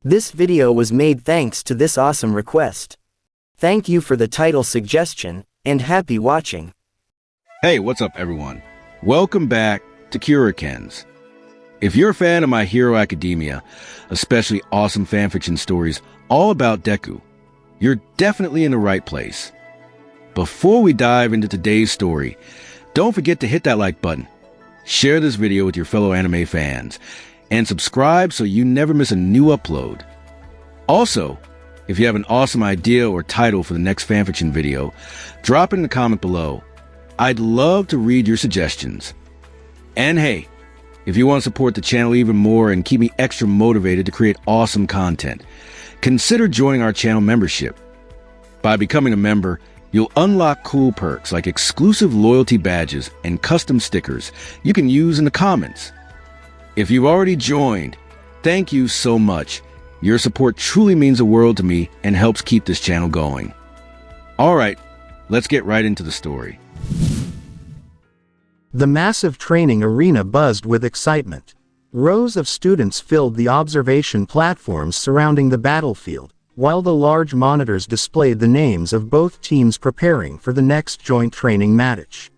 This video was made thanks to this awesome request. Thank you for the title suggestion, and happy watching. Hey, what's up everyone? Welcome back to Curikens. If you're a fan of My Hero Academia, especially awesome fanfiction stories all about Deku, you're definitely in the right place. Before we dive into today's story, don't forget to hit that like button, share this video with your fellow anime fans, and subscribe so you never miss a new upload. Also, if you have an awesome idea or title for the next fanfiction video, drop it in the comment below. I'd love to read your suggestions. And hey, if you want to support the channel even more and keep me extra motivated to create awesome content, consider joining our channel membership. By becoming a member, you'll unlock cool perks like exclusive loyalty badges and custom stickers you can use in the comments. If you've already joined, thank you so much. Your support truly means the world to me and helps keep this channel going. Alright, let's get right into the story. The massive training arena buzzed with excitement. Rows of students filled the observation platforms surrounding the battlefield, while the large monitors displayed the names of both teams preparing for the next joint training match.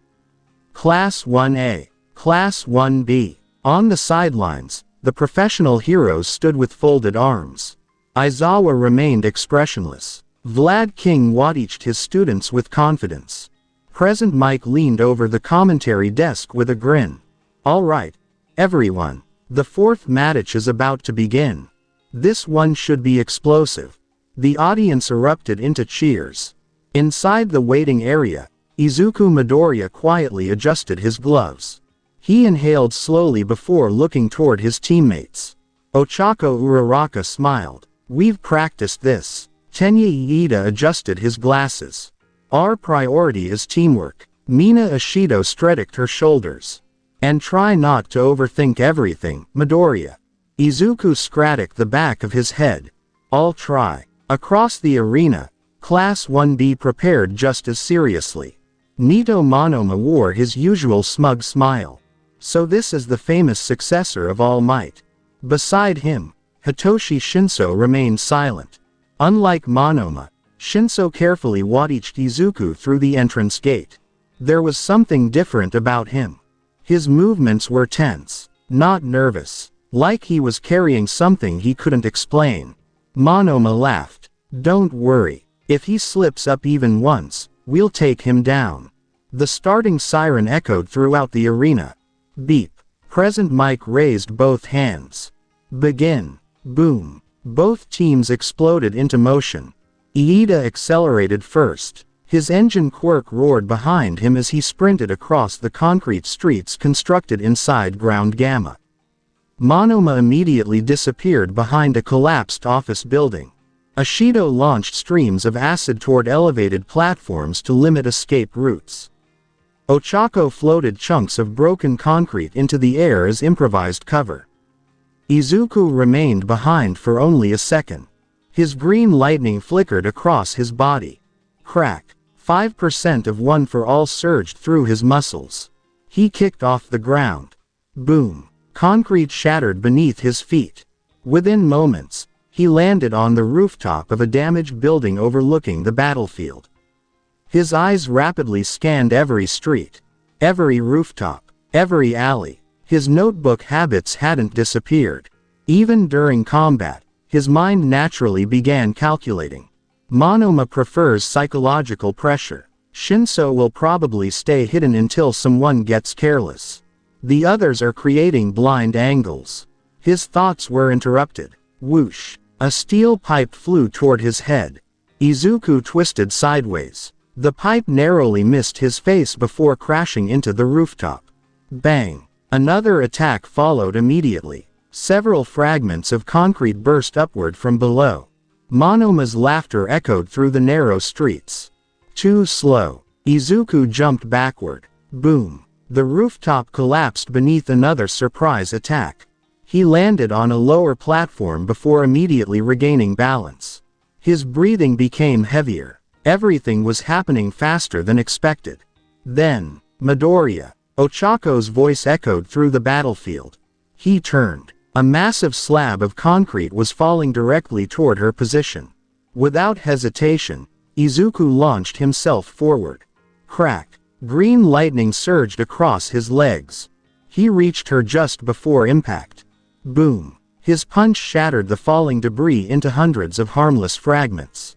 Class 1A, Class 1B. On the sidelines, the professional heroes stood with folded arms. Aizawa remained expressionless. Vlad King watched his students with confidence. Present Mike leaned over the commentary desk with a grin. All right, everyone, the fourth match is about to begin. This one should be explosive. The audience erupted into cheers. Inside the waiting area, Izuku Midoriya quietly adjusted his gloves. He inhaled slowly before looking toward his teammates. Ochako Uraraka smiled. We've practiced this. Tenya Iida adjusted his glasses. Our priority is teamwork. Mina Ishido straightened her shoulders. And try not to overthink everything, Midoriya. Izuku scratched the back of his head. I'll try. Across the arena, Class 1B prepared just as seriously. Nito Monoma wore his usual smug smile. So this is the famous successor of All Might. Beside him, Hitoshi Shinso remained silent. Unlike Monoma, Shinso carefully watched Izuku through the entrance gate. There was something different about him. His movements were tense, not nervous, like he was carrying something he couldn't explain. Monoma laughed. Don't worry, if he slips up even once, we'll take him down. The starting siren echoed throughout the arena. Beep. Present Mike raised both hands. Begin. Boom. Both teams exploded into motion. Iida accelerated first. His engine Quirk roared behind him as he sprinted across the concrete streets constructed inside Ground Gamma. Monoma immediately disappeared behind a collapsed office building. Ishido launched streams of acid toward elevated platforms to limit escape routes. Ochako floated chunks of broken concrete into the air as improvised cover. Izuku remained behind for only a second. His green lightning flickered across his body. Crack. 5% of One for All surged through his muscles. He kicked off the ground. Boom. Concrete shattered beneath his feet. Within moments, he landed on the rooftop of a damaged building overlooking the battlefield. His eyes rapidly scanned every street, every rooftop, every alley. His notebook habits hadn't disappeared. Even during combat, his mind naturally began calculating. Monoma prefers psychological pressure. Shinso will probably stay hidden until someone gets careless. The others are creating blind angles. His thoughts were interrupted. Whoosh. A steel pipe flew toward his head. Izuku twisted sideways. The pipe narrowly missed his face before crashing into the rooftop. Bang! Another attack followed immediately. Several fragments of concrete burst upward from below. Monoma's laughter echoed through the narrow streets. Too slow. Izuku jumped backward. Boom! The rooftop collapsed beneath another surprise attack. He landed on a lower platform before immediately regaining balance. His breathing became heavier. Everything was happening faster than expected. Then, Midoriya. Ochako's voice echoed through the battlefield. He turned. A massive slab of concrete was falling directly toward her position. Without hesitation, Izuku launched himself forward. Crack! Green lightning surged across his legs. He reached her just before impact. Boom! His punch shattered the falling debris into hundreds of harmless fragments.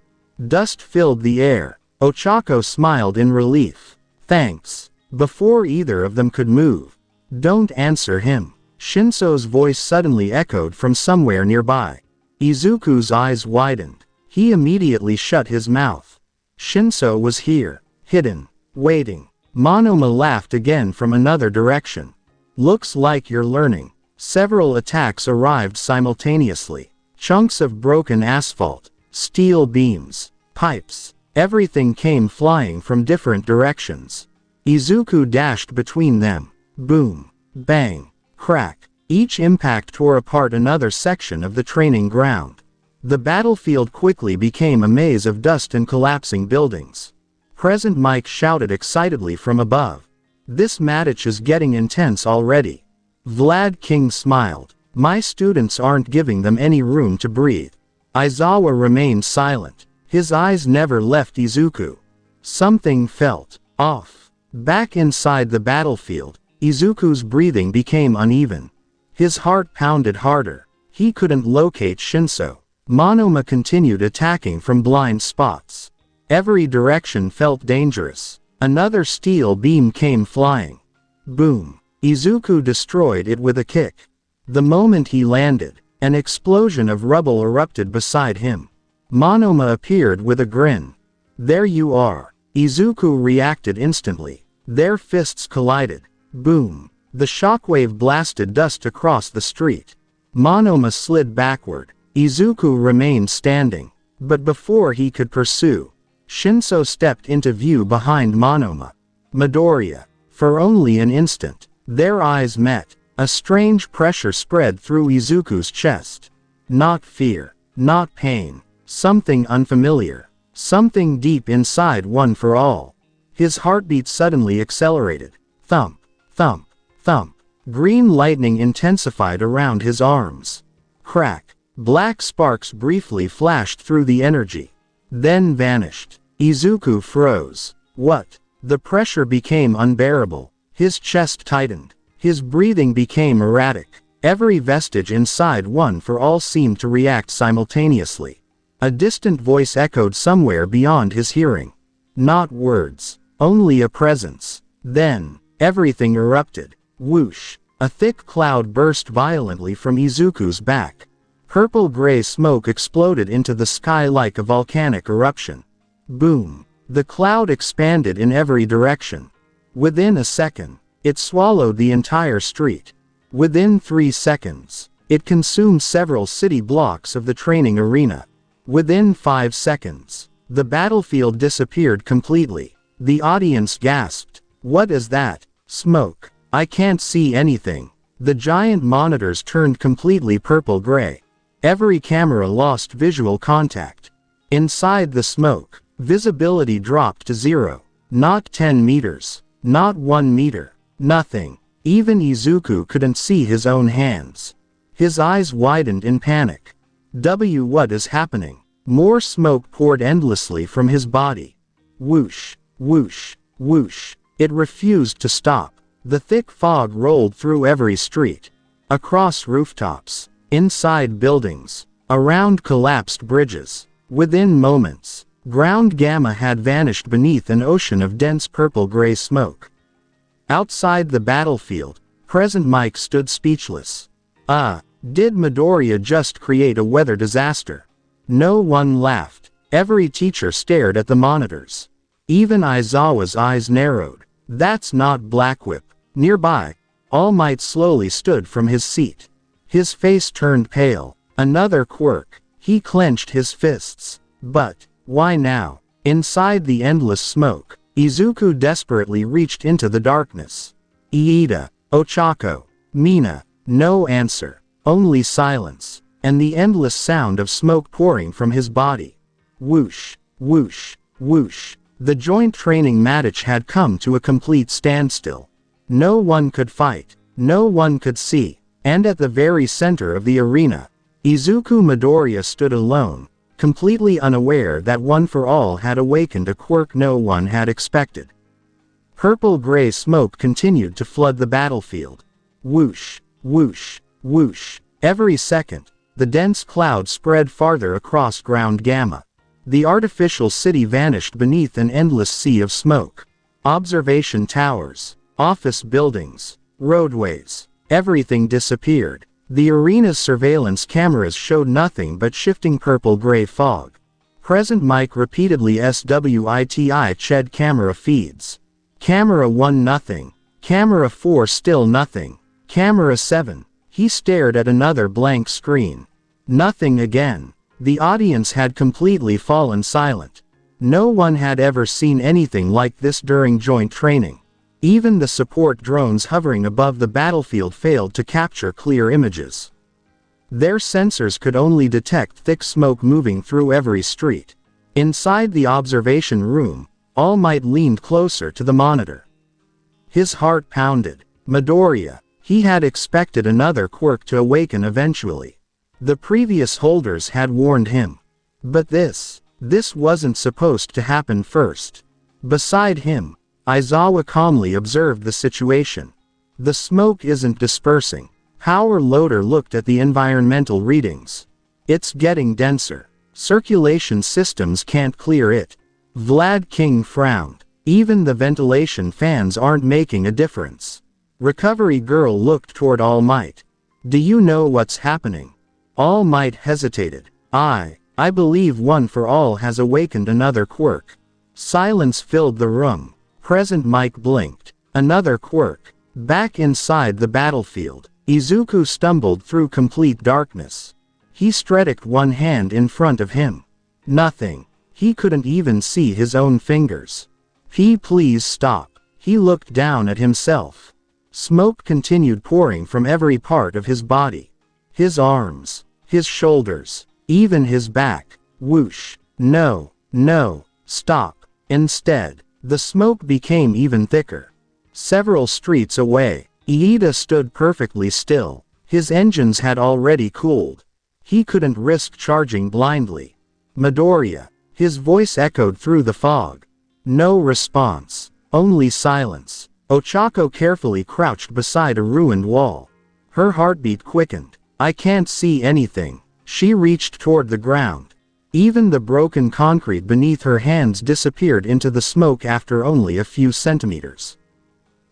Dust filled the air. Ochako smiled in relief. Thanks. Before either of them could move. Don't answer him. Shinso's voice suddenly echoed from somewhere nearby. Izuku's eyes widened. He immediately shut his mouth. Shinso was here, hidden, waiting. Monoma laughed again from another direction. Looks like you're learning. Several attacks arrived simultaneously. Chunks of broken asphalt, steel beams, pipes, everything came flying from different directions. Izuku dashed between them. Boom, bang, crack. Each impact tore apart another section of the training ground. The battlefield quickly became a maze of dust and collapsing buildings. Present Mike shouted excitedly from above. This match is getting intense already. Vlad King smiled. My students aren't giving them any room to breathe. Aizawa remained silent. His eyes never left Izuku. Something felt off. Back inside the battlefield, Izuku's breathing became uneven. His heart pounded harder. He couldn't locate Shinso. Monoma continued attacking from blind spots. Every direction felt dangerous. Another steel beam came flying. Boom. Izuku destroyed it with a kick. The moment he landed, an explosion of rubble erupted beside him. Monoma appeared with a grin. There you are. Izuku reacted instantly. Their fists collided. Boom. The shockwave blasted dust across the street. Monoma slid backward. Izuku remained standing. But before he could pursue, Shinso stepped into view behind Monoma. Midoriya. For only an instant, their eyes met. A strange pressure spread through Izuku's chest. Not fear. Not pain. Something unfamiliar. Something deep inside one for all. His heartbeat suddenly accelerated. Thump. Thump. Thump. Green lightning intensified around his arms. Crack. Black sparks briefly flashed through the energy. Then vanished. Izuku froze. What? The pressure became unbearable. His chest tightened. His breathing became erratic. Every vestige inside one for all seemed to react simultaneously. A distant voice echoed somewhere beyond his hearing. Not words. Only a presence. Then, everything erupted. Whoosh. A thick cloud burst violently from Izuku's back. Purple-gray smoke exploded into the sky like a volcanic eruption. Boom. The cloud expanded in every direction. Within a second, it swallowed the entire street. Within 3 seconds, it consumed several city blocks of the training arena. Within 5 seconds, the battlefield disappeared completely. The audience gasped. What is that? Smoke. I can't see anything. The giant monitors turned completely purple-gray. Every camera lost visual contact. Inside the smoke, visibility dropped to 0. Not 10 meters. Not 1 meter. Nothing. Even Izuku couldn't see his own hands. His eyes widened in panic. What is happening? More smoke poured endlessly from his body. Whoosh, whoosh, whoosh. It refused to stop. The thick fog rolled through every street. Across rooftops. Inside buildings. Around collapsed bridges. Within moments, ground gamma had vanished beneath an ocean of dense purple-gray smoke. Outside the battlefield, Present Mike stood speechless. Did Midoriya just create a weather disaster? No one laughed. Every teacher stared at the monitors. Even Aizawa's eyes narrowed. That's not Blackwhip. Nearby, All Might slowly stood from his seat. His face turned pale. Another Quirk. He clenched his fists. But, why now? Inside the endless smoke, Izuku desperately reached into the darkness. Iida, Ochako, Mina, no answer. Only silence. And the endless sound of smoke pouring from his body. Whoosh, whoosh, whoosh. The joint training match had come to a complete standstill. No one could fight. No one could see. And at the very center of the arena, Izuku Midoriya stood alone, completely unaware that One for All had awakened a quirk no one had expected. Purple-gray smoke continued to flood the battlefield. Whoosh, whoosh, whoosh. Every second, the dense cloud spread farther across ground gamma. The artificial city vanished beneath an endless sea of smoke. Observation towers, office buildings, roadways, everything disappeared. The arena's surveillance cameras showed nothing but shifting purple-gray fog. Present mic repeatedly SWITI ched camera feeds. Camera 1 nothing. Camera 4 still nothing. Camera 7. He stared at another blank screen. Nothing again. The audience had completely fallen silent. No one had ever seen anything like this during joint training. Even the support drones hovering above the battlefield failed to capture clear images. Their sensors could only detect thick smoke moving through every street. Inside the observation room, All Might leaned closer to the monitor. His heart pounded. Midoriya. He had expected another quirk to awaken eventually. The previous holders had warned him. But this wasn't supposed to happen first. Beside him, Aizawa calmly observed the situation. The smoke isn't dispersing. Power Loader looked at the environmental readings. It's getting denser. Circulation systems can't clear it. Vlad King frowned. Even the ventilation fans aren't making a difference. Recovery Girl looked toward All Might. Do you know what's happening? All Might hesitated. I believe One for All has awakened another quirk. Silence filled the room. Present mic blinked. Another quirk. Back inside the battlefield, Izuku stumbled through complete darkness. He stretched one hand in front of him. Nothing. He couldn't even see his own fingers. Please stop. He looked down at himself. Smoke continued pouring from every part of his body. His arms, his shoulders, even his back. Whoosh. No, stop. Instead, the smoke became even thicker. Several streets away, Iida stood perfectly still. His engines had already cooled. He couldn't risk charging blindly. Midoriya. His voice echoed through the fog. No response. Only silence. Ochako carefully crouched beside a ruined wall. Her heartbeat quickened. I can't see anything. She reached toward the ground. Even the broken concrete beneath her hands disappeared into the smoke after only a few centimeters.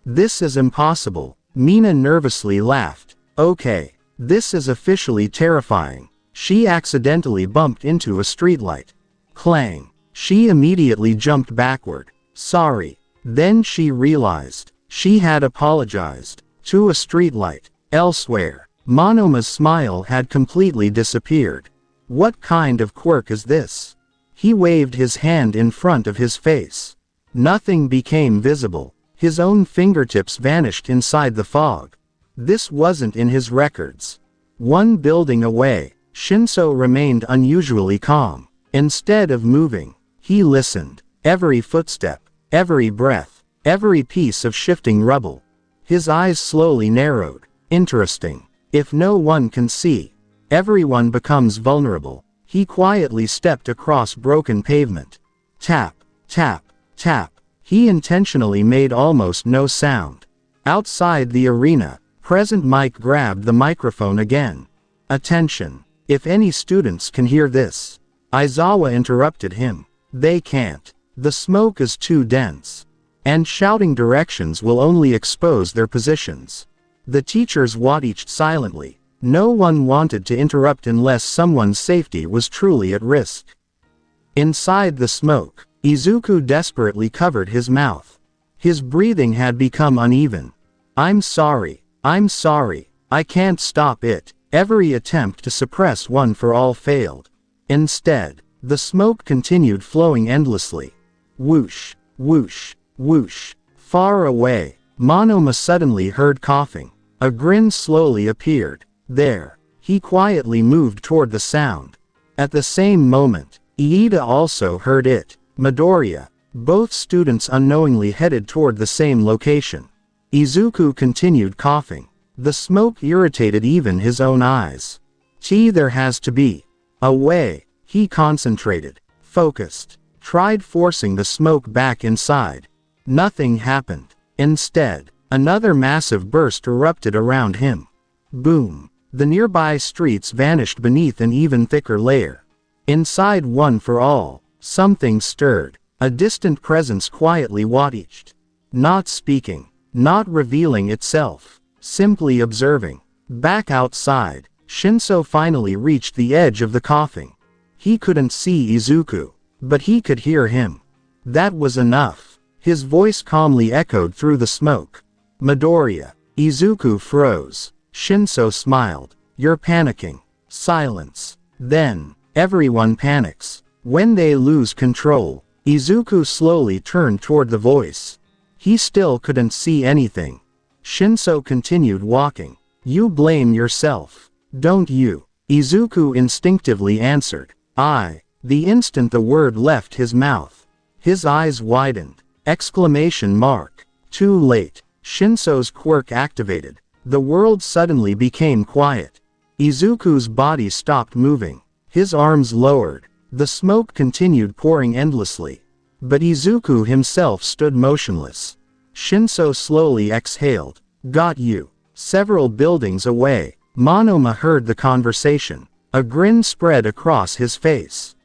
This is impossible. Mina nervously laughed. Okay. This is officially terrifying. She accidentally bumped into a streetlight. Clang. She immediately jumped backward. Sorry. Then she realized. She had apologized. To a streetlight. Elsewhere. Monoma's smile had completely disappeared. What kind of quirk is this? He waved his hand in front of his face. Nothing became visible. His own fingertips vanished inside the fog. This wasn't in his records. One building away, Shinso remained unusually calm. Instead of moving, he listened. Every footstep, every breath, every piece of shifting rubble. His eyes slowly narrowed. Interesting. If no one can see, everyone becomes vulnerable. He quietly stepped across broken pavement. Tap, tap, tap. He intentionally made almost no sound. Outside the arena, Present Mic grabbed the microphone again. Attention. If any students can hear this. Aizawa interrupted him. They can't. The smoke is too dense. And shouting directions will only expose their positions. The teachers watched silently. No one wanted to interrupt unless someone's safety was truly at risk. Inside the smoke, Izuku desperately covered his mouth. His breathing had become uneven. I'm sorry, I can't stop it. Every attempt to suppress One for All failed. Instead, the smoke continued flowing endlessly. Whoosh, whoosh, whoosh. Far away, Monoma suddenly heard coughing. A grin slowly appeared. There. He quietly moved toward the sound. At the same moment, Iida also heard it. Midoriya. Both students unknowingly headed toward the same location. Izuku continued coughing. The smoke irritated even his own eyes. There has to be a way. He concentrated, focused, tried forcing the smoke back inside. Nothing happened. Instead, another massive burst erupted around him. Boom! The nearby streets vanished beneath an even thicker layer. Inside One for All, something stirred. A distant presence quietly watched. Not speaking, not revealing itself, simply observing. Back outside, Shinso finally reached the edge of the coughing. He couldn't see Izuku, but he could hear him. That was enough. His voice calmly echoed through the smoke. Midoriya. Izuku froze. Shinso smiled. You're panicking. Silence. Then, everyone panics. When they lose control. Izuku slowly turned toward the voice. He still couldn't see anything. Shinso continued walking. You blame yourself, don't you? Izuku instinctively answered. The instant the word left his mouth, his eyes widened. Exclamation mark. Too late. Shinso's quirk activated. The world suddenly became quiet. Izuku's body stopped moving. His arms lowered. The smoke continued pouring endlessly. But Izuku himself stood motionless. Shinso slowly exhaled. Got you. Several buildings away, Monoma heard the conversation. A grin spread across his face.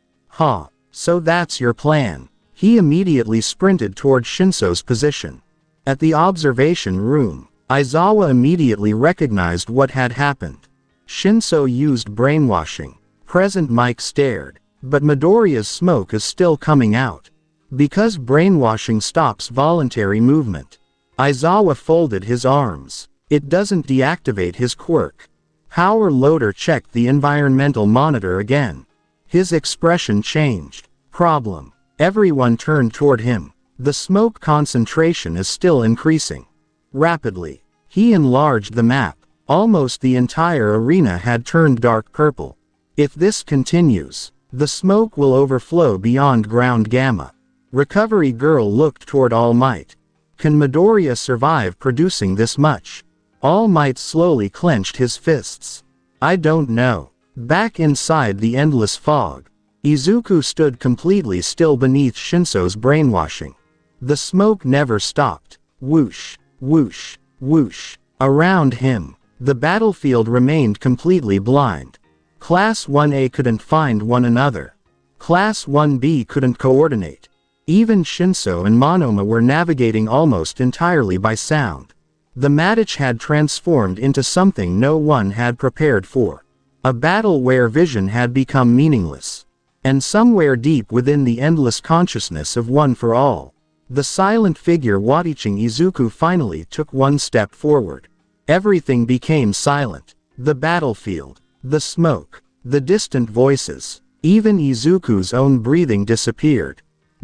So that's your plan. He immediately sprinted toward Shinso's position. At the observation room, Aizawa immediately recognized what had happened. Shinso used brainwashing. Present Mike stared. But Midoriya's smoke is still coming out. Because brainwashing stops voluntary movement. Aizawa folded his arms. It doesn't deactivate his quirk. Power Loader checked the environmental monitor again. His expression changed. Problem. Everyone turned toward him. The smoke concentration is still increasing. Rapidly. He enlarged the map. Almost the entire arena had turned dark purple. If this continues, the smoke will overflow beyond ground gamma. Recovery Girl looked toward All Might. Can Midoriya survive producing this much? All Might slowly clenched his fists. I don't know. Back inside the endless fog, Izuku stood completely still beneath Shinso's brainwashing. The smoke never stopped. Whoosh, whoosh, whoosh. Around him, the battlefield remained completely blind. Class 1A couldn't find one another. Class 1B couldn't coordinate. Even Shinso and Monoma were navigating almost entirely by sound. The match had transformed into something no one had prepared for. A battle where vision had become meaningless. And somewhere deep within the endless consciousness of One for All, the silent figure watching Izuku finally took one step forward. Everything became silent. The battlefield, the smoke, the distant voices, even Izuku's own breathing disappeared.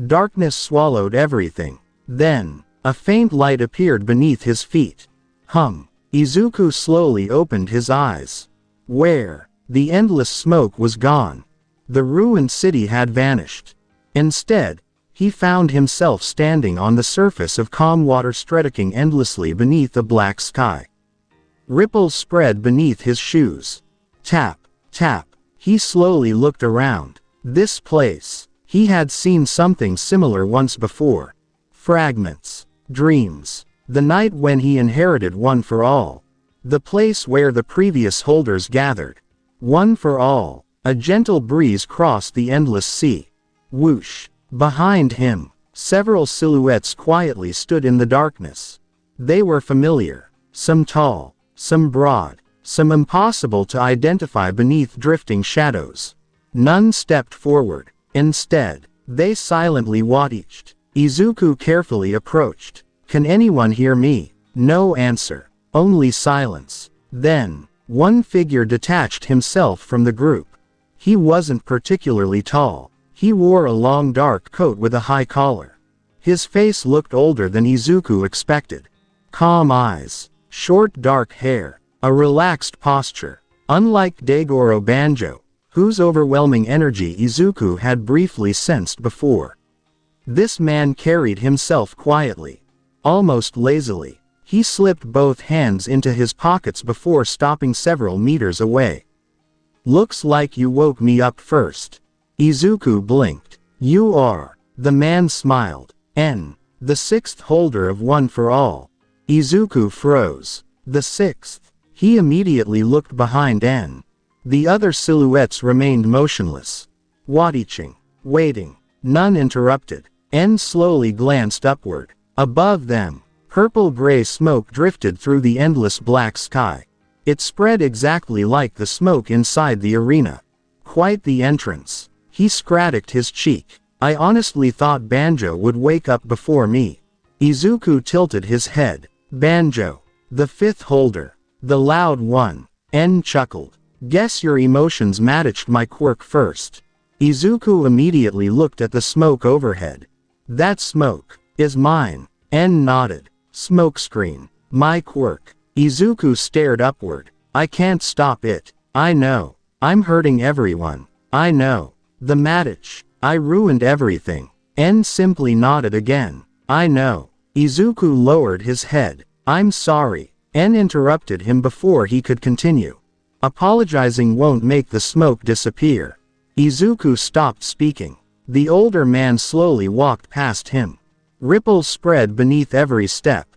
Darkness swallowed everything. Then, a faint light appeared beneath his feet. Izuku slowly opened his eyes. Where? The endless smoke was gone. The ruined city had vanished. Instead, he found himself standing on the surface of calm water stretching endlessly beneath a black sky. Ripples spread beneath his shoes. Tap, tap. He slowly looked around. This place. He had seen something similar once before. Fragments. Dreams. The night when he inherited One for All. The place where the previous holders gathered. One for All. A gentle breeze crossed the endless sea. Whoosh. Behind him, several silhouettes quietly stood in the darkness. They were familiar. Some tall, some broad, some impossible to identify beneath drifting shadows. None stepped forward. Instead, they silently watched. Izuku carefully approached. Can anyone hear me? No answer. Only silence. Then, one figure detached himself from the group. He wasn't particularly tall. He wore a long dark coat with a high collar. His face looked older than Izuku expected. Calm eyes. Short dark hair. A relaxed posture. Unlike Daigoro Banjo, whose overwhelming energy Izuku had briefly sensed before. This man carried himself quietly. Almost lazily. He slipped both hands into his pockets before stopping several meters away. Looks like you woke me up first. Izuku blinked. You are. The man smiled. The sixth holder of One for All. Izuku froze. The sixth. He immediately looked behind N. The other silhouettes remained motionless. Watching. Waiting. None interrupted. N slowly glanced upward. Above them, purple-gray smoke drifted through the endless black sky. It spread exactly like the smoke inside the arena. Quite the entrance. He scratched his cheek. I honestly thought Banjo would wake up before me. Izuku tilted his head. Banjo. The fifth holder. The loud one. N chuckled. Guess your emotions matched my quirk first. Izuku immediately looked at the smoke overhead. That smoke is mine. N nodded. Smokescreen. My quirk. Izuku stared upward. I can't stop it. I know. I'm hurting everyone. I know. The match. I ruined everything. N simply nodded again. I know. Izuku lowered his head. I'm sorry. N interrupted him before he could continue. Apologizing won't make the smoke disappear. Izuku stopped speaking. The older man slowly walked past him. Ripples spread beneath every step.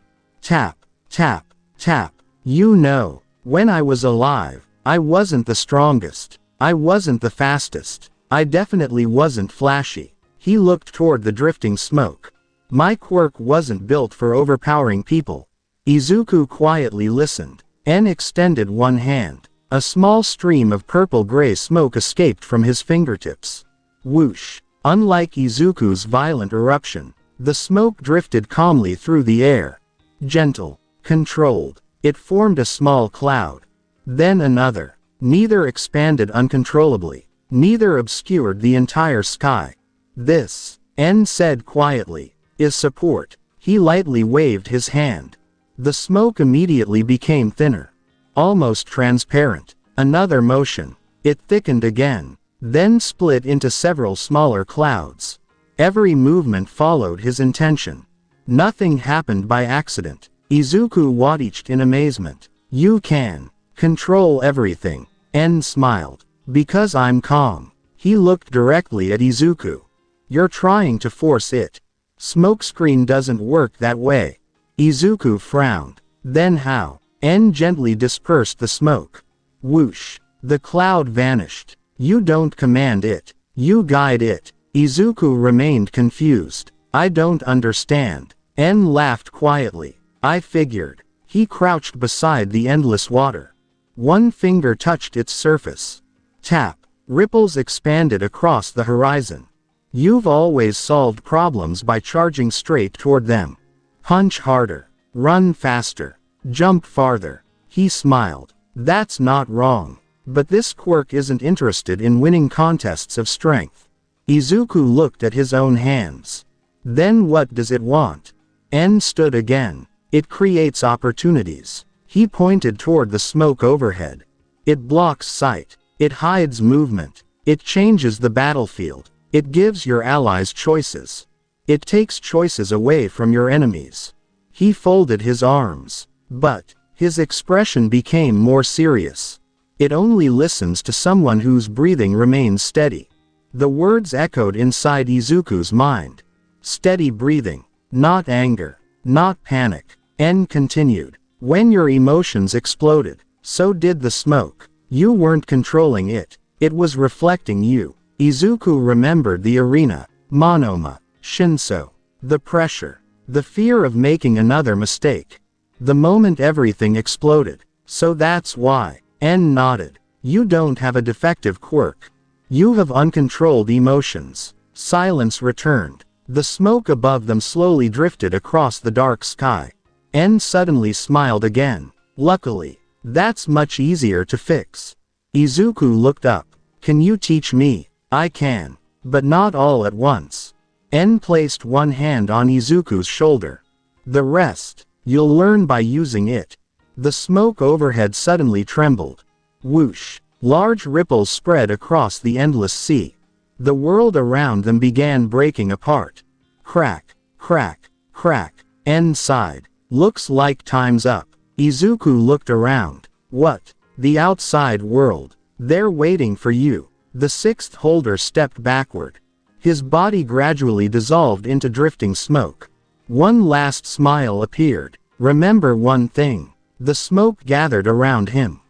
Tap, tap, tap. You know, when I was alive, I wasn't the strongest. I wasn't the fastest. I definitely wasn't flashy. He looked toward the drifting smoke. My quirk wasn't built for overpowering people. Izuku quietly listened. N extended one hand. A small stream of purple-gray smoke escaped from his fingertips. Whoosh. Unlike Izuku's violent eruption, the smoke drifted calmly through the air. Gentle. Controlled. It formed a small cloud. Then another. Neither expanded uncontrollably. Neither obscured the entire sky. This, N said quietly, is support. He lightly waved his hand. The smoke immediately became thinner. Almost transparent. Another motion. It thickened again. Then split into several smaller clouds. Every movement followed his intention. Nothing happened by accident. Izuku watched in amazement. You can control everything. N smiled. Because I'm calm. He looked directly at Izuku. You're trying to force it. Smokescreen doesn't work that way. Izuku frowned. Then how? N gently dispersed the smoke. Whoosh. The cloud vanished. You don't command it. You guide it. Izuku remained confused. I don't understand. N laughed quietly. I figured. He crouched beside the endless water. One finger touched its surface. Tap. Ripples expanded across the horizon. You've always solved problems by charging straight toward them. Punch harder. Run faster. Jump farther. He smiled. That's not wrong. But this quirk isn't interested in winning contests of strength. Izuku looked at his own hands. Then what does it want? N stood again. It creates opportunities. He pointed toward the smoke overhead. It blocks sight. It hides movement. It changes the battlefield. It gives your allies choices. It takes choices away from your enemies. He folded his arms. But his expression became more serious. It only listens to someone whose breathing remains steady. The words echoed inside Izuku's mind. Steady breathing. Not anger. Not panic. N continued. When your emotions exploded, so did the smoke. You weren't controlling it. It was reflecting you. Izuku remembered the arena. Monoma. Shinso. The pressure. The fear of making another mistake. The moment everything exploded. So that's why. N nodded. You don't have a defective quirk. You have uncontrolled emotions. Silence returned. The smoke above them slowly drifted across the dark sky. N suddenly smiled again. Luckily, that's much easier to fix. Izuku looked up. Can you teach me? I can. But not all at once. N placed one hand on Izuku's shoulder. The rest, you'll learn by using it. The smoke overhead suddenly trembled. Whoosh. Large ripples spread across the endless sea. The world around them began breaking apart. Crack, crack, crack. N sighed. Looks like time's up. Izuku looked around. What? The outside world. They're waiting for you. The sixth holder stepped backward. His body gradually dissolved into drifting smoke. One last smile appeared. Remember one thing. The smoke gathered around him.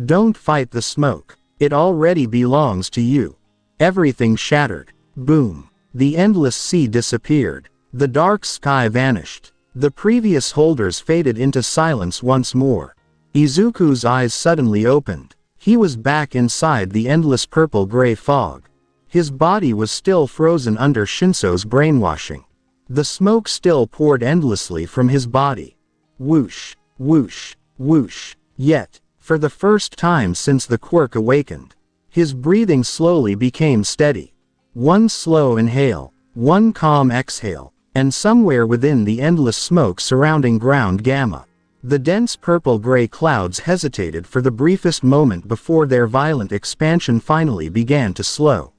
Don't fight the smoke. It already belongs to you. Everything shattered. Boom. The endless sea disappeared. The dark sky vanished. The previous holders faded into silence once more. Izuku's eyes suddenly opened. He was back inside the endless purple-gray fog. His body was still frozen under Shinso's brainwashing. The smoke still poured endlessly from his body. Whoosh, whoosh, whoosh. Yet, for the first time since the quirk awakened, his breathing slowly became steady. One slow inhale, one calm exhale, and somewhere within the endless smoke surrounding ground gamma, the dense purple-gray clouds hesitated for the briefest moment before their violent expansion finally began to slow.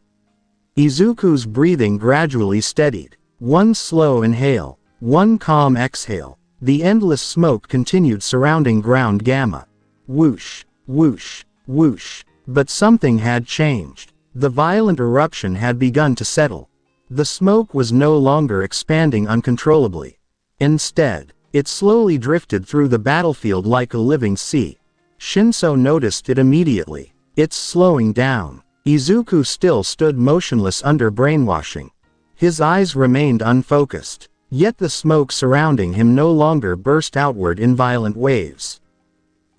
Izuku's breathing gradually steadied. One slow inhale, one calm exhale. The endless smoke continued surrounding ground gamma. Whoosh, whoosh, whoosh. But something had changed. The violent eruption had begun to settle. The smoke was no longer expanding uncontrollably. Instead, it slowly drifted through the battlefield like a living sea. Shinso noticed it immediately. It's slowing down. Izuku still stood motionless under brainwashing. His eyes remained unfocused. Yet the smoke surrounding him no longer burst outward in violent waves.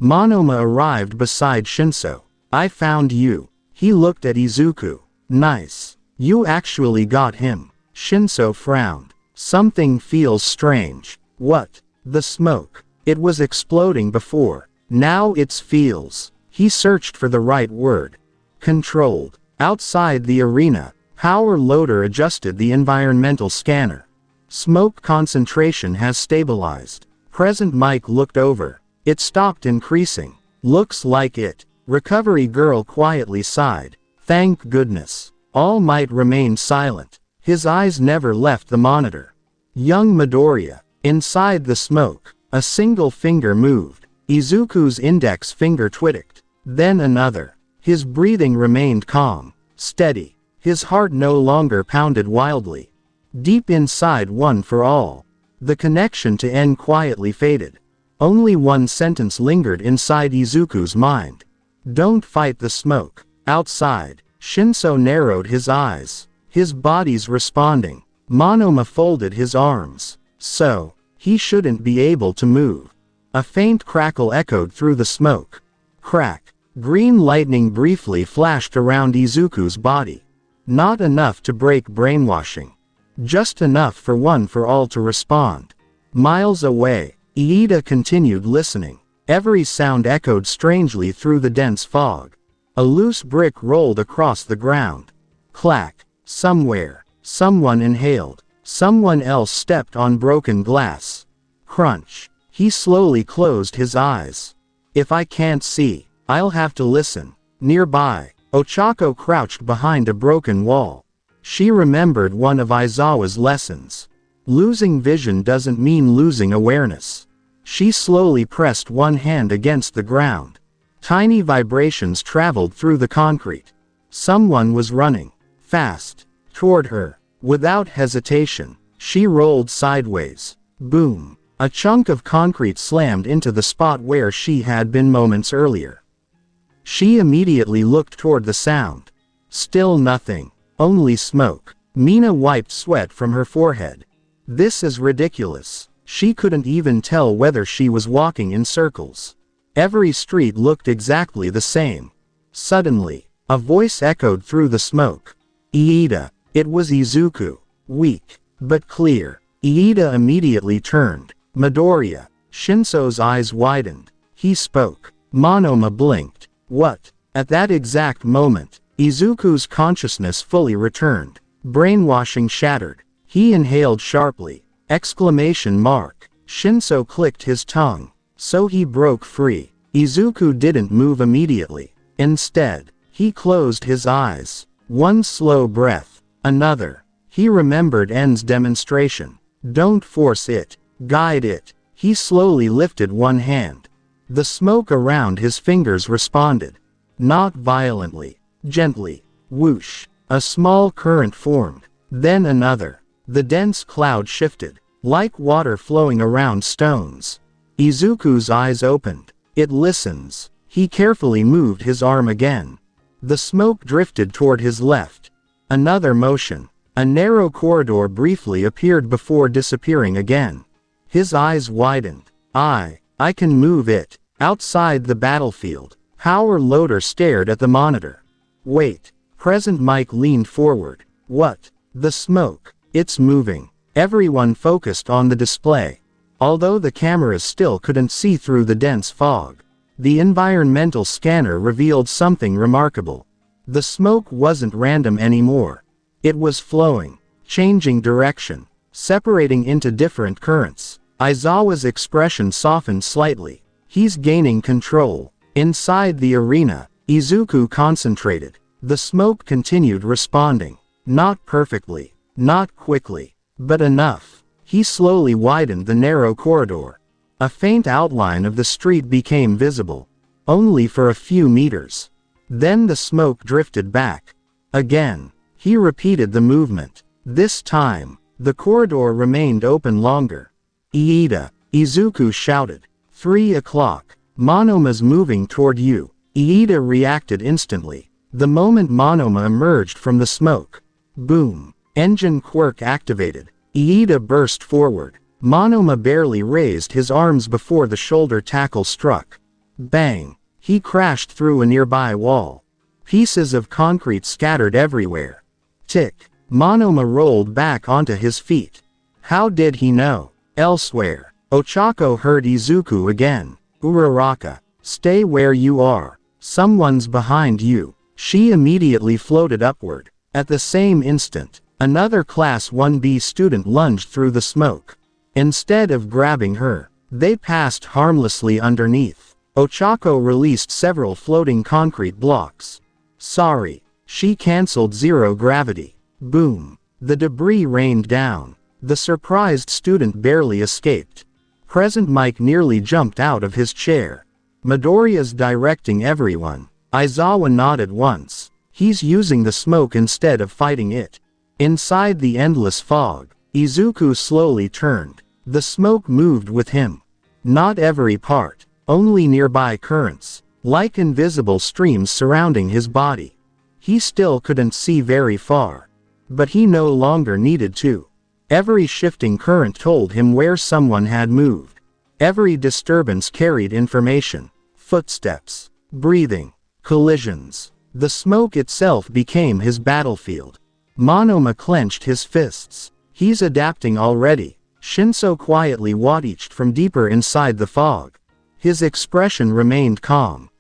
Monoma arrived beside Shinso. I found you. He looked at Izuku. Nice. You actually got him. Shinso frowned. Something feels strange. What? The smoke. It was exploding before. Now it feels. He searched for the right word. Controlled. Outside the arena, Power Loader adjusted the environmental scanner. Smoke concentration has stabilized. Present Mike looked over. It stopped increasing. Looks like it. Recovery Girl quietly sighed. Thank goodness. All Might remained silent. His eyes never left the monitor. Young Midoriya. Inside the smoke, a single finger moved. Izuku's index finger twitched. Then another. His breathing remained calm, steady. His heart no longer pounded wildly. Deep inside One for All, the connection to N quietly faded. Only one sentence lingered inside Izuku's mind. Don't fight the smoke. Outside, Shinso narrowed his eyes. His body's responding. Monoma folded his arms. So, he shouldn't be able to move. A faint crackle echoed through the smoke. Crack. Green lightning briefly flashed around Izuku's body. Not enough to break brainwashing. Just enough for One for All to respond. Miles away, Iida continued listening. Every sound echoed strangely through the dense fog. A loose brick rolled across the ground. Clack. Somewhere, someone inhaled. Someone else stepped on broken glass. Crunch. He slowly closed his eyes. If I can't see, I'll have to listen. Nearby, Ochako crouched behind a broken wall. She remembered one of Aizawa's lessons. Losing vision doesn't mean losing awareness. She slowly pressed one hand against the ground. Tiny vibrations traveled through the concrete. Someone was running, fast, toward her. Without hesitation, she rolled sideways. Boom. A chunk of concrete slammed into the spot where she had been moments earlier. She immediately looked toward the sound. Still nothing. Only smoke. Mina wiped sweat from her forehead. This is ridiculous. She couldn't even tell whether she was walking in circles. Every street looked exactly the same. Suddenly, a voice echoed through the smoke. Iida. It was Izuku. Weak, but clear. Iida immediately turned. Midoriya. Shinso's eyes widened. He spoke. Monoma blinked. What? At that exact moment, Izuku's consciousness fully returned. Brainwashing shattered. He inhaled sharply. Exclamation mark. Shinso clicked his tongue. So he broke free. Izuku didn't move immediately. Instead, he closed his eyes. One slow breath. Another. He remembered N's demonstration. Don't force it. Guide it. He slowly lifted one hand. The smoke around his fingers responded. Not violently, gently. Whoosh. A small current formed. Then another. The dense cloud shifted, like water flowing around stones. Izuku's eyes opened. It listens. He carefully moved his arm again. The smoke drifted toward his left. Another motion. A narrow corridor briefly appeared before disappearing again. His eyes widened. I can move it. Outside the battlefield, Power Loader stared at the monitor. Wait. Present Mike leaned forward. What? The smoke. It's moving. Everyone focused on the display. Although the cameras still couldn't see through the dense fog, the environmental scanner revealed something remarkable. The smoke wasn't random anymore. It was flowing, changing direction, separating into different currents. Aizawa's expression softened slightly. He's gaining control. Inside the arena, Izuku concentrated. The smoke continued responding. Not perfectly, not quickly, but enough. He slowly widened the narrow corridor. A faint outline of the street became visible, only for a few meters. Then the smoke drifted back. Again, he repeated the movement. This time, the corridor remained open longer. Iida, Izuku shouted. 3 o'clock. Monoma's moving toward you. Iida reacted instantly. The moment Monoma emerged from the smoke. Boom. Engine Quirk activated. Iida burst forward. Monoma barely raised his arms before the shoulder tackle struck. Bang. He crashed through a nearby wall. Pieces of concrete scattered everywhere. Tick. Monoma rolled back onto his feet. How did he know? Elsewhere, Ochako heard Izuku again. Uraraka, stay where you are. Someone's behind you. She immediately floated upward. At the same instant, another Class 1B student lunged through the smoke. Instead of grabbing her, they passed harmlessly underneath. Ochako released several floating concrete blocks. Sorry, she canceled zero gravity. Boom. The debris rained down. The surprised student barely escaped. Present Mike nearly jumped out of his chair. Midoriya's directing everyone. Aizawa nodded once. He's using the smoke instead of fighting it. Inside the endless fog, Izuku slowly turned. The smoke moved with him. Not every part, only nearby currents, like invisible streams surrounding his body. He still couldn't see very far. But he no longer needed to. Every shifting current told him where someone had moved. Every disturbance carried information. Footsteps, breathing, collisions. The smoke itself became his battlefield. Monoma clenched his fists. He's adapting already. Shinso quietly watched from deeper inside the fog. His expression remained calm.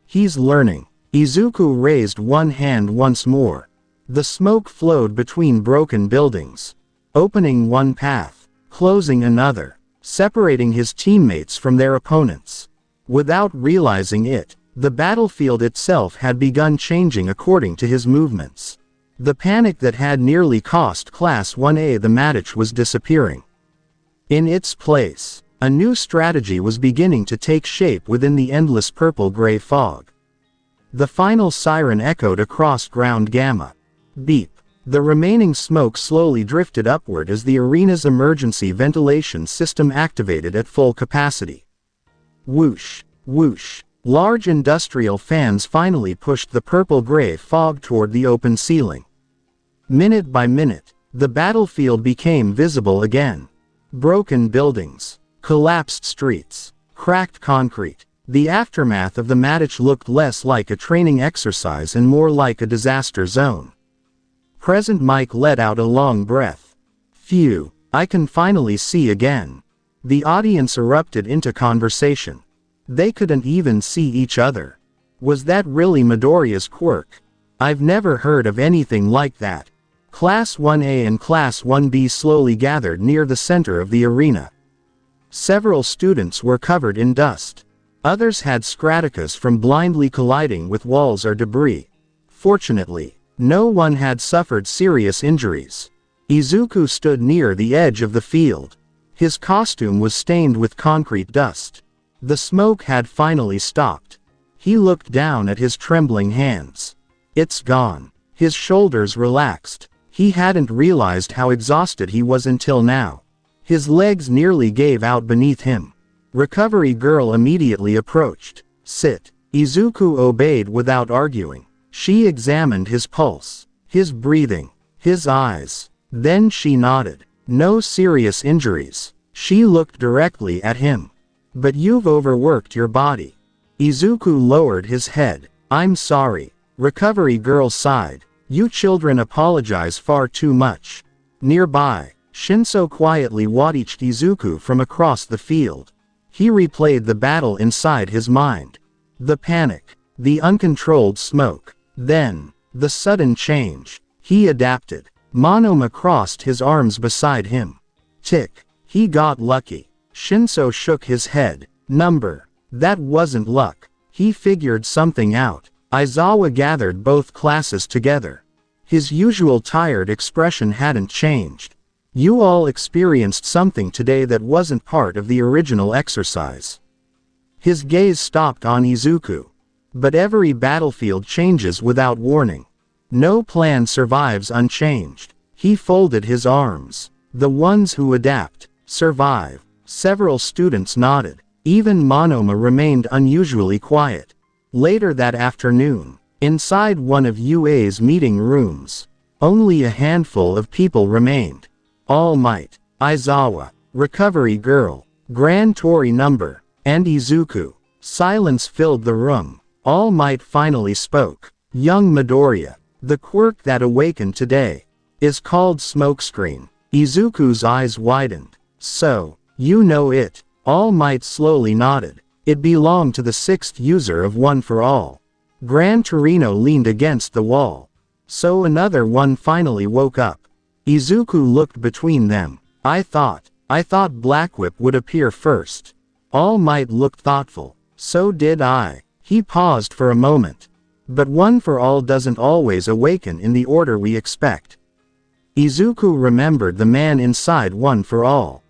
He's learning. Izuku raised one hand once more. The smoke flowed between broken buildings, opening one path, closing another, separating his teammates from their opponents. Without realizing it, the battlefield itself had begun changing according to his movements. The panic that had nearly cost Class 1A the match was disappearing. In its place, a new strategy was beginning to take shape within the endless purple-gray fog. The final siren echoed across ground gamma. Beep. The remaining smoke slowly drifted upward as the arena's emergency ventilation system activated at full capacity. Whoosh, whoosh. Large industrial fans finally pushed the purple-gray fog toward the open ceiling. Minute by minute, the battlefield became visible again. Broken buildings, collapsed streets, cracked concrete. The aftermath of the match looked less like a training exercise and more like a disaster zone. Present Mike let out a long breath. Phew, I can finally see again. The audience erupted into conversation. They couldn't even see each other. Was that really Midoriya's quirk? I've never heard of anything like that. Class 1A and Class 1B slowly gathered near the center of the arena. Several students were covered in dust. Others had scratches from blindly colliding with walls or debris. Fortunately, no one had suffered serious injuries. Izuku stood near the edge of the field. His costume was stained with concrete dust. The smoke had finally stopped. He looked down at his trembling hands. It's gone. His shoulders relaxed. He hadn't realized how exhausted he was until now. His legs nearly gave out beneath him. Recovery girl immediately approached. Sit. Izuku obeyed without arguing. She examined his pulse, his breathing, his eyes. Then she nodded. No serious injuries. She looked directly at him. But you've overworked your body. Izuku lowered his head. I'm sorry. Recovery girl sighed. You children apologize far too much. Nearby, Shinso quietly watched Izuku from across the field. He replayed the battle inside his mind. The panic, the uncontrolled smoke, then, the sudden change. He adapted. Monoma crossed his arms beside him. Tick. He got lucky. Shinso shook his head. That wasn't luck. He figured something out. Aizawa gathered both classes together. His usual tired expression hadn't changed. You all experienced something today that wasn't part of the original exercise. His gaze stopped on Izuku. But every battlefield changes without warning. No plan survives unchanged. He folded his arms. The ones who adapt, survive. Several students nodded. Even Monoma remained unusually quiet. Later that afternoon, inside one of UA's meeting rooms, only a handful of people remained. All Might, Aizawa, Recovery Girl, Grand Tori Number, and Izuku. Silence filled the room. All Might finally spoke. Young Midoriya, the quirk that awakened today, is called Smokescreen. Izuku's eyes widened. So, you know it. All Might slowly nodded. It belonged to the sixth user of One for All. Gran Torino leaned against the wall. So another one finally woke up. Izuku looked between them. I thought Blackwhip would appear first. All Might looked thoughtful. So did I. He paused for a moment. But One for All doesn't always awaken in the order we expect. Izuku remembered the man inside One for All.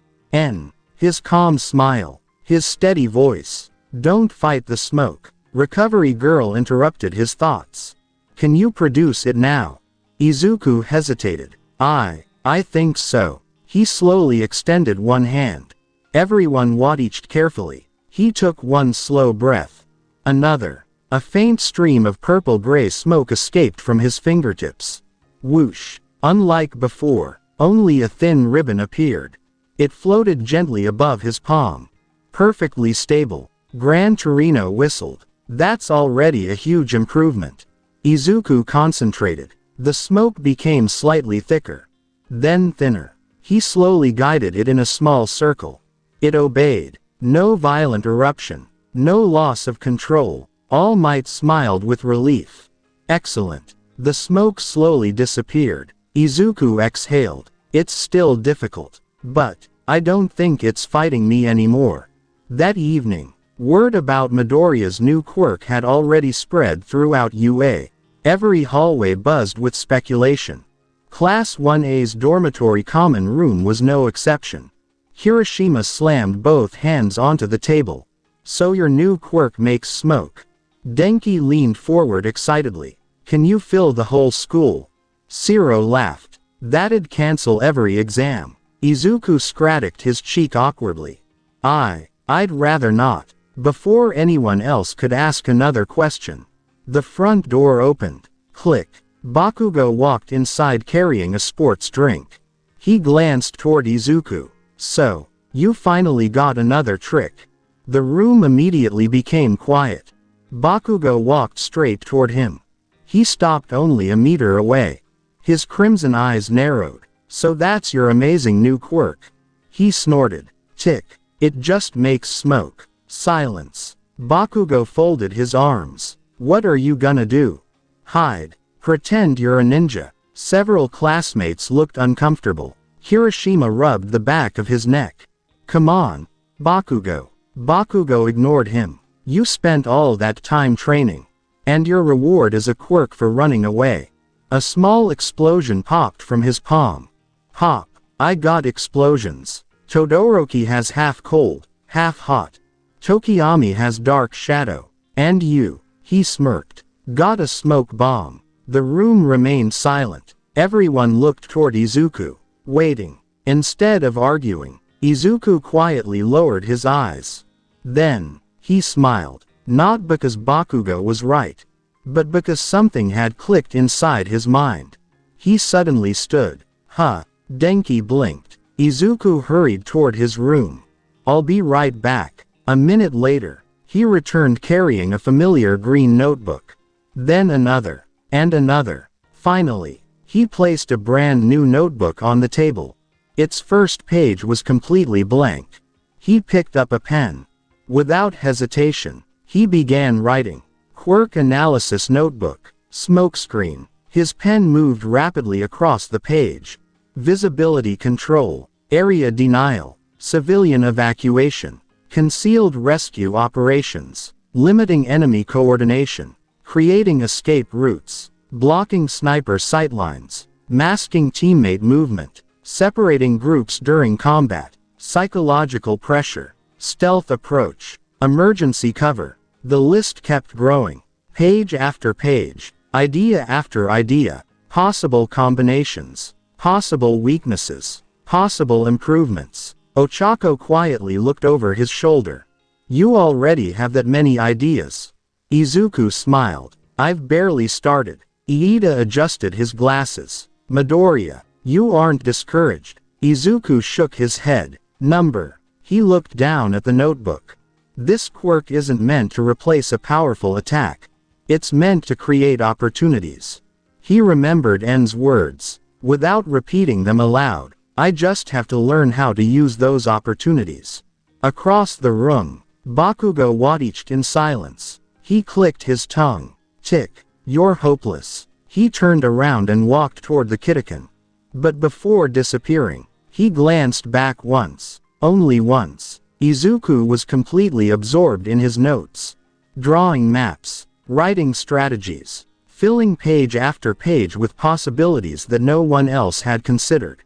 His calm smile. His steady voice. Don't fight the smoke. Recovery Girl interrupted his thoughts. Can you produce it now? Izuku hesitated. I think so. He slowly extended one hand. Everyone watched carefully. He took one slow breath. Another. A faint stream of purple-gray smoke escaped from his fingertips. Whoosh. Unlike before, only a thin ribbon appeared. It floated gently above his palm. Perfectly stable. Gran Torino whistled. That's already a huge improvement. Izuku concentrated. The smoke became slightly thicker. Then thinner. He slowly guided it in a small circle. It obeyed. No violent eruption. No loss of control. All Might smiled with relief. Excellent. The smoke slowly disappeared. Izuku exhaled. It's still difficult. But, I don't think it's fighting me anymore. That evening, word about Midoriya's new quirk had already spread throughout UA. Every hallway buzzed with speculation. Class 1A's dormitory common room was no exception. Hiroshima slammed both hands onto the table. So your new quirk makes smoke. Denki leaned forward excitedly. Can you fill the whole school? Zero laughed. That'd cancel every exam. Izuku scratched his cheek awkwardly. I'd rather not. Before anyone else could ask another question, the front door opened. Click. Bakugo walked inside carrying a sports drink. He glanced toward Izuku. So, you finally got another trick. The room immediately became quiet. Bakugo walked straight toward him. He stopped only a meter away. His crimson eyes narrowed. So that's your amazing new quirk. He snorted. Tick. It just makes smoke. Silence. Bakugo folded his arms. What are you gonna do? Hide. Pretend you're a ninja. Several classmates looked uncomfortable. Hiroshima rubbed the back of his neck. Come on, Bakugo. Bakugo ignored him. You spent all that time training. And your reward is a quirk for running away. A small explosion popped from his palm. Pop. I got explosions. Todoroki has half cold, half hot. Tokiyami has dark shadow. And you, he smirked, got a smoke bomb. The room remained silent. Everyone looked toward Izuku, waiting. Instead of arguing, Izuku quietly lowered his eyes. Then, he smiled, not because Bakugo was right, but because something had clicked inside his mind. He suddenly stood. Denki blinked. Izuku hurried toward his room. I'll be right back. A minute later, he returned carrying a familiar green notebook. Then another, and another. Finally, he placed a brand new notebook on the table. Its first page was completely blank. He picked up a pen. Without hesitation, he began writing. Quirk Analysis Notebook. Smokescreen. His pen moved rapidly across the page. Visibility control. Area denial. Civilian evacuation. Concealed rescue operations. Limiting enemy coordination. Creating escape routes. Blocking sniper sightlines. Masking teammate movement. Separating groups during combat. Psychological pressure. Stealth approach. Emergency cover. The list kept growing. Page after page. Idea after idea. Possible combinations. Possible weaknesses. Possible improvements. Ochako quietly looked over his shoulder. You already have that many ideas. Izuku smiled. I've barely started. Iida adjusted his glasses. Midoriya, you aren't discouraged. Izuku shook his head. Number. He looked down at the notebook. This quirk isn't meant to replace a powerful attack. It's meant to create opportunities. He remembered En's words. Without repeating them aloud, I just have to learn how to use those opportunities. Across the room, Bakugo watched in silence. He clicked his tongue. Tick. You're hopeless. He turned around and walked toward the Kitakin. But before disappearing, he glanced back once. Only once. Izuku was completely absorbed in his notes. Drawing maps. Writing strategies. Filling page after page with possibilities that no one else had considered.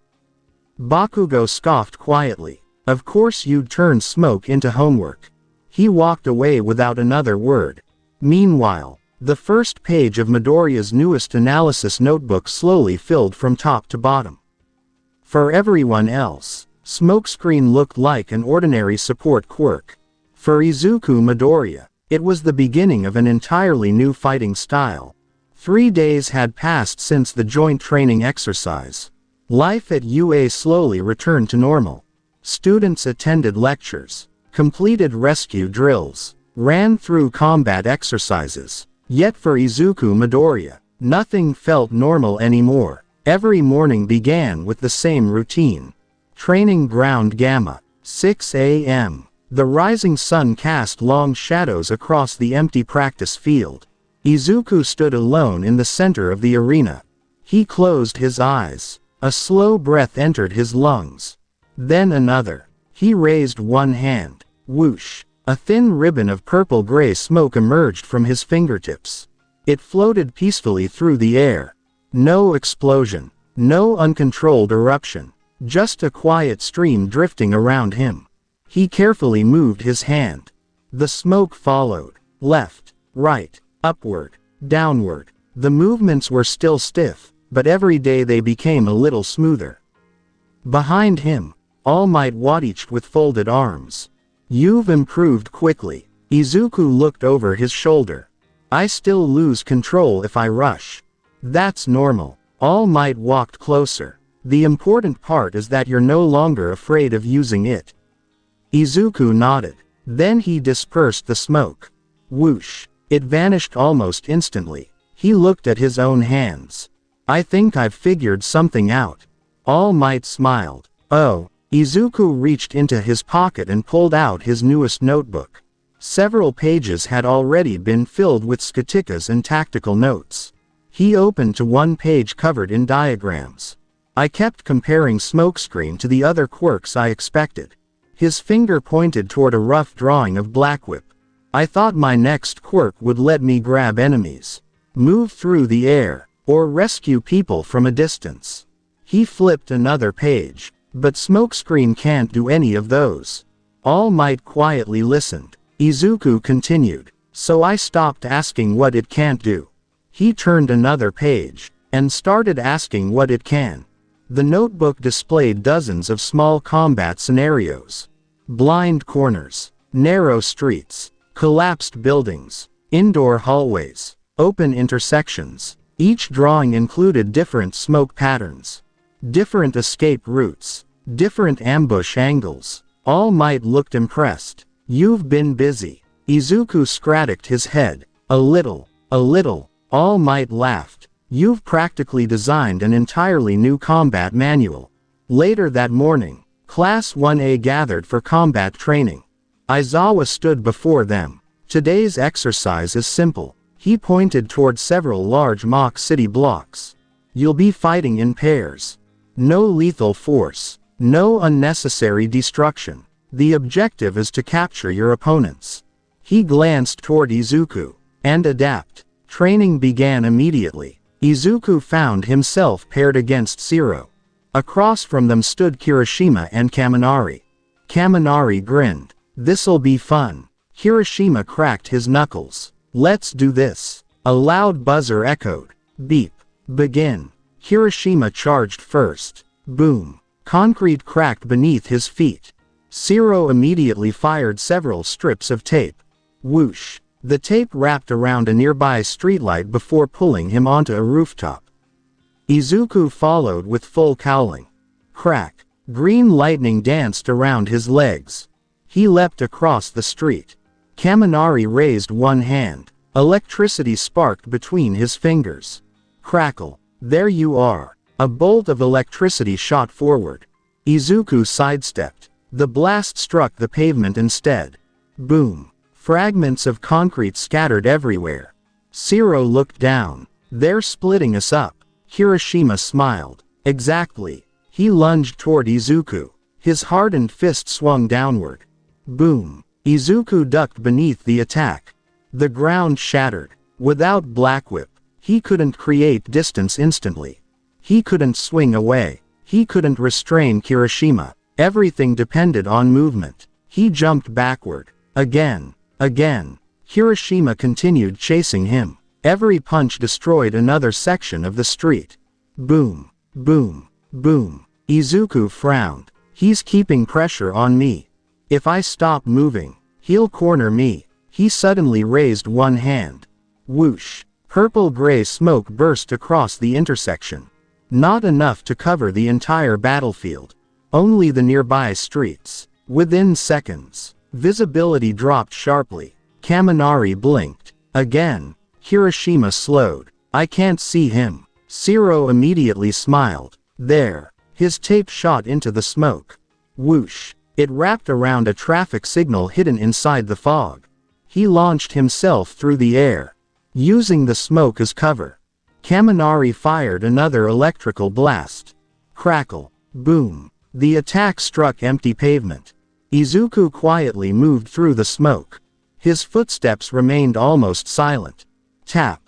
Bakugo scoffed quietly. Of course you'd turn smoke into homework. He walked away without another word. Meanwhile, the first page of Midoriya's newest analysis notebook slowly filled from top to bottom. For everyone else, Smokescreen looked like an ordinary support quirk. For Izuku Midoriya, it was the beginning of an entirely new fighting style. 3 days had passed since the joint training exercise. Life at UA slowly returned to normal. Students attended lectures, completed rescue drills, ran through combat exercises. Yet for Izuku Midoriya, nothing felt normal anymore. Every morning began with the same routine. Training ground Gamma. 6 a.m. The rising sun cast long shadows across the empty practice field. Izuku stood alone in the center of the arena. He closed his eyes. A slow breath entered his lungs. Then another. He raised one hand. Whoosh. A thin ribbon of purple-gray smoke emerged from his fingertips. It floated peacefully through the air. No explosion. No uncontrolled eruption. Just a quiet stream drifting around him. He carefully moved his hand. The smoke followed. Left, right, upward, downward. The movements were still stiff, but every day they became a little smoother. Behind him, All Might watched with folded arms. You've improved quickly. Izuku looked over his shoulder. I still lose control if I rush. That's normal. All Might walked closer. The important part is that you're no longer afraid of using it. Izuku nodded. Then he dispersed the smoke. Whoosh. It vanished almost instantly. He looked at his own hands. I think I've figured something out. All Might smiled. Oh. Izuku reached into his pocket and pulled out his newest notebook. Several pages had already been filled with schematics and tactical notes. He opened to one page covered in diagrams. I kept comparing Smokescreen to the other quirks I expected. His finger pointed toward a rough drawing of Blackwhip. I thought my next quirk would let me grab enemies, move through the air, or rescue people from a distance. He flipped another page. But Smokescreen can't do any of those. All Might quietly listened. Izuku continued. So I stopped asking what it can't do. He turned another page, and started asking what it can. The notebook displayed dozens of small combat scenarios. Blind corners, narrow streets, collapsed buildings, indoor hallways, open intersections. Each drawing included different smoke patterns, different escape routes, different ambush angles. All Might looked impressed. You've been busy. Izuku scratched his head. A little. All Might laughed. You've practically designed an entirely new combat manual. Later that morning, Class 1A gathered for combat training. Aizawa stood before them. Today's exercise is simple. He pointed toward several large mock city blocks. You'll be fighting in pairs. No lethal force. No unnecessary destruction. The objective is to capture your opponents. He glanced toward Izuku. And adapt. Training began immediately. Izuku found himself paired against Zero. Across from them stood Kirishima and Kaminari. Kaminari grinned. This'll be fun. Kirishima cracked his knuckles. Let's do this. A loud buzzer echoed. Beep. Begin. Kirishima charged first. Boom. Concrete cracked beneath his feet. Zero immediately fired several strips of tape. Whoosh. The tape wrapped around a nearby streetlight before pulling him onto a rooftop. Izuku followed with full cowling. Crack. Green lightning danced around his legs. He leapt across the street. Kaminari raised one hand. Electricity sparked between his fingers. Crackle. There you are. A bolt of electricity shot forward. Izuku sidestepped. The blast struck the pavement instead. Boom. Fragments of concrete scattered everywhere. Zero looked down. They're splitting us up. Kirishima smiled. Exactly. He lunged toward Izuku. His hardened fist swung downward. Boom. Izuku ducked beneath the attack. The ground shattered. Without Blackwhip, he couldn't create distance instantly. He couldn't swing away. He couldn't restrain Kirishima. Everything depended on movement. He jumped backward. Again. Kirishima continued chasing him. Every punch destroyed another section of the street. Boom. Izuku frowned. He's keeping pressure on me. If I stop moving, he'll corner me. He suddenly raised one hand. Whoosh. Purple-gray smoke burst across the intersection. Not enough to cover the entire battlefield. Only the nearby streets. Within seconds, visibility dropped sharply. Kaminari blinked. Again. Kirishima slowed. I can't see him. Zero immediately smiled. There. His tape shot into the smoke. Whoosh. It wrapped around a traffic signal hidden inside the fog. He launched himself through the air, using the smoke as cover. Kaminari fired another electrical blast. Crackle. Boom. The attack struck empty pavement. Izuku quietly moved through the smoke. His footsteps remained almost silent. Tap.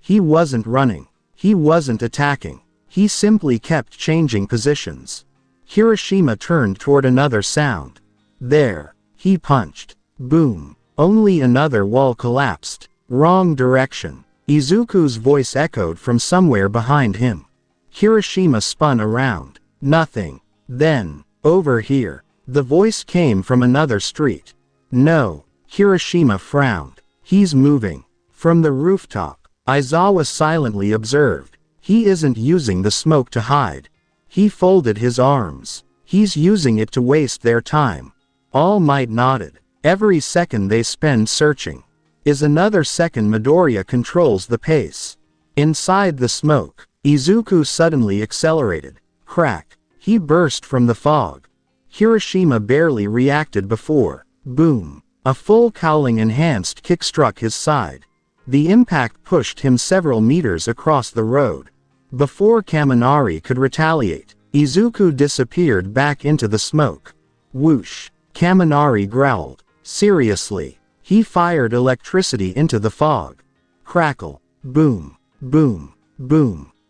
He wasn't running. He wasn't attacking. He simply kept changing positions. Kirishima turned toward another sound. There. He punched. Boom. Only another wall collapsed. Wrong direction. Izuku's voice echoed from somewhere behind him. Kirishima spun around. Nothing. Then, over here. The voice came from another street. No. Kirishima frowned. He's moving. From the rooftop. Aizawa silently observed. He isn't using the smoke to hide. He folded his arms. He's using it to waste their time. All Might nodded. Every second they spend searching is another second Midoriya controls the pace. Inside the smoke, Izuku suddenly accelerated. Crack. He burst from the fog. Kirishima barely reacted before. Boom. A full cowling enhanced kick struck his side. The impact pushed him several meters across the road. Before Kaminari could retaliate, Izuku disappeared back into the smoke. Whoosh. Kaminari growled. Seriously. He fired electricity into the fog. Crackle. Boom.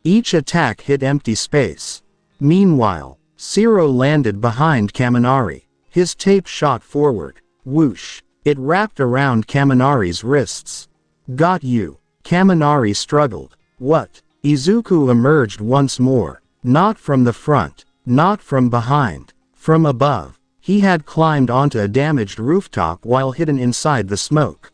Each attack hit empty space. Meanwhile, Zero landed behind Kaminari. His tape shot forward. Whoosh. It wrapped around Kaminari's wrists. Got you. Kaminari struggled. What? Izuku emerged once more. Not from the front. Not from behind. From above. He had climbed onto a damaged rooftop while hidden inside the smoke.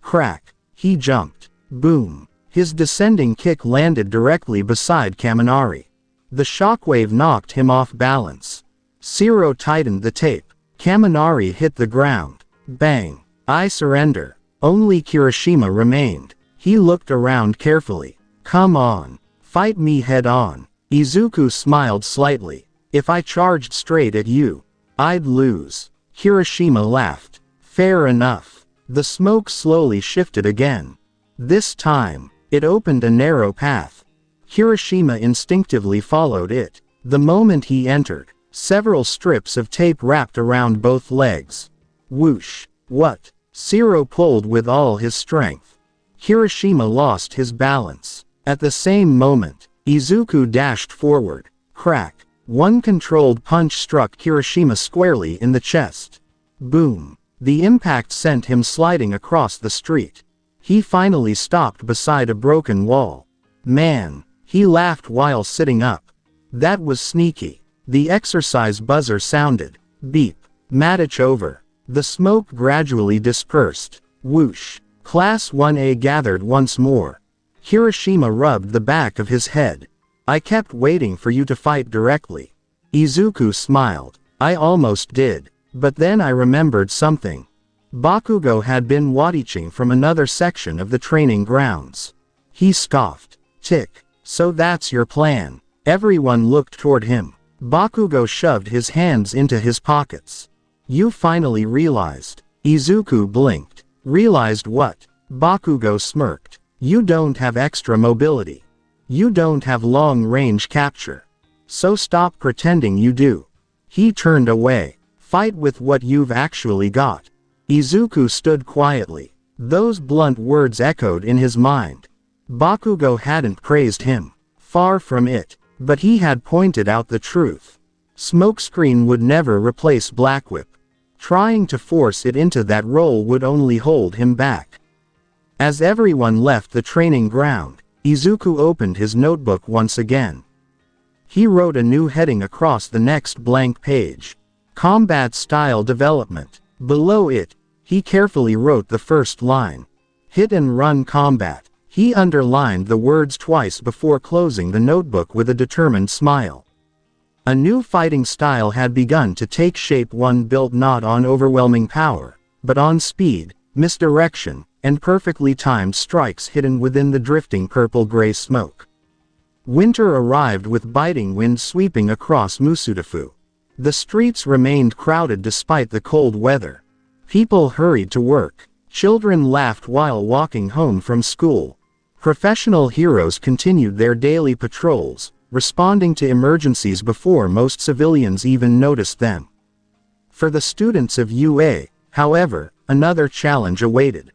Crack. He jumped. Boom. His descending kick landed directly beside Kaminari. The shockwave knocked him off balance. Zero tightened the tape. Kaminari hit the ground. Bang. I surrender. Only Kirishima remained. He looked around carefully. Come on. Fight me head on. Izuku smiled slightly. If I charged straight at you, I'd lose. Kirishima laughed. Fair enough. The smoke slowly shifted again. This time, it opened a narrow path. Kirishima instinctively followed it. The moment he entered, several strips of tape wrapped around both legs. Whoosh. What? Zero pulled with all his strength. Kirishima lost his balance. At the same moment, Izuku dashed forward. Crack. One controlled punch struck Kirishima squarely in the chest. Boom. The impact sent him sliding across the street. He finally stopped beside a broken wall. Man. He laughed while sitting up. That was sneaky. The exercise buzzer sounded. Beep. Match over. The smoke gradually dispersed. Whoosh. Class 1A gathered once more. Kirishima rubbed the back of his head. I kept waiting for you to fight directly. Izuku smiled. I almost did. But then I remembered something. Bakugo had been watching from another section of the training grounds. He scoffed. Tick. So that's your plan. Everyone looked toward him. Bakugo shoved his hands into his pockets. You finally realized. Izuku blinked. Realized what? Bakugo smirked. You don't have extra mobility. You don't have long-range capture. So stop pretending you do. He turned away. Fight with what you've actually got. Izuku stood quietly. Those blunt words echoed in his mind. Bakugo hadn't praised him. Far from it. But he had pointed out the truth. Smokescreen would never replace Blackwhip. Trying to force it into that role would only hold him back. As everyone left the training ground, Izuku opened his notebook once again. He wrote a new heading across the next blank page. Combat Style Development. Below it, he carefully wrote the first line. Hit and Run Combat. He underlined the words twice before closing the notebook with a determined smile. A new fighting style had begun to take shape, one built not on overwhelming power, but on speed, misdirection, and perfectly timed strikes hidden within the drifting purple-gray smoke. Winter arrived with biting wind sweeping across Musudafu. The streets remained crowded despite the cold weather. People hurried to work. Children laughed while walking home from school. Professional heroes continued their daily patrols, responding to emergencies before most civilians even noticed them. For the students of UA, however, another challenge awaited.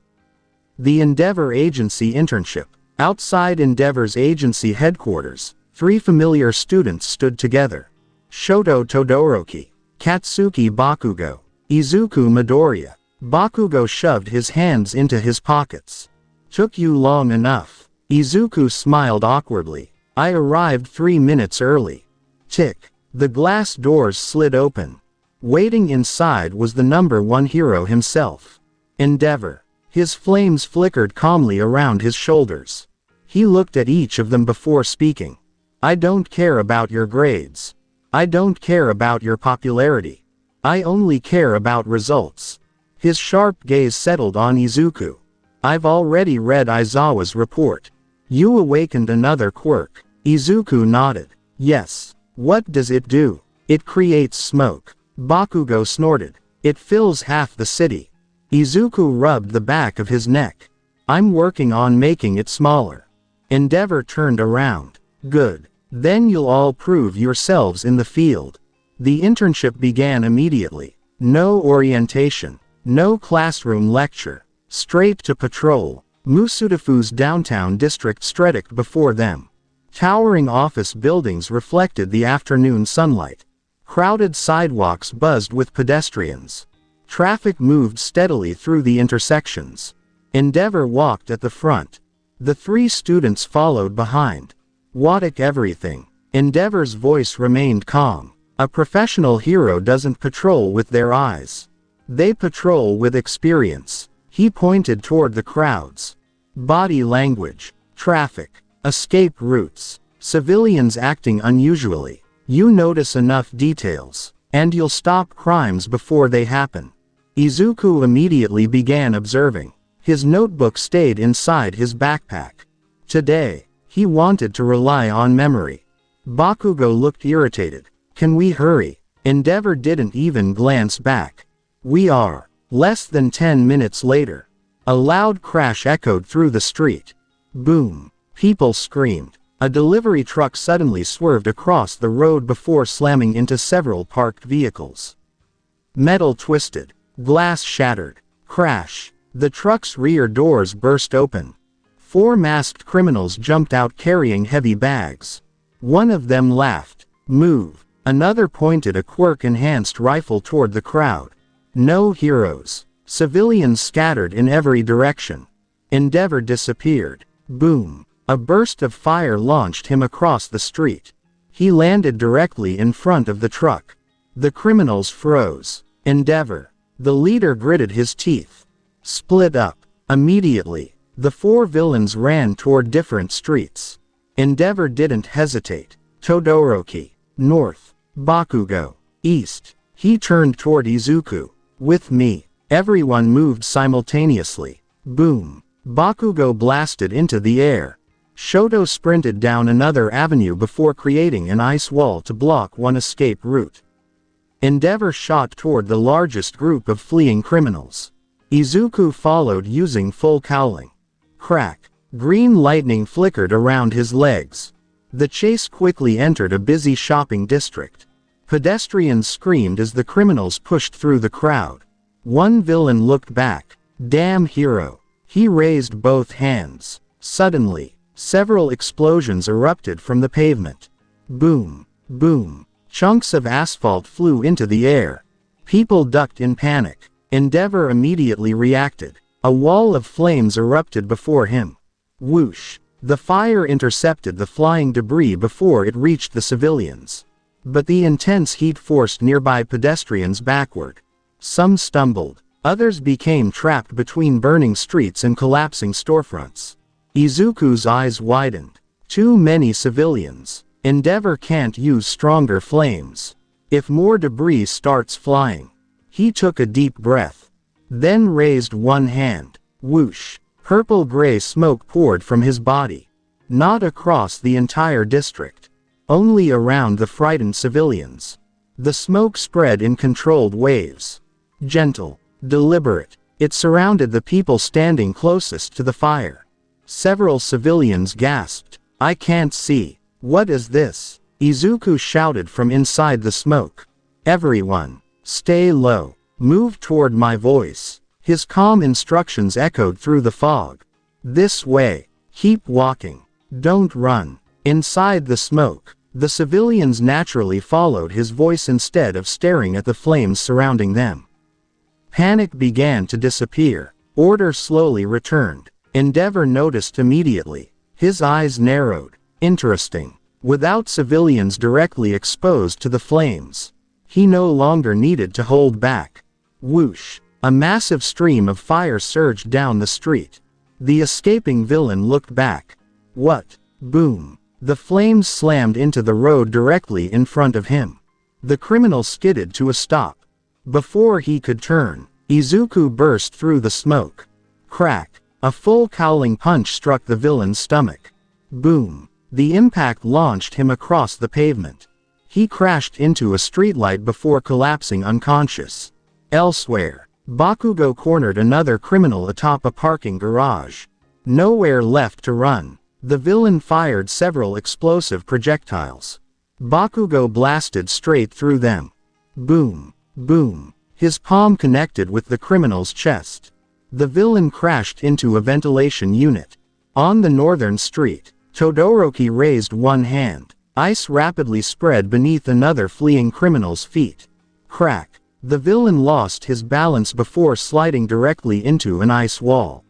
The Endeavor Agency internship. Outside Endeavor's agency headquarters, three familiar students stood together. Shoto Todoroki, Katsuki Bakugo, Izuku Midoriya. Bakugo shoved his hands into his pockets. Took you long enough. Izuku smiled awkwardly. I arrived 3 minutes early. Tick. The glass doors slid open. Waiting inside was the #1 hero himself. Endeavor. His flames flickered calmly around his shoulders. He looked at each of them before speaking. I don't care about your grades. I don't care about your popularity. I only care about results. His sharp gaze settled on Izuku. I've already read Aizawa's report. You awakened another quirk. Izuku nodded. Yes. What does it do? It creates smoke. Bakugo snorted. It fills half the city. Izuku rubbed the back of his neck. I'm working on making it smaller. Endeavor turned around. Good. Then you'll all prove yourselves in the field. The internship began immediately. No orientation. No classroom lecture. Straight to patrol. Musudafu's downtown district stretched before them. Towering office buildings reflected the afternoon sunlight. Crowded sidewalks buzzed with pedestrians. Traffic moved steadily through the intersections. Endeavor walked at the front. The three students followed behind. "Whack everything." Endeavor's voice remained calm. "A professional hero doesn't patrol with their eyes. They patrol with experience." He pointed toward the crowds. Body language. Traffic. Escape routes. Civilians acting unusually. You notice enough details, and you'll stop crimes before they happen. Izuku immediately began observing. His notebook stayed inside his backpack. Today, he wanted to rely on memory. Bakugo looked irritated. "Can we hurry?" Endeavor didn't even glance back. "We are." Less than 10 minutes later, a loud crash echoed through the street. Boom. People screamed. A delivery truck suddenly swerved across the road before slamming into several parked vehicles. Metal twisted. Glass shattered. Crash. The truck's rear doors burst open. 4 masked criminals jumped out carrying heavy bags. One of them laughed. "Move." Another pointed a Quirk-enhanced rifle toward the crowd. No heroes. Civilians scattered in every direction. Endeavor disappeared. Boom. A burst of fire launched him across the street. He landed directly in front of the truck. The criminals froze. Endeavor. The leader gritted his teeth. Split up. Immediately, the 4 villains ran toward different streets. Endeavor didn't hesitate. Todoroki. North. Bakugo. East. He turned toward Izuku. "With me." Everyone moved simultaneously. Boom. Bakugo blasted into the air. Shoto sprinted down another avenue before creating an ice wall to block one escape route. Endeavor shot toward the largest group of fleeing criminals. Izuku followed using full cowling. Crack. Green lightning flickered around his legs. The chase quickly entered a busy shopping district. Pedestrians screamed as the criminals pushed through the crowd. One villain looked back. "Damn hero." He raised both hands. Suddenly, several explosions erupted from the pavement. Boom. Boom. Chunks of asphalt flew into the air. People ducked in panic. Endeavor immediately reacted. A wall of flames erupted before him. Whoosh. The fire intercepted the flying debris before it reached the civilians. But the intense heat forced nearby pedestrians backward. Some stumbled. Others became trapped between burning streets and collapsing storefronts. Izuku's eyes widened. Too many civilians. Endeavor can't use stronger flames. If more debris starts flying. He took a deep breath. Then raised one hand. Whoosh. Purple-gray smoke poured from his body. Not across the entire district. Only around the frightened civilians. The smoke spread in controlled waves. Gentle. Deliberate. It surrounded the people standing closest to the fire. Several civilians gasped. "I can't see. What is this?" Izuku shouted from inside the smoke. "Everyone, stay low. Move toward my voice." His calm instructions echoed through the fog. "This way. Keep walking. Don't run." Inside the smoke, the civilians naturally followed his voice instead of staring at the flames surrounding them. Panic began to disappear. Order slowly returned. Endeavor noticed immediately. His eyes narrowed. Interesting. Without civilians directly exposed to the flames, he no longer needed to hold back. Whoosh. A massive stream of fire surged down the street. The escaping villain looked back. What? Boom. The flames slammed into the road directly in front of him. The criminal skidded to a stop. Before he could turn, Izuku burst through the smoke. Crack. A full cowling punch struck the villain's stomach. Boom. The impact launched him across the pavement. He crashed into a streetlight before collapsing unconscious. Elsewhere, Bakugo cornered another criminal atop a parking garage. Nowhere left to run. The villain fired several explosive projectiles. Bakugo blasted straight through them. Boom. Boom. His palm connected with the criminal's chest. The villain crashed into a ventilation unit. On the northern street, Todoroki raised one hand. Ice rapidly spread beneath another fleeing criminal's feet. Crack. The villain lost his balance before sliding directly into an ice wall.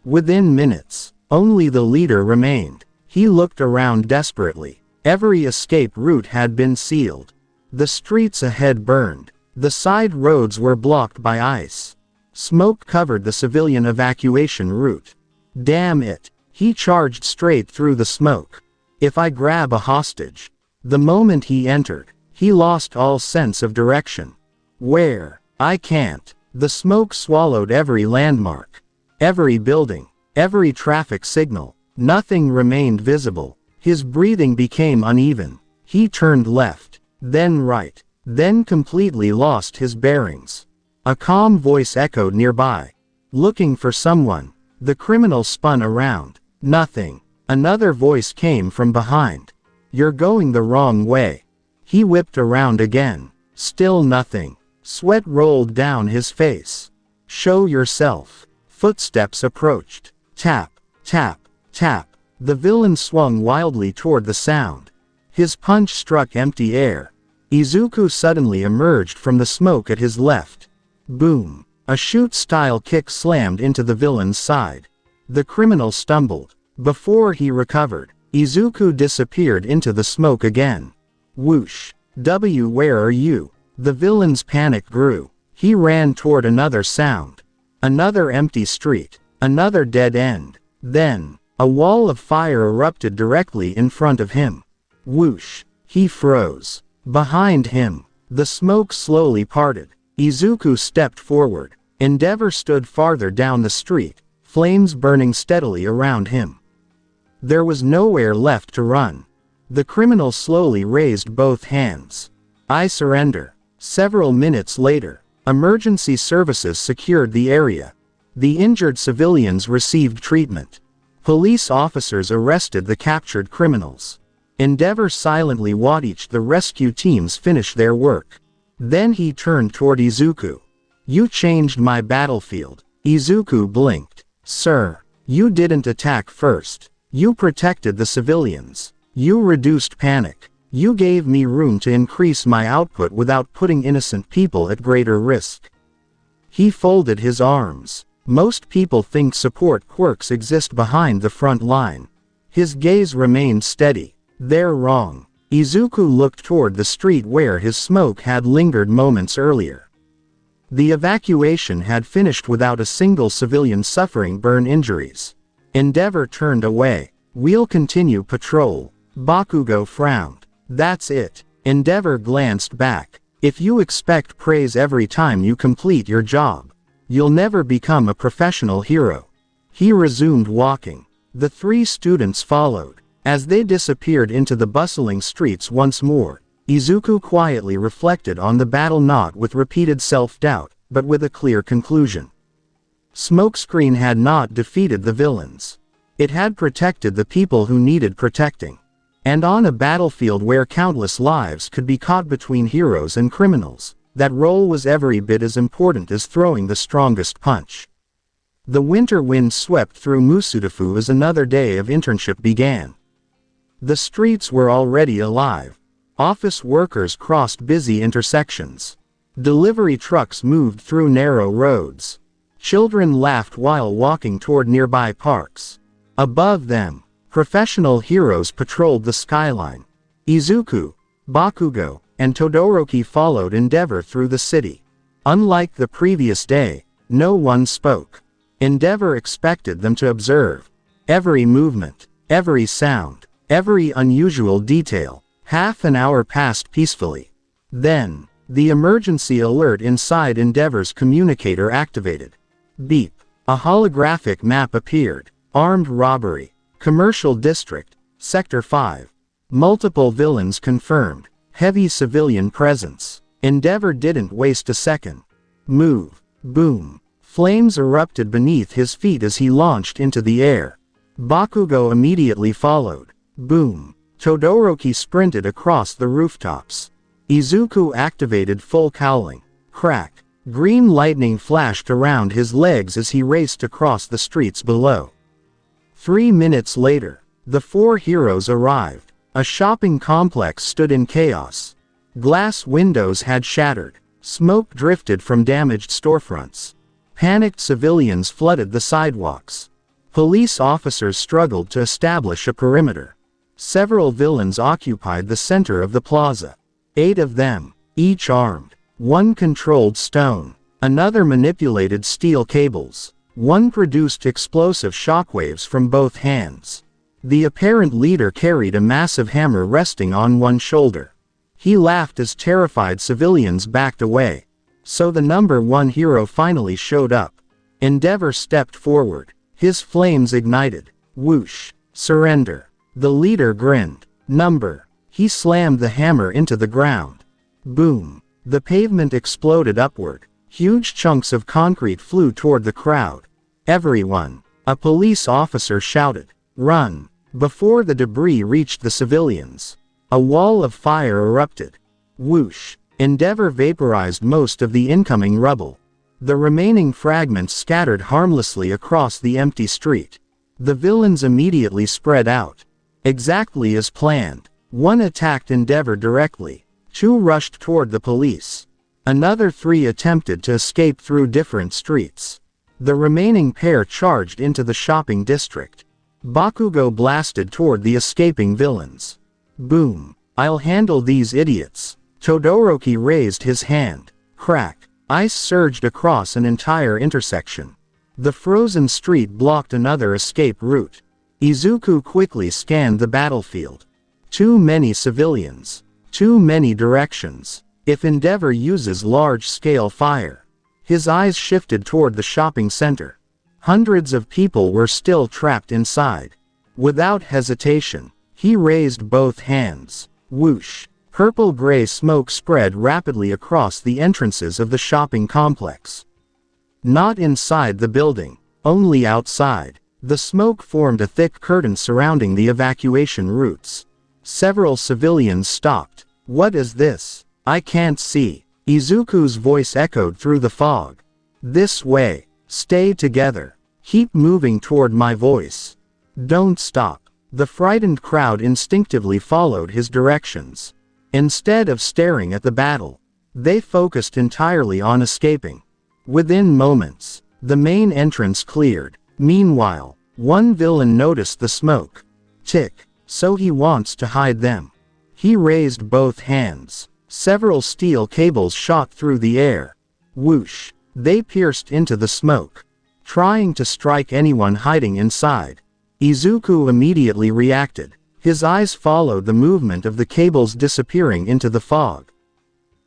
Within minutes, only the leader remained. He looked around desperately. Every escape route had been sealed. The streets ahead burned. The side roads were blocked by ice. Smoke covered the civilian evacuation route. Damn it. He charged straight through the smoke. If I grab a hostage. The moment he entered, he lost all sense of direction. Where? I can't. The smoke swallowed every landmark. Every building. Every traffic signal. Nothing remained visible. His breathing became uneven. He turned left, then right, then completely lost his bearings. A calm voice echoed nearby. Looking for someone. The criminal spun around. Nothing. Another voice came from behind. You're going the wrong way. He whipped around again. Still nothing. Sweat rolled down his face. Show yourself. Footsteps approached. Tap, tap, tap. The villain swung wildly toward the sound. His punch struck empty air. Izuku suddenly emerged from the smoke at his left. Boom. A shoot-style kick slammed into the villain's side. The criminal stumbled. Before he recovered, Izuku disappeared into the smoke again. Whoosh. Where are you? The villain's panic grew. He ran toward another sound. Another empty street. Another dead end. Then, a wall of fire erupted directly in front of him. Whoosh. He froze. Behind him, the smoke slowly parted. Izuku stepped forward. Endeavor stood farther down the street, flames burning steadily around him. There was nowhere left to run. The criminal slowly raised both hands. I surrender. Several minutes later, emergency services secured the area. The injured civilians received treatment. Police officers arrested the captured criminals. Endeavor silently watched the rescue teams finish their work. Then he turned toward Izuku. You changed my battlefield. Izuku blinked. Sir, you didn't attack first. You protected the civilians. You reduced panic. You gave me room to increase my output without putting innocent people at greater risk. He folded his arms. Most people think support quirks exist behind the front line. His gaze remained steady. They're wrong. Izuku looked toward the street where his smoke had lingered moments earlier. The evacuation had finished without a single civilian suffering burn injuries. Endeavor turned away. We'll continue patrol. Bakugo frowned. That's it. Endeavor glanced back. If you expect praise every time you complete your job, you'll never become a professional hero. He resumed walking. The three students followed. As they disappeared into the bustling streets once more, Izuku quietly reflected on the battle, not with repeated self-doubt, but with a clear conclusion. Smokescreen had not defeated the villains. It had protected the people who needed protecting. And on a battlefield where countless lives could be caught between heroes and criminals, that role was every bit as important as throwing the strongest punch. The winter wind swept through Musudafu as another day of internship began. The streets were already alive. Office workers crossed busy intersections. Delivery trucks moved through narrow roads. Children laughed while walking toward nearby parks. Above them, professional heroes patrolled the skyline. Izuku, Bakugo, and Todoroki followed Endeavor through the city. Unlike the previous day, no one spoke. Endeavor expected them to observe every movement, every sound, every unusual detail. Half an hour passed peacefully. Then, the emergency alert inside Endeavor's communicator activated. Beep. A holographic map appeared. Armed robbery. Commercial district. Sector 5. Multiple villains confirmed. Heavy civilian presence. Endeavor didn't waste a second. Move. Boom. Flames erupted beneath his feet as he launched into the air. Bakugo immediately followed. Boom. Todoroki sprinted across the rooftops. Izuku activated full cowling. Crack. Green lightning flashed around his legs as he raced across the streets below. 3 minutes later, The four heroes arrived. A shopping complex stood in chaos. Glass windows had shattered. Smoke drifted from damaged storefronts. Panicked civilians flooded the sidewalks. Police officers struggled to establish a perimeter. Several villains occupied the center of the plaza. 8 of them, each armed. One controlled stone. Another manipulated steel cables. One produced explosive shockwaves from both hands. The apparent leader carried a massive hammer resting on one shoulder. He laughed as terrified civilians backed away. So the number 1 hero finally showed up. Endeavor stepped forward. His flames ignited. Whoosh. Surrender. The leader grinned. Number. He slammed the hammer into the ground. Boom. The pavement exploded upward. Huge chunks of concrete flew toward the crowd. Everyone. A police officer shouted. Run. Before the debris reached the civilians. A wall of fire erupted. Whoosh. Endeavor vaporized most of the incoming rubble. The remaining fragments scattered harmlessly across the empty street. The villains immediately spread out. Exactly as planned. One attacked Endeavor directly. 2 rushed toward the police. Another 3 attempted to escape through different streets. The remaining pair charged into the shopping district. Bakugo blasted toward the escaping villains. Boom. I'll handle these idiots. Todoroki raised his hand. Crack. Ice surged across an entire intersection. The frozen street blocked another escape route. Izuku quickly scanned the battlefield. Too many civilians. Too many directions. If Endeavor uses large-scale fire. His eyes shifted toward the shopping center. Hundreds of people were still trapped inside. Without hesitation, he raised both hands. Whoosh. Purple-gray smoke spread rapidly across the entrances of the shopping complex. Not inside the building, only outside. The smoke formed a thick curtain surrounding the evacuation routes. Several civilians stopped. What is this? I can't see. Izuku's voice echoed through the fog. This way. Stay together. Keep moving toward my voice. Don't stop. The frightened crowd instinctively followed his directions. Instead of staring at the battle, they focused entirely on escaping. Within moments, the main entrance cleared. Meanwhile, one villain noticed the smoke. Tick. So he wants to hide them. He raised both hands. Several steel cables shot through the air. Whoosh. They pierced into the smoke. Trying to strike anyone hiding inside. Izuku immediately reacted. His eyes followed the movement of the cables disappearing into the fog.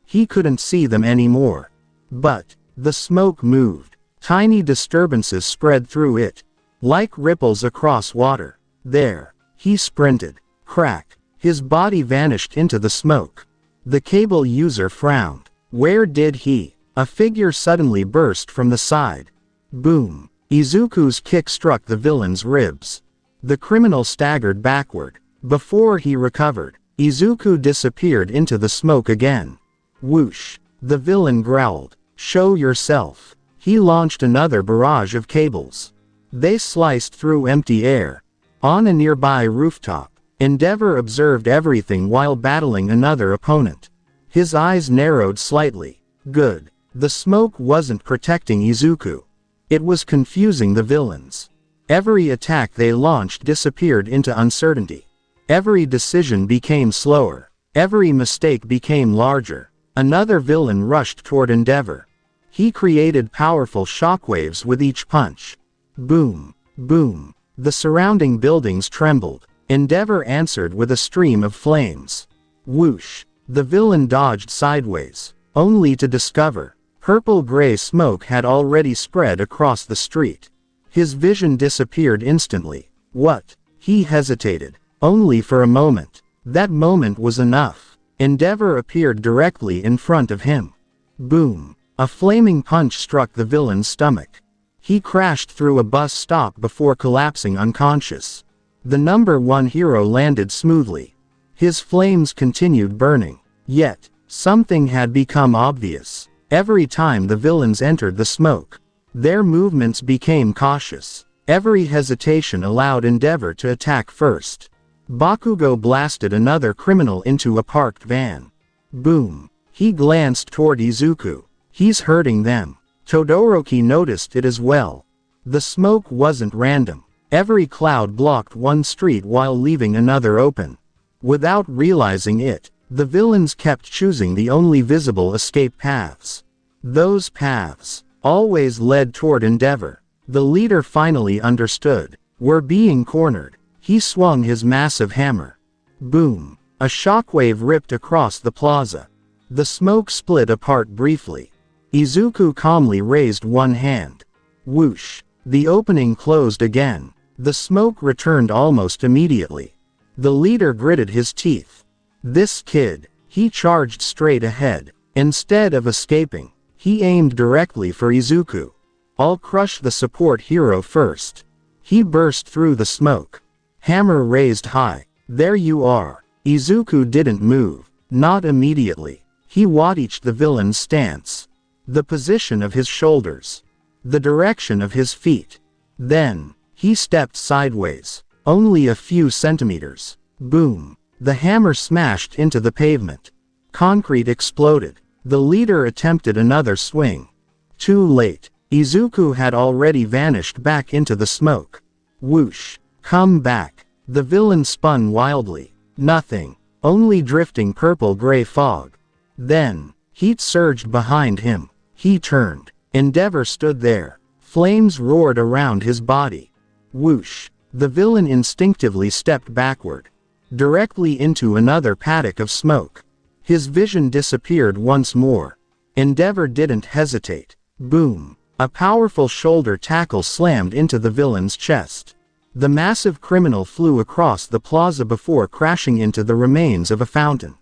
He couldn't see them anymore. But the smoke moved. Tiny disturbances spread through it. Like ripples across water. There. He sprinted. Crack. His body vanished into the smoke. The cable user frowned. Where did he? A figure suddenly burst from the side. Boom. Izuku's kick struck the villain's ribs. The criminal staggered backward. Before he recovered, Izuku disappeared into the smoke again. Whoosh. The villain growled. Show yourself. He launched another barrage of cables. They sliced through empty air. On a nearby rooftop, Endeavor observed everything while battling another opponent. His eyes narrowed slightly. Good. The smoke wasn't protecting Izuku. It was confusing the villains. Every attack they launched disappeared into uncertainty. Every decision became slower. Every mistake became larger. Another villain rushed toward Endeavor. He created powerful shockwaves with each punch. Boom. Boom. The surrounding buildings trembled. Endeavor answered with a stream of flames. Whoosh. The villain dodged sideways, only to discover purple-gray smoke had already spread across the street. His vision disappeared instantly. What? He hesitated. Only for a moment. That moment was enough. Endeavor appeared directly in front of him. Boom. A flaming punch struck the villain's stomach. He crashed through a bus stop before collapsing unconscious. The number 1 hero landed smoothly. His flames continued burning. Yet, something had become obvious. Every time the villains entered the smoke, their movements became cautious. Every hesitation allowed Endeavor to attack first. Bakugo blasted another criminal into a parked van. Boom. He glanced toward Izuku. He's hurting them. Todoroki noticed it as well. The smoke wasn't random. Every cloud blocked one street while leaving another open. Without realizing it, the villains kept choosing the only visible escape paths. Those paths always led toward Endeavor. The leader finally understood. We're being cornered. He swung his massive hammer. Boom. A shockwave ripped across the plaza. The smoke split apart briefly. Izuku calmly raised one hand. Whoosh. The opening closed again. The smoke returned almost immediately. The leader gritted his teeth. This kid. He charged straight ahead. Instead of escaping, he aimed directly for Izuku. I'll crush the support hero first. He burst through the smoke. Hammer raised high. There you are. Izuku didn't move. Not immediately. He watched the villain's stance. The position of his shoulders. The direction of his feet. Then, he stepped sideways. Only a few centimeters. Boom. The hammer smashed into the pavement. Concrete exploded. The leader attempted another swing. Too late. Izuku had already vanished back into the smoke. Whoosh. Come back. The villain spun wildly. Nothing. Only drifting purple-gray fog. Then, heat surged behind him. He turned. Endeavor stood there. Flames roared around his body. Whoosh. The villain instinctively stepped backward. Directly into another paddock of smoke. His vision disappeared once more. Endeavor didn't hesitate. Boom. A powerful shoulder tackle slammed into the villain's chest. The massive criminal flew across the plaza before crashing into the remains of a fountain.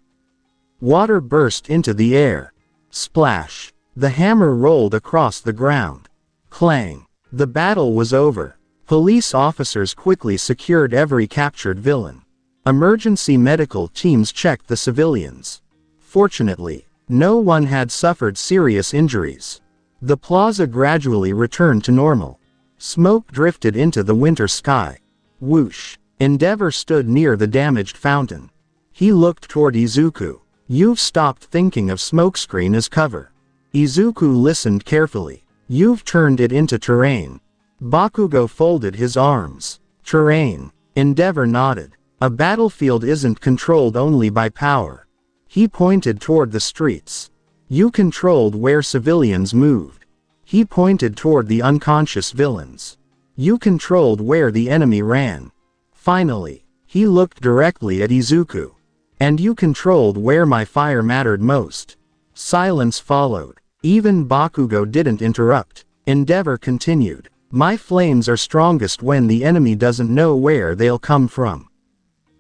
Water burst into the air. Splash. The hammer rolled across the ground. Clang. The battle was over. Police officers quickly secured every captured villain. Emergency medical teams checked the civilians. Fortunately, no one had suffered serious injuries. The plaza gradually returned to normal. Smoke drifted into the winter sky. Whoosh. Endeavor stood near the damaged fountain. He looked toward Izuku. You've stopped thinking of Smokescreen as cover. Izuku listened carefully. You've turned it into terrain. Bakugo folded his arms. Terrain. Endeavor nodded. A battlefield isn't controlled only by power. He pointed toward the streets. You controlled where civilians moved. He pointed toward the unconscious villains. You controlled where the enemy ran. Finally, he looked directly at Izuku. And you controlled where my fire mattered most. Silence followed. Even Bakugo didn't interrupt. Endeavor continued. My flames are strongest when the enemy doesn't know where they'll come from.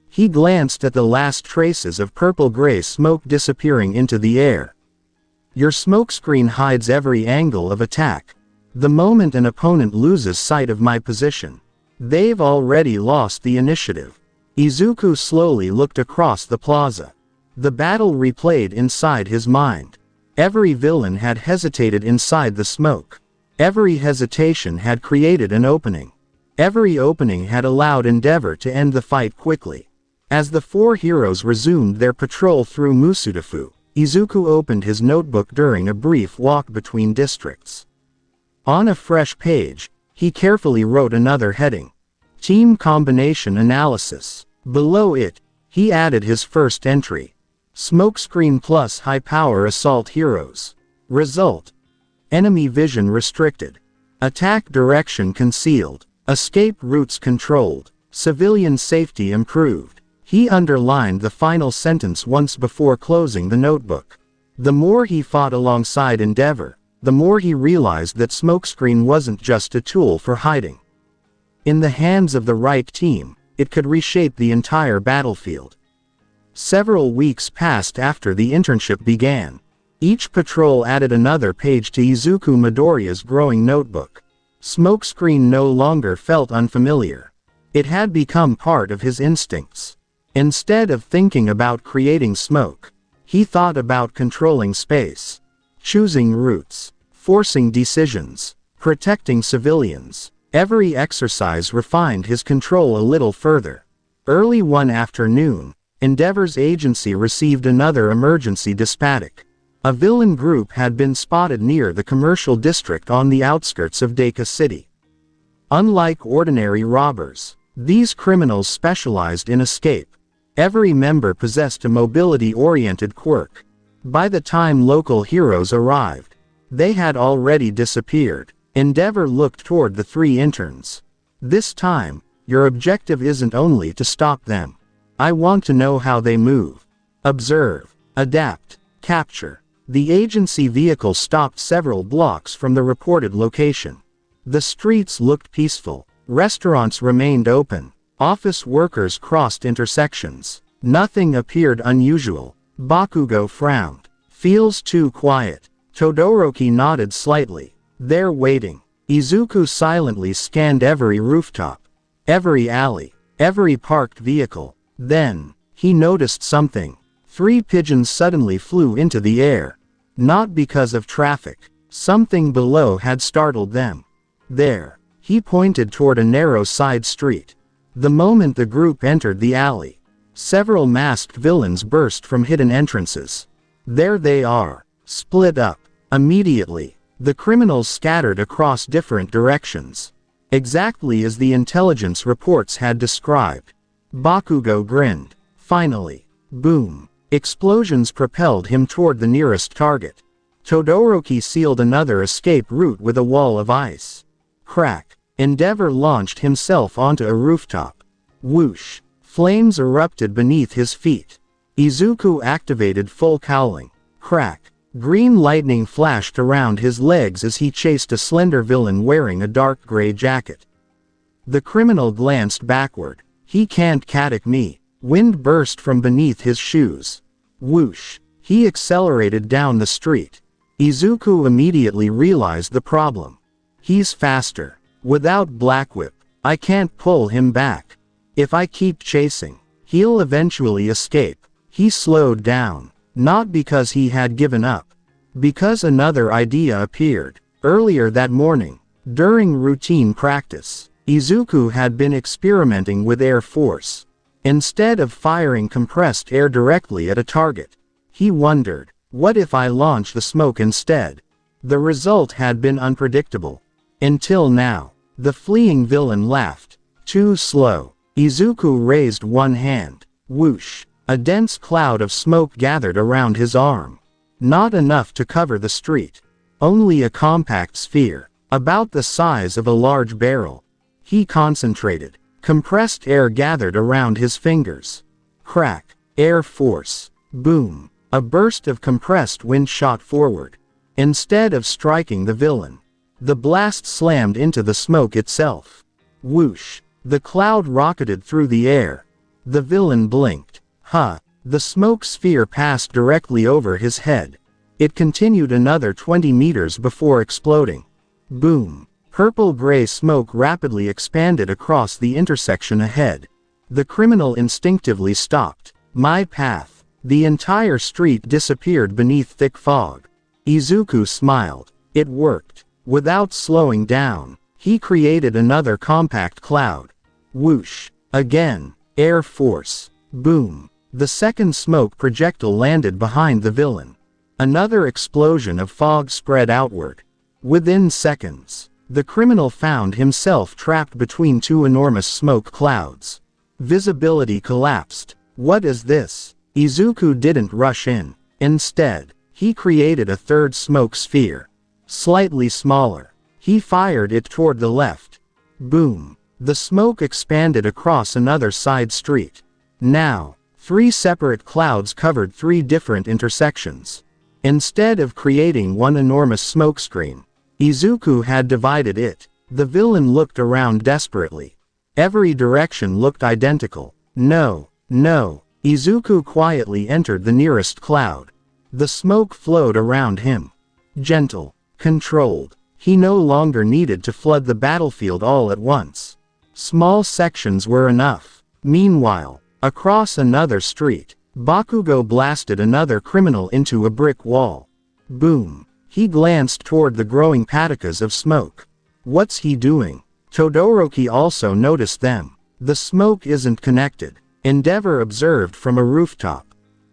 He glanced at the last traces of purple-gray smoke disappearing into the air. Your smokescreen hides every angle of attack. The moment an opponent loses sight of my position, they've already lost the initiative. Izuku slowly looked across the plaza. The battle replayed inside his mind. Every villain had hesitated inside the smoke. Every hesitation had created an opening. Every opening had allowed Endeavor to end the fight quickly. As the four heroes resumed their patrol through Musudafu, Izuku opened his notebook during a brief walk between districts. On a fresh page, he carefully wrote another heading. Team Combination Analysis. Below it, he added his first entry. Smokescreen plus high-power assault heroes. Result. Enemy vision restricted. Attack direction concealed. Escape routes controlled. Civilian safety improved. He underlined the final sentence once before closing the notebook. The more he fought alongside Endeavor, the more he realized that Smokescreen wasn't just a tool for hiding. In the hands of the right team, it could reshape the entire battlefield. Several weeks passed after the internship began. Each patrol added another page to Izuku Midoriya's growing notebook. Smokescreen no longer felt unfamiliar. It had become part of his instincts. Instead of thinking about creating smoke, he thought about controlling space, choosing routes, forcing decisions, protecting civilians. Every exercise refined his control a little further. Early one afternoon, Endeavor's agency received another emergency dispatch. A villain group had been spotted near the commercial district on the outskirts of Deku City. Unlike ordinary robbers, these criminals specialized in escape. Every member possessed a mobility-oriented quirk. By the time local heroes arrived, they had already disappeared. Endeavor looked toward the three interns. This time, your objective isn't only to stop them. I want to know how they move. Observe, adapt, capture. The agency vehicle stopped several blocks from the reported location. The streets looked peaceful. Restaurants remained open. Office workers crossed intersections. Nothing appeared unusual. Bakugo frowned. Feels too quiet. Todoroki nodded slightly. They're waiting. Izuku silently scanned every rooftop, every alley, every parked vehicle. Then, he noticed something. 3 pigeons suddenly flew into the air. Not because of traffic. Something below had startled them. There. He pointed toward a narrow side street. The moment the group entered the alley, several masked villains burst from hidden entrances. There they are, split up. Immediately, the criminals scattered across different directions. Exactly as the intelligence reports had described. Bakugo grinned. Finally. Boom. Explosions propelled him toward the nearest target. Todoroki sealed another escape route with a wall of ice. Crack. Endeavor launched himself onto a rooftop. Whoosh. Flames erupted beneath his feet. Izuku activated full cowling. Crack. Green lightning flashed around his legs as he chased a slender villain wearing a dark gray jacket. The criminal glanced backward. He can't catch me. Wind burst from beneath his shoes. Whoosh. He accelerated down the street. Izuku immediately realized the problem. He's faster. Without Blackwhip, I can't pull him back. If I keep chasing, he'll eventually escape. He slowed down. Not because he had given up. Because another idea appeared. Earlier that morning, during routine practice, Izuku had been experimenting with air force. Instead of firing compressed air directly at a target, he wondered, what if I launch the smoke instead? The result had been unpredictable. Until now. The fleeing villain laughed. Too slow. Izuku raised one hand. Whoosh. A dense cloud of smoke gathered around his arm. Not enough to cover the street. Only a compact sphere, about the size of a large barrel. He concentrated. Compressed air gathered around his fingers. Crack. Air force. Boom. A burst of compressed wind shot forward. Instead of striking the villain, the blast slammed into the smoke itself. Whoosh. The cloud rocketed through the air. The villain blinked. Huh. The smoke sphere passed directly over his head. It continued another 20 meters before exploding. Boom. Purple-gray smoke rapidly expanded across the intersection ahead. The criminal instinctively stopped. My path. The entire street disappeared beneath thick fog. Izuku smiled. It worked. Without slowing down, he created another compact cloud. Whoosh. Again. Air force. Boom. The second smoke projectile landed behind the villain. Another explosion of fog spread outward. Within seconds, the criminal found himself trapped between 2 enormous smoke clouds. Visibility collapsed. What is this? Izuku didn't rush in. Instead, he created a third smoke sphere. Slightly smaller. He fired it toward the left. Boom. The smoke expanded across another side street. Now, 3 separate clouds covered 3 different intersections. Instead of creating one enormous smokescreen, Izuku had divided it. The villain looked around desperately. Every direction looked identical. No. Izuku quietly entered the nearest cloud. The smoke flowed around him. Gentle. Controlled. He no longer needed to flood the battlefield all at once. Small sections were enough. Meanwhile, across another street, Bakugo blasted another criminal into a brick wall. Boom. He glanced toward the growing paticas of smoke. What's he doing? Todoroki also noticed them. The smoke isn't connected, Endeavor observed from a rooftop.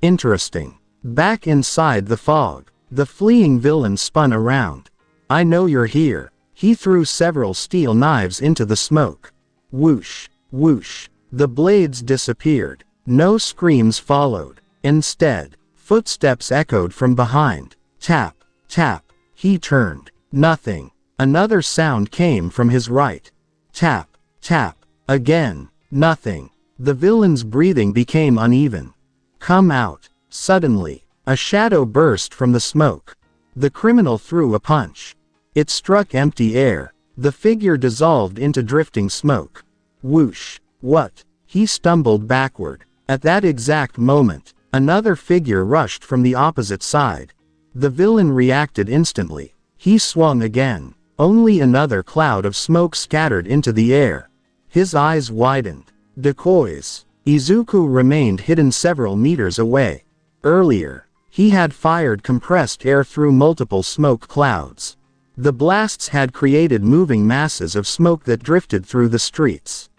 Interesting. Back inside the fog, the fleeing villain spun around. I know you're here. He threw several steel knives into the smoke. Whoosh, whoosh. The blades disappeared. No screams followed. Instead, footsteps echoed from behind. Tap, tap. He turned. Nothing. Another sound came from his right. Tap, tap. Again. Nothing. The villain's breathing became uneven. Come out. Suddenly, a shadow burst from the smoke. The criminal threw a punch. It struck empty air. The figure dissolved into drifting smoke. Whoosh. What? He stumbled backward. At that exact moment, another figure rushed from the opposite side. The villain reacted instantly. He swung again. Only another cloud of smoke scattered into the air. His eyes widened. Decoys. Izuku remained hidden several meters away. Earlier, he had fired compressed air through multiple smoke clouds. The blasts had created moving masses of smoke that drifted through the streets.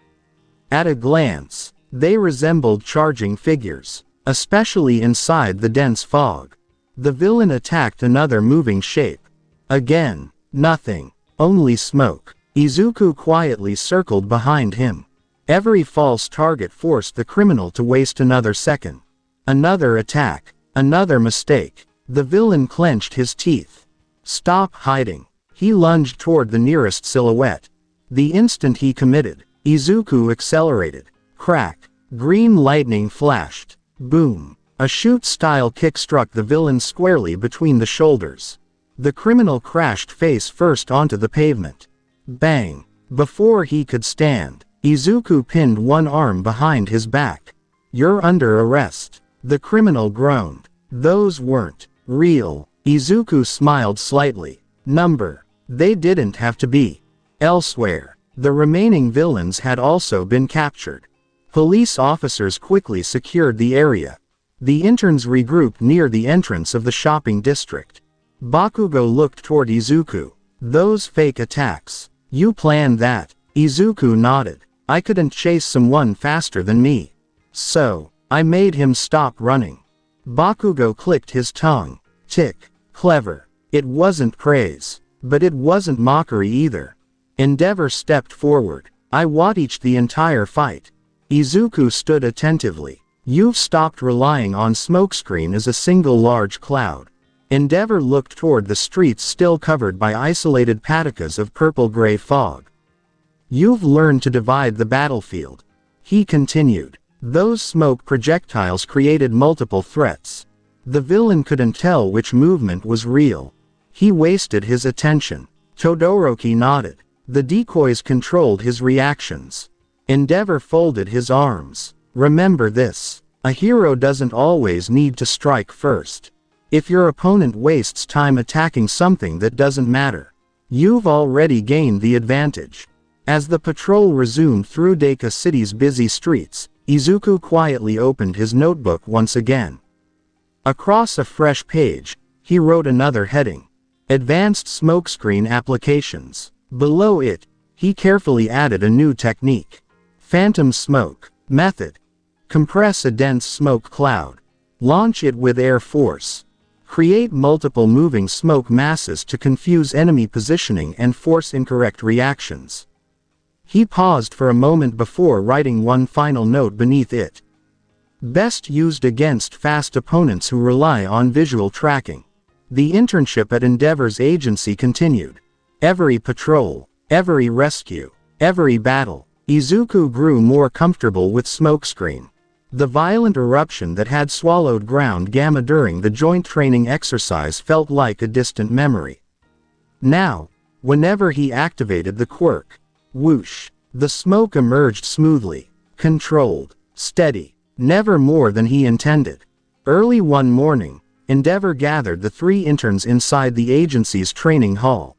At a glance, they resembled charging figures, especially inside the dense fog. The villain attacked another moving shape. Again, nothing, only smoke. Izuku quietly circled behind him. Every false target forced the criminal to waste another second. Another attack, another mistake. The villain clenched his teeth. Stop hiding. He lunged toward the nearest silhouette. The instant he committed, Izuku accelerated. Crack. Green lightning flashed. Boom. A shoot-style kick struck the villain squarely between the shoulders. The criminal crashed face first onto the pavement. Bang. Before he could stand, Izuku pinned one arm behind his back. You're under arrest. The criminal groaned. Those weren't real. Izuku smiled slightly. They didn't have to be. Elsewhere, the remaining villains had also been captured. Police officers quickly secured the area. The interns regrouped near the entrance of the shopping district. Bakugo looked toward Izuku. Those fake attacks. You planned that. Izuku nodded. I couldn't chase someone faster than me. So, I made him stop running. Bakugo clicked his tongue. Tick. Clever. It wasn't praise. But it wasn't mockery either. Endeavor stepped forward. I watched the entire fight. Izuku stood attentively. You've stopped relying on Smokescreen as a single large cloud. Endeavor looked toward the streets still covered by isolated paticas of purple-gray fog. You've learned to divide the battlefield. He continued. Those smoke projectiles created multiple threats. The villain couldn't tell which movement was real. He wasted his attention. Todoroki nodded. The decoys controlled his reactions. Endeavor folded his arms. Remember this. A hero doesn't always need to strike first. If your opponent wastes time attacking something that doesn't matter, you've already gained the advantage. As the patrol resumed through Deku City's busy streets, Izuku quietly opened his notebook once again. Across a fresh page, he wrote another heading. Advanced Smokescreen Applications. Below it, he carefully added a new technique. Phantom Smoke. Method. Compress a dense smoke cloud. Launch it with air force. Create multiple moving smoke masses to confuse enemy positioning and force incorrect reactions. He paused for a moment before writing one final note beneath it. Best used against fast opponents who rely on visual tracking. The internship at Endeavor's agency continued. Every patrol, every rescue, every battle, Izuku grew more comfortable with Smokescreen. The violent eruption that had swallowed ground gamma during the joint training exercise felt like a distant memory. Now, whenever he activated the quirk, whoosh, the smoke emerged smoothly, controlled, steady, never more than he intended. Early one morning, Endeavor gathered the 3 interns inside the agency's training hall.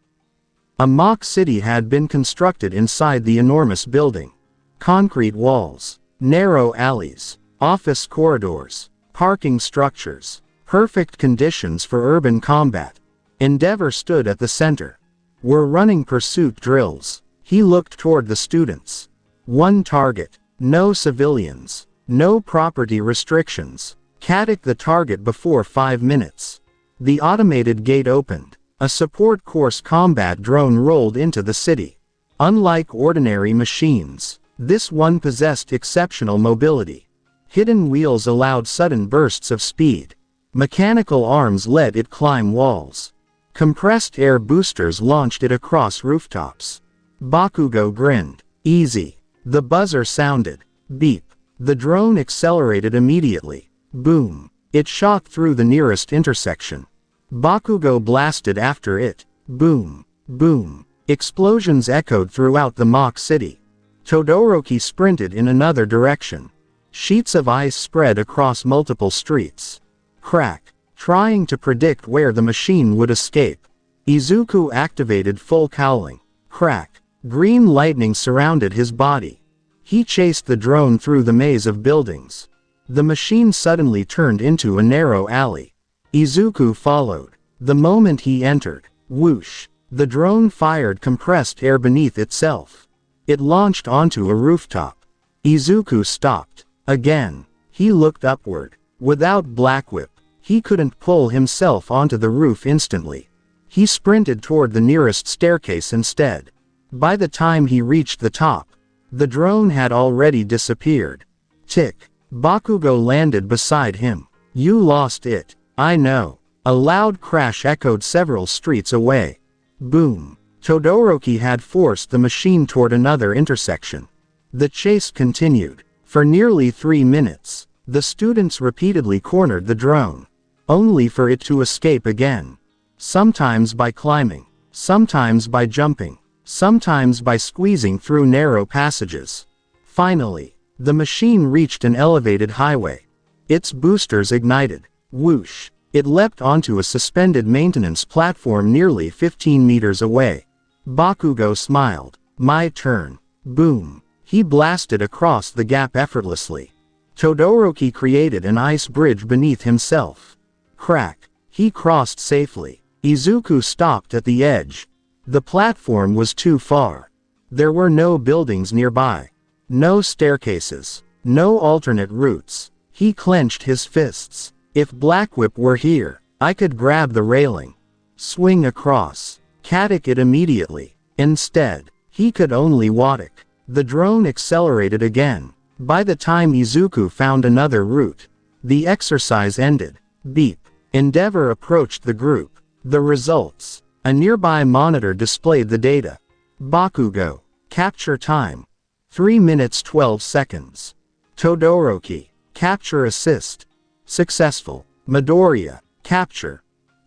A mock city had been constructed inside the enormous building. Concrete walls, narrow alleys, office corridors, parking structures, perfect conditions for urban combat. Endeavor stood at the center. We're running pursuit drills. He looked toward the students. One target. No civilians. No property restrictions. Catch the target before 5 minutes. The automated gate opened. A support course combat drone rolled into the city. Unlike ordinary machines, this one possessed exceptional mobility. Hidden wheels allowed sudden bursts of speed. Mechanical arms let it climb walls. Compressed air boosters launched it across rooftops. Bakugo grinned. Easy. The buzzer sounded. Beep. The drone accelerated immediately. Boom. It shot through the nearest intersection. Bakugo blasted after it. Boom. Boom. Explosions echoed throughout the mock city. Todoroki sprinted in another direction. Sheets of ice spread across multiple streets. Crack. Trying to predict where the machine would escape. Izuku activated full cowling. Crack. Green lightning surrounded his body. He chased the drone through the maze of buildings. The machine suddenly turned into a narrow alley. Izuku followed. The moment he entered, whoosh, the drone fired compressed air beneath itself. It launched onto a rooftop. Izuku stopped. Again, he looked upward. Without Blackwhip, he couldn't pull himself onto the roof instantly. He sprinted toward the nearest staircase instead. By the time he reached the top, the drone had already disappeared. Tick. Bakugo landed beside him. You lost it. I know. A loud crash echoed several streets away. Boom. Todoroki had forced the machine toward another intersection. The chase continued. For nearly 3 minutes, the students repeatedly cornered the drone, only for it to escape again. Sometimes by climbing, sometimes by jumping, sometimes by squeezing through narrow passages. Finally, the machine reached an elevated highway. Its boosters ignited. Whoosh. It leapt onto a suspended maintenance platform nearly 15 meters away. Bakugo smiled. My turn. Boom. He blasted across the gap effortlessly. Todoroki created an ice bridge beneath himself. Crack. He crossed safely. Izuku stopped at the edge. The platform was too far. There were no buildings nearby. No staircases. No alternate routes. He clenched his fists. If Blackwhip were here, I could grab the railing. Swing across. Catch it immediately. Instead, he could only Waddock. The drone accelerated again. By the time Izuku found another route, the exercise ended. Beep. Endeavor approached the group. The results. A nearby monitor displayed the data. Bakugo. Capture time. 3 minutes 12 seconds. Todoroki. Capture assist. Successful. Midoriya. Capture.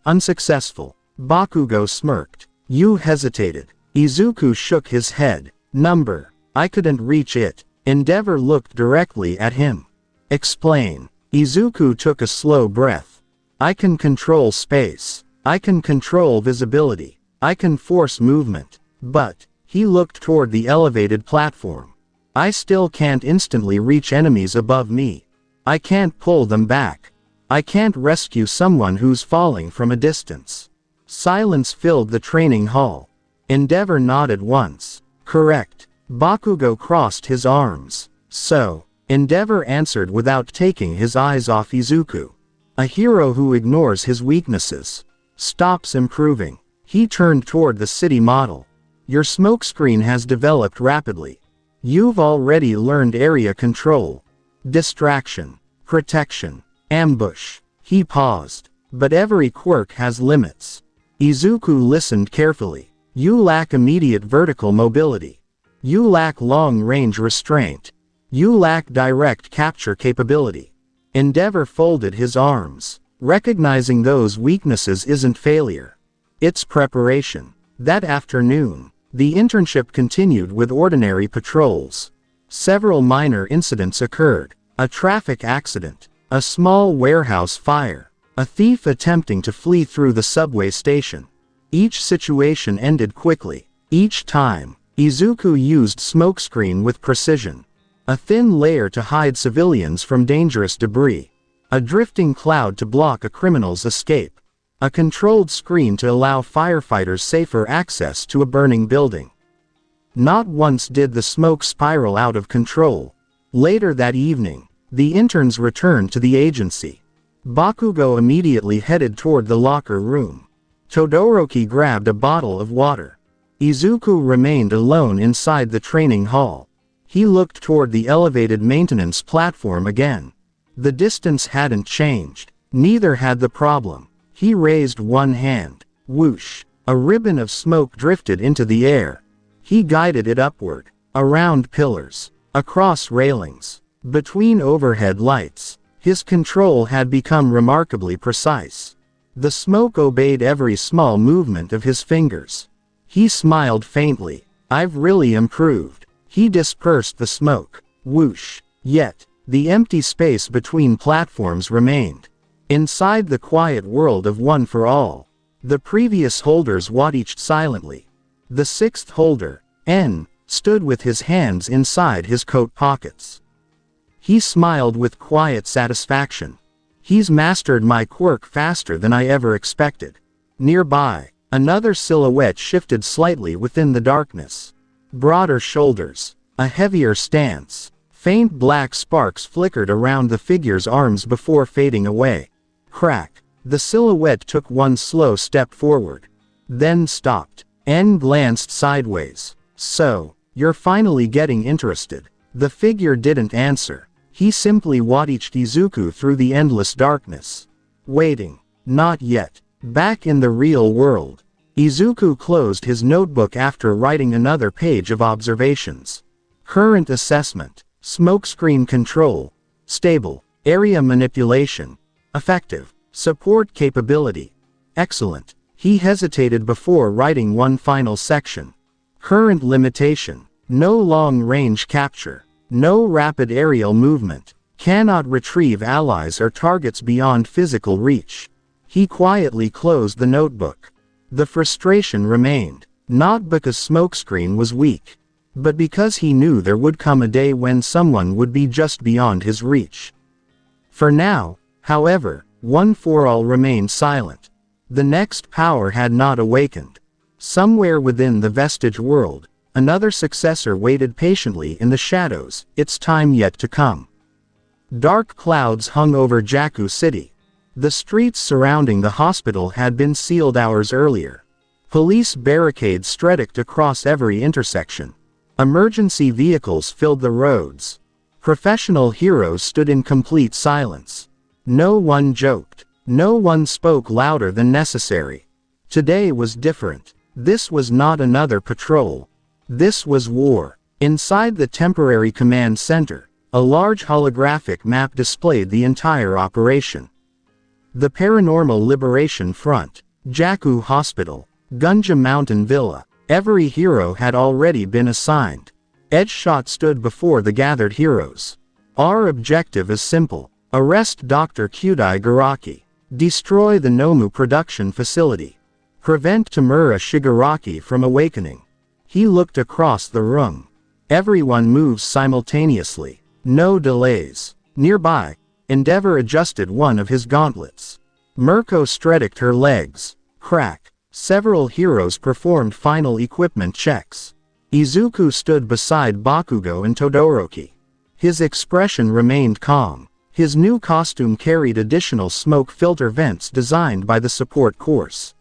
Unsuccessful. Bakugo smirked. You hesitated. Izuku shook his head. Number. I couldn't reach it. Endeavor looked directly at him. Explain. Izuku took a slow breath. I can control space. I can control visibility. I can force movement. But, he looked toward the elevated platform. I still can't instantly reach enemies above me. I can't pull them back. I can't rescue someone who's falling from a distance. Silence filled the training hall. Endeavor nodded once. Correct. Bakugo crossed his arms. So, Endeavor answered without taking his eyes off Izuku. A hero who ignores his weaknesses stops improving. He turned toward the city model. Your smokescreen has developed rapidly. You've already learned area control, distraction, protection, ambush. He paused. But every quirk has limits. Izuku listened carefully. You lack immediate vertical mobility. You lack long-range restraint. You lack direct capture capability. Endeavor folded his arms. Recognizing those weaknesses isn't failure. It's preparation. That afternoon, the internship continued with ordinary patrols. Several minor incidents occurred. A traffic accident. A small warehouse fire. A thief attempting to flee through the subway station. Each situation ended quickly. Each time, Izuku used smokescreen with precision. A thin layer to hide civilians from dangerous debris. A drifting cloud to block a criminal's escape. A controlled screen to allow firefighters safer access to a burning building. Not once did the smoke spiral out of control. Later that evening, the interns returned to the agency. Bakugo immediately headed toward the locker room. Todoroki grabbed a bottle of water. Izuku remained alone inside the training hall. He looked toward the elevated maintenance platform again. The distance hadn't changed. Neither had the problem. He raised one hand. Whoosh! A ribbon of smoke drifted into the air. He guided it upward, around pillars, across railings, between overhead lights. His control had become remarkably precise. The smoke obeyed every small movement of his fingers. He smiled faintly. I've really improved. He dispersed the smoke. Whoosh! Yet, the empty space between platforms remained. Inside the quiet world of One for All, the previous holders watched silently. The sixth holder, N, stood with his hands inside his coat pockets. He smiled with quiet satisfaction. He's mastered my quirk faster than I ever expected. Nearby, another silhouette shifted slightly within the darkness. Broader shoulders, a heavier stance. Faint black sparks flickered around the figure's arms before fading away. Crack. The silhouette took one slow step forward. Then stopped. N glanced sideways. So, you're finally getting interested. The figure didn't answer. He simply watched Izuku through the endless darkness. Waiting. Not yet. Back in the real world, Izuku closed his notebook after writing another page of observations. Current assessment. Smokescreen control. Stable. Area manipulation. Effective. Support capability. Excellent. He hesitated before writing one final section. Current limitation. No long-range capture. No rapid aerial movement. Cannot retrieve allies or targets beyond physical reach. He quietly closed the notebook. The frustration remained, not because Smokescreen was weak, but because he knew there would come a day when someone would be just beyond his reach. For now, however, One for All remained silent. The next power had not awakened. Somewhere within the vestige world, another successor waited patiently in the shadows, its time yet to come. Dark clouds hung over Jakku City. The streets surrounding the hospital had been sealed hours earlier. Police barricades stretched across every intersection. Emergency vehicles filled the roads. Professional heroes stood in complete silence. No one joked. No one spoke louder than necessary. Today was different. This was not another patrol. This was war. Inside the temporary command center, a large holographic map displayed the entire operation. The Paranormal Liberation Front, Jakku Hospital, Gunja Mountain Villa. Every hero had already been assigned. Edgeshot stood before the gathered heroes. Our objective is simple. Arrest Dr. Kyudai Garaki. Destroy the Nomu production facility. Prevent Tamura Shigaraki from awakening. He looked across the room. Everyone moves simultaneously. No delays. Nearby, Endeavor adjusted one of his gauntlets. Mirko stretched her legs. Crack. Several heroes performed final equipment checks. Izuku stood beside Bakugo and Todoroki. His expression remained calm. His new costume carried additional smoke filter vents designed by the support course.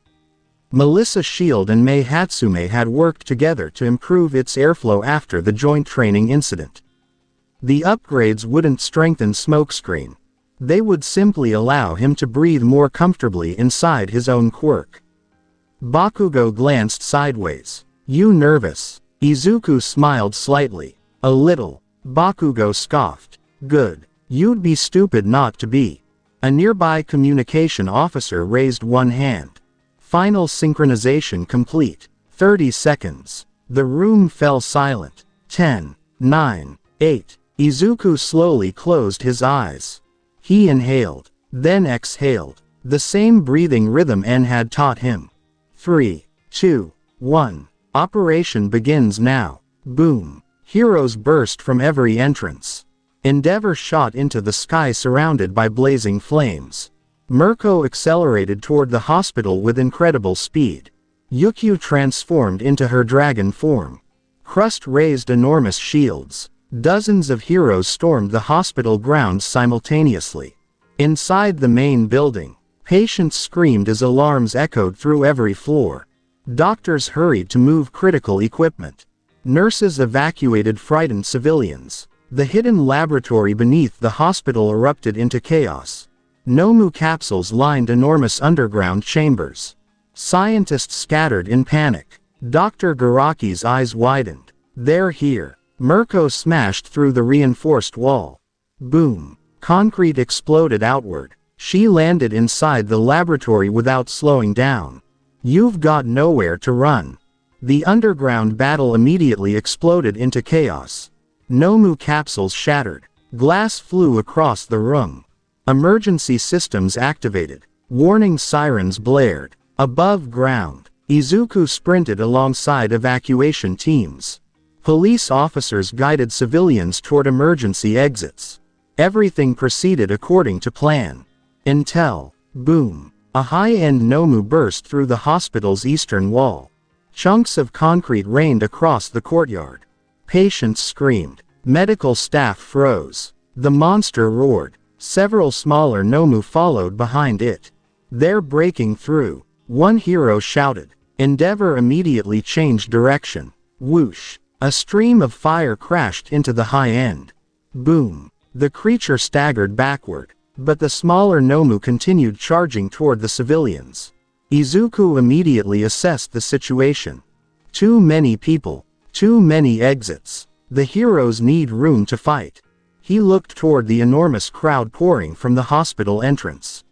Melissa Shield and Mei Hatsume had worked together to improve its airflow after the joint training incident. The upgrades wouldn't strengthen Smokescreen. They would simply allow him to breathe more comfortably inside his own quirk. Bakugo glanced sideways. You nervous? Izuku smiled slightly. A little. Bakugo scoffed. Good. You'd be stupid not to be. A nearby communication officer raised one hand. Final synchronization complete. 30 seconds. The room fell silent. 10, 9, 8. Izuku slowly closed his eyes. He inhaled, then exhaled. The same breathing rhythm N had taught him. 3, 2, 1. Operation begins now. Boom. Heroes burst from every entrance. Endeavor shot into the sky surrounded by blazing flames. Mirko accelerated toward the hospital with incredible speed. Yukio transformed into her dragon form. Crust raised enormous shields. Dozens of heroes stormed the hospital grounds simultaneously. Inside the main building, patients screamed as alarms echoed through every floor. Doctors hurried to move critical equipment. Nurses evacuated frightened civilians. The hidden laboratory beneath the hospital erupted into chaos. Nomu capsules lined enormous underground chambers. Scientists scattered in panic. Dr. Garaki's eyes widened. They're here. Mirko smashed through the reinforced wall. Boom. Concrete exploded outward. She landed inside the laboratory without slowing down. You've got nowhere to run. The underground battle immediately exploded into chaos. Nomu capsules shattered. Glass flew across the room. Emergency systems activated. Warning sirens blared. Above ground, Izuku sprinted alongside evacuation teams. Police officers guided civilians toward emergency exits. Everything proceeded according to plan. Until, boom, a high-end Nomu burst through the hospital's eastern wall. Chunks of concrete rained across the courtyard. Patients screamed. Medical staff froze. The monster roared. Several smaller Nomu followed behind it. They're breaking through. One hero shouted. Endeavor immediately changed direction. Whoosh. A stream of fire crashed into the high end. Boom. The creature staggered backward, but the smaller Nomu continued charging toward the civilians. Izuku immediately assessed the situation. Too many people. Too many exits. The heroes need room to fight. He looked toward the enormous crowd pouring from the hospital entrance.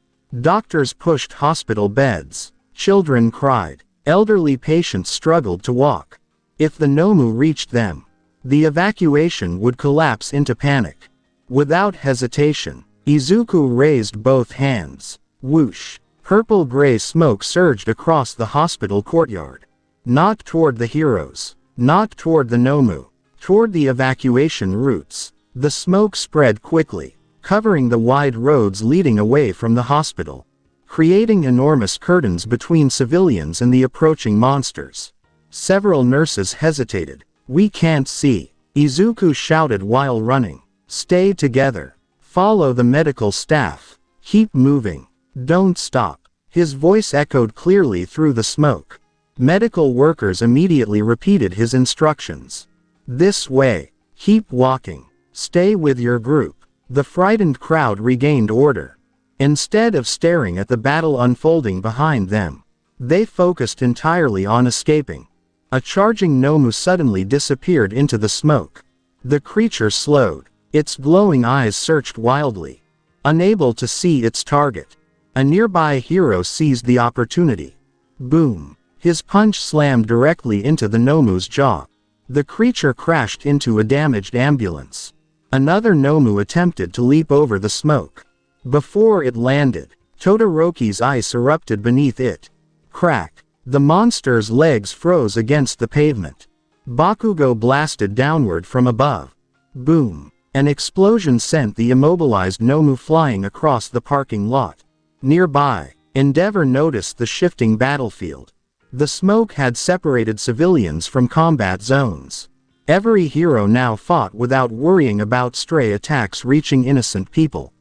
Doctors pushed hospital beds. Children cried. Elderly patients struggled to walk. If the Nomu reached them, the evacuation would collapse into panic. Without hesitation, Izuku raised both hands. Whoosh. Purple-gray smoke surged across the hospital courtyard. Not toward the heroes. Not toward the Nomu. Toward the evacuation routes. The smoke spread quickly, covering the wide roads leading away from the hospital, creating enormous curtains between civilians and the approaching monsters. Several nurses hesitated. We can't see, Izuku shouted while running. Stay together. Follow the medical staff. Keep moving. Don't stop. His voice echoed clearly through the smoke. Medical workers immediately repeated his instructions. This way. Keep walking. Stay with your group. The frightened crowd regained order. Instead of staring at the battle unfolding behind them, they focused entirely on escaping. A charging Nomu suddenly disappeared into the smoke. The creature slowed. Its glowing eyes searched wildly, unable to see its target. A nearby hero seized the opportunity. Boom. His punch slammed directly into the Nomu's jaw. The creature crashed into a damaged ambulance. Another Nomu attempted to leap over the smoke. Before it landed, Todoroki's ice erupted beneath it. Crack. The monster's legs froze against the pavement. Bakugo blasted downward from above. Boom. An explosion sent the immobilized Nomu flying across the parking lot. Nearby, Endeavor noticed the shifting battlefield. The smoke had separated civilians from combat zones. Every hero now fought without worrying about stray attacks reaching innocent people.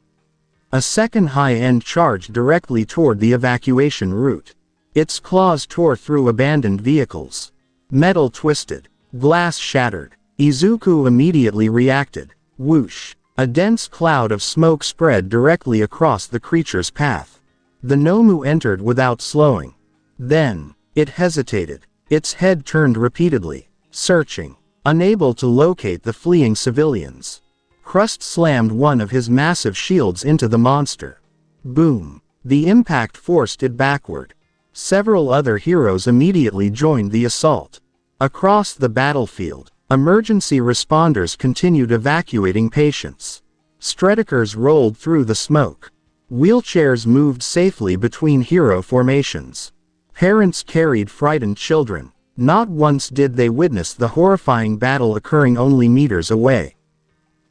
A second high-end charged directly toward the evacuation route. Its claws tore through abandoned vehicles. Metal twisted. Glass shattered. Izuku immediately reacted. Whoosh. A dense cloud of smoke spread directly across the creature's path. The Nomu entered without slowing. Then, it hesitated. Its head turned repeatedly, searching, unable to locate the fleeing civilians. Crust slammed one of his massive shields into the monster. Boom. The impact forced it backward. Several other heroes immediately joined the assault. Across the battlefield, emergency responders continued evacuating patients. Stretchers rolled through the smoke. Wheelchairs moved safely between hero formations. Parents carried frightened children. Not once did they witness the horrifying battle occurring only meters away.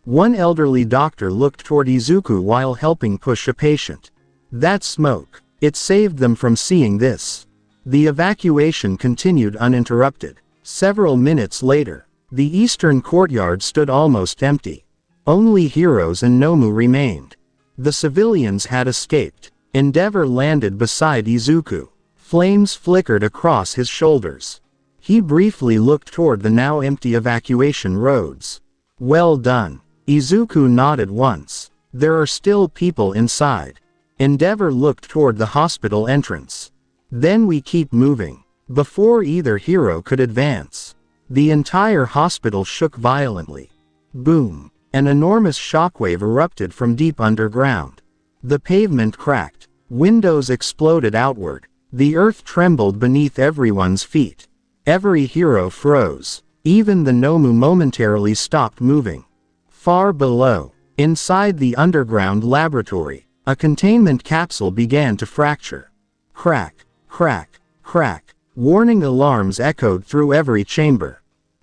One elderly doctor looked toward Izuku while helping push a patient. That smoke, it saved them from seeing this. The evacuation continued uninterrupted. Several minutes later, The eastern courtyard stood almost empty. Only heroes and Nomu remained. The civilians had escaped. Endeavor landed beside Izuku. Flames flickered across his shoulders. He briefly looked toward the now empty evacuation roads. Well done. Izuku nodded once. There are still people inside. Endeavor looked toward the hospital entrance. Then we keep moving. Before either hero could advance, the entire hospital shook violently. Boom! An enormous shockwave erupted from deep underground. The pavement cracked. Windows exploded outward. The earth trembled beneath everyone's feet. Every hero froze. Even the Nomu momentarily stopped moving. Far below, inside the underground laboratory, a containment capsule began to fracture. Crack, crack, crack. Warning alarms echoed through every chamber.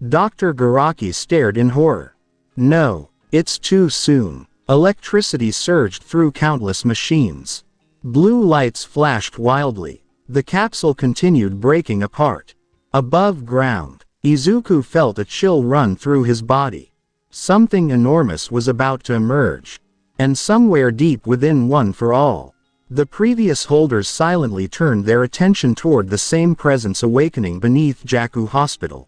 Dr. Garaki stared in horror. No, it's too soon. Electricity surged through countless machines. Blue lights flashed wildly. The capsule continued breaking apart. Above ground, Izuku felt a chill run through his body. Something enormous was about to emerge. And somewhere deep within One for All, the previous holders silently turned their attention toward the same presence awakening beneath Jakku Hospital.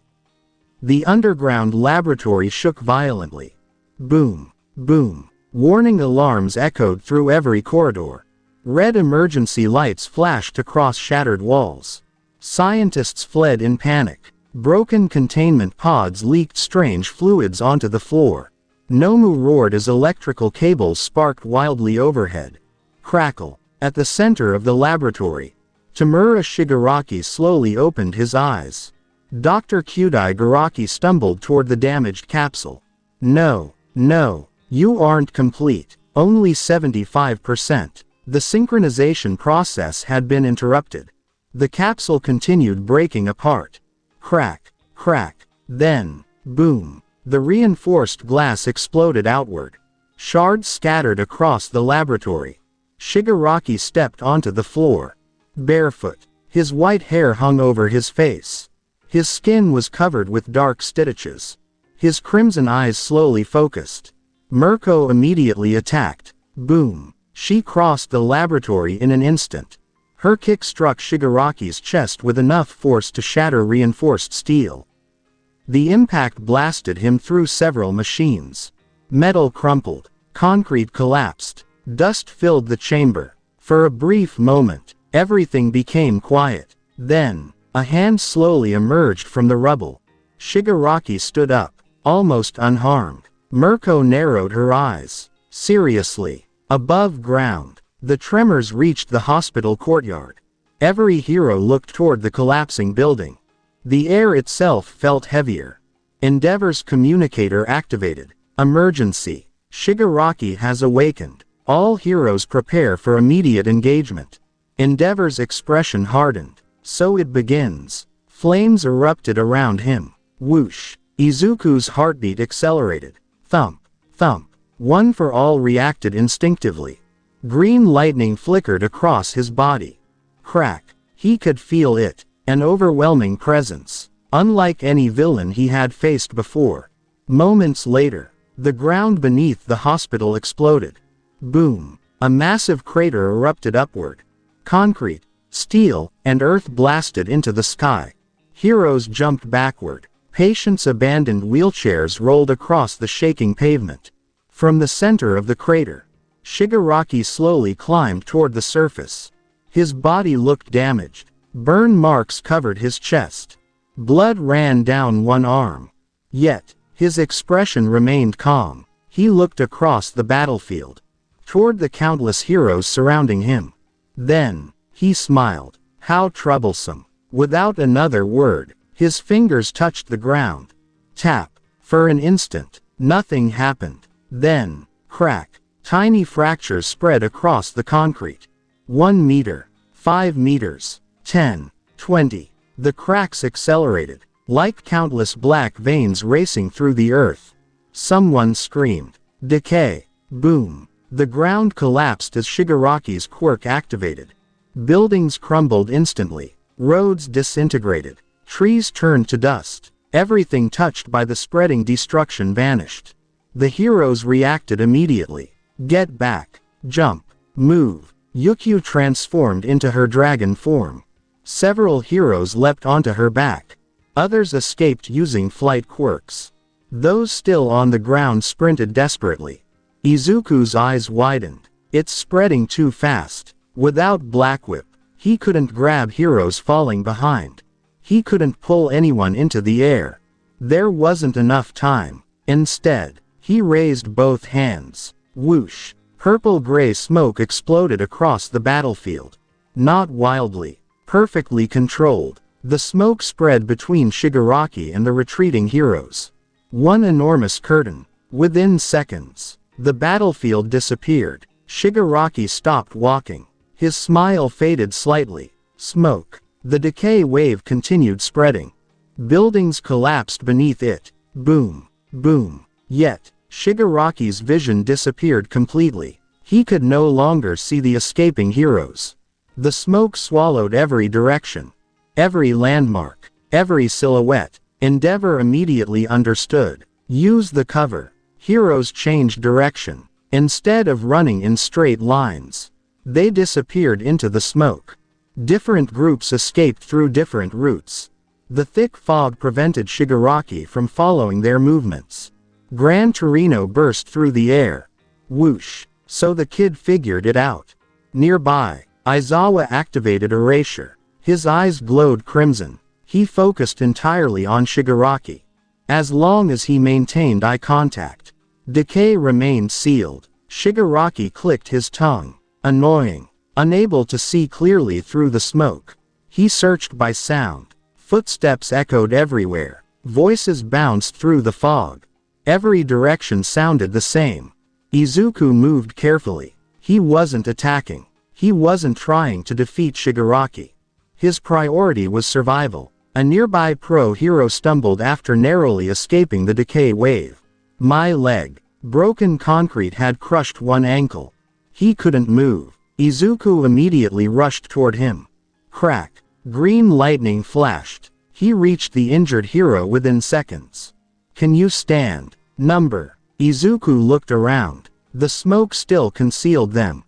The underground laboratory shook violently. Boom, boom. Warning alarms echoed through every corridor. Red emergency lights flashed across shattered walls. Scientists fled in panic. Broken containment pods leaked strange fluids onto the floor. Nomu roared as electrical cables sparked wildly overhead. Crackle. At the center of the laboratory, Tamura Shigaraki slowly opened his eyes. Dr. Kyudai Garaki stumbled toward the damaged capsule. No, no, you aren't complete. Only 75%. The synchronization process had been interrupted. The capsule continued breaking apart. Crack, crack, then, boom. The reinforced glass exploded outward. Shards scattered across the laboratory. Shigaraki stepped onto the floor. Barefoot. His white hair hung over his face. His skin was covered with dark stitches. His crimson eyes slowly focused. Mirko immediately attacked. Boom. She crossed the laboratory in an instant. Her kick struck Shigaraki's chest with enough force to shatter reinforced steel. The impact blasted him through several machines. Metal crumpled. Concrete collapsed. Dust filled the chamber. For a brief moment, everything became quiet. Then, a hand slowly emerged from the rubble. Shigaraki stood up, almost unharmed. Mirko narrowed her eyes. Seriously. Above ground, the tremors reached the hospital courtyard. Every hero looked toward the collapsing building. The air itself felt heavier. Endeavor's communicator activated. Emergency. Shigaraki has awakened. All heroes prepare for immediate engagement. Endeavor's expression hardened. So it begins. Flames erupted around him. Whoosh. Izuku's heartbeat accelerated. Thump, thump. One for All reacted instinctively. Green lightning flickered across his body. Crack. He could feel it. An overwhelming presence. Unlike any villain he had faced before. Moments later, the ground beneath the hospital exploded. Boom. A massive crater erupted upward. Concrete, steel, and earth blasted into the sky. Heroes jumped backward. Patients abandoned wheelchairs rolled across the shaking pavement. From the center of the crater, Shigaraki slowly climbed toward the surface. His body looked damaged. Burn marks covered his chest. Blood ran down one arm. Yet, his expression remained calm. He looked across the battlefield, toward the countless heroes surrounding him. Then, he smiled. How troublesome. Without another word, his fingers touched the ground. Tap. For an instant, nothing happened. Then, crack. Tiny fractures spread across the concrete. 1 meter. 5 meters. 10. 20. The cracks accelerated, like countless black veins racing through the earth. Someone screamed. Decay. Boom. The ground collapsed as Shigaraki's quirk activated. Buildings crumbled instantly. Roads disintegrated. Trees turned to dust. Everything touched by the spreading destruction vanished. The heroes reacted immediately. Get back. Jump. Move. Yukio transformed into her dragon form. Several heroes leapt onto her back. Others escaped using flight quirks. Those still on the ground sprinted desperately. Izuku's eyes widened. It's spreading too fast. Without Blackwhip, he couldn't grab heroes falling behind. He couldn't pull anyone into the air. There wasn't enough time. Instead, he raised both hands. Whoosh! Purple-gray smoke exploded across the battlefield. Not wildly. Perfectly controlled. The smoke spread between Shigaraki and the retreating heroes. One enormous curtain. Within seconds, the battlefield disappeared. Shigaraki stopped walking. His smile faded slightly. Smoke. The decay wave continued spreading. Buildings collapsed beneath it. Boom. Boom. Yet, Shigaraki's vision disappeared completely. He could no longer see the escaping heroes. The smoke swallowed every direction. Every landmark. Every silhouette. Endeavor immediately understood. Use the cover. Heroes changed direction. Instead of running in straight lines, they disappeared into the smoke. Different groups escaped through different routes. The thick fog prevented Shigaraki from following their movements. Gran Torino burst through the air. Whoosh! So the kid figured it out. Nearby, Aizawa activated Erasure. His eyes glowed crimson. He focused entirely on Shigaraki. As long as he maintained eye contact, decay remained sealed. Shigaraki clicked his tongue. Annoying. Unable to see clearly through the smoke, he searched by sound. Footsteps echoed everywhere. Voices bounced through the fog. Every direction sounded the same. Izuku moved carefully. He wasn't attacking. He wasn't trying to defeat Shigaraki. His priority was survival. A nearby pro hero stumbled after narrowly escaping the decay wave. My leg. Broken concrete had crushed one ankle. He couldn't move. Izuku immediately rushed toward him. Crack. Green lightning flashed. He reached the injured hero within seconds. Can you stand? Number. Izuku looked around. The smoke still concealed them.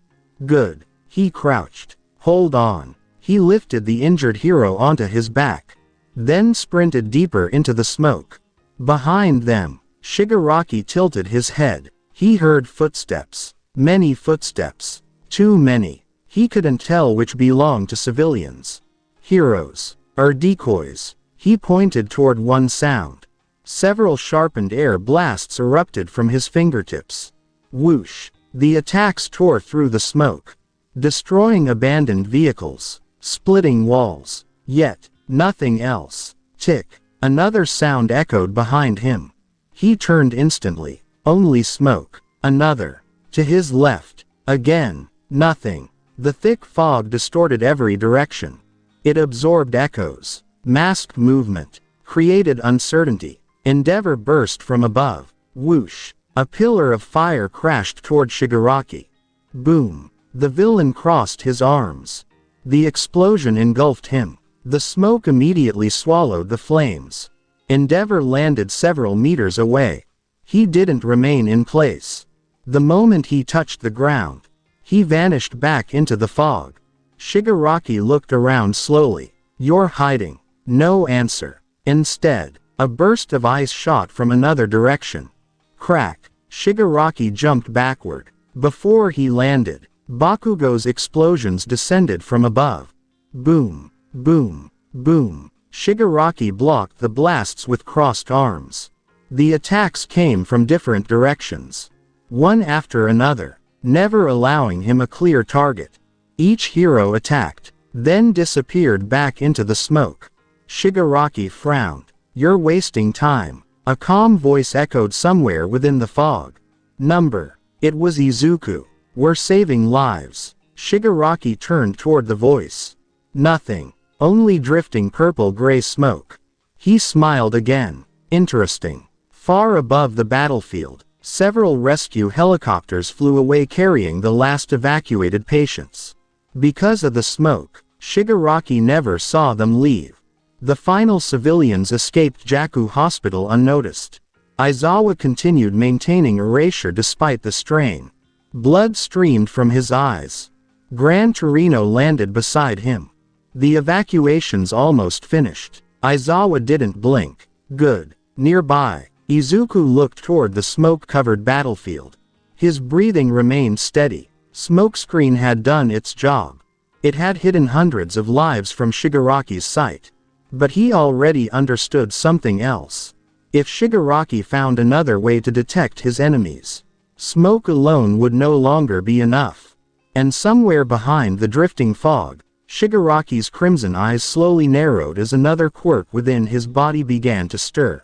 Good. He crouched. Hold on. He lifted the injured hero onto his back. Then sprinted deeper into the smoke. Behind them, Shigaraki tilted his head. He heard footsteps. Many footsteps. Too many. He couldn't tell which belonged to civilians. Heroes. Or decoys. He pointed toward one sound. Several sharpened air blasts erupted from his fingertips. Whoosh. The attacks tore through the smoke, destroying abandoned vehicles, splitting walls. Yet, nothing else. Tick. Another sound echoed behind him. He turned instantly. Only smoke. Another. To his left. Again. Nothing. The thick fog distorted every direction. It absorbed echoes. Masked movement. Created uncertainty. Endeavor burst from above. Whoosh. A pillar of fire crashed toward Shigaraki. Boom. The villain crossed his arms. The explosion engulfed him. The smoke immediately swallowed the flames. Endeavor landed several meters away. He didn't remain in place. The moment he touched the ground, he vanished back into the fog. Shigaraki looked around slowly. You're hiding. No answer. Instead, a burst of ice shot from another direction. Crack. Shigaraki jumped backward. Before he landed, Bakugo's explosions descended from above. Boom. Boom. Boom. Shigaraki blocked the blasts with crossed arms. The attacks came from different directions. One after another, never allowing him a clear target. Each hero attacked, then disappeared back into the smoke. Shigaraki frowned. You're wasting time. A calm voice echoed somewhere within the fog. Number. It was Izuku. We're saving lives. Shigaraki turned toward the voice. Nothing. Only drifting purple-gray smoke. He smiled again. Interesting. Far above the battlefield, several rescue helicopters flew away carrying the last evacuated patients. Because of the smoke, Shigaraki never saw them leave. The final civilians escaped Jaku Hospital unnoticed. Aizawa continued maintaining erasure despite the strain. Blood streamed from his eyes. Gran Torino landed beside him. The evacuation's almost finished. Aizawa didn't blink. Good. Nearby, Izuku looked toward the smoke-covered battlefield. His breathing remained steady. Smokescreen had done its job. It had hidden hundreds of lives from Shigaraki's sight. But he already understood something else. If Shigaraki found another way to detect his enemies, smoke alone would no longer be enough. And somewhere behind the drifting fog, Shigaraki's crimson eyes slowly narrowed as another quirk within his body began to stir.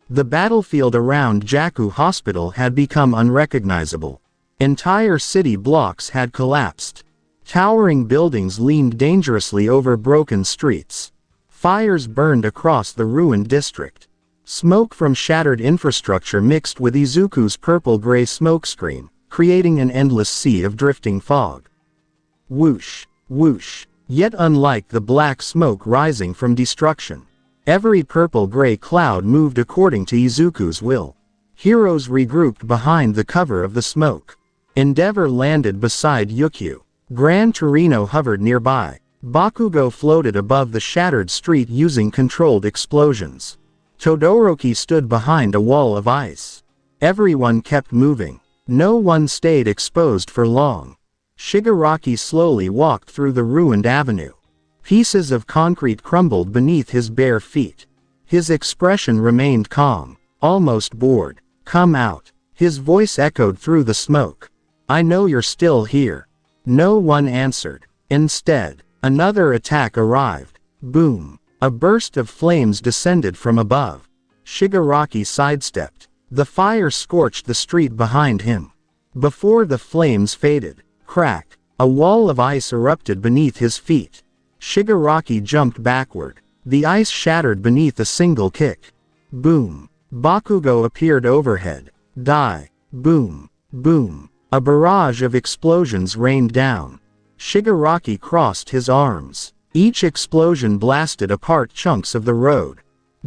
The battlefield around Jaku Hospital had become unrecognizable. Entire city blocks had collapsed. Towering buildings leaned dangerously over broken streets. Fires burned across the ruined district. Smoke from shattered infrastructure mixed with Izuku's purple-gray smokescreen, creating an endless sea of drifting fog. Whoosh, whoosh. Yet unlike the black smoke rising from destruction, every purple-gray cloud moved according to Izuku's will. Heroes regrouped behind the cover of the smoke. Endeavor landed beside Yukio. Gran Torino hovered nearby. Bakugo floated above the shattered street using controlled explosions. Todoroki stood behind a wall of ice. Everyone kept moving. No one stayed exposed for long. Shigaraki slowly walked through the ruined avenue. Pieces of concrete crumbled beneath his bare feet. His expression remained calm, almost bored. "Come out." His voice echoed through the smoke. "I know you're still here." No one answered. Instead, another attack arrived. Boom. A burst of flames descended from above. Shigaraki sidestepped. The fire scorched the street behind him. Before the flames faded, crack, a wall of ice erupted beneath his feet. Shigaraki jumped backward. The ice shattered beneath a single kick. Boom. Bakugo appeared overhead. Die. Boom. Boom. A barrage of explosions rained down. Shigaraki crossed his arms. Each explosion blasted apart chunks of the road.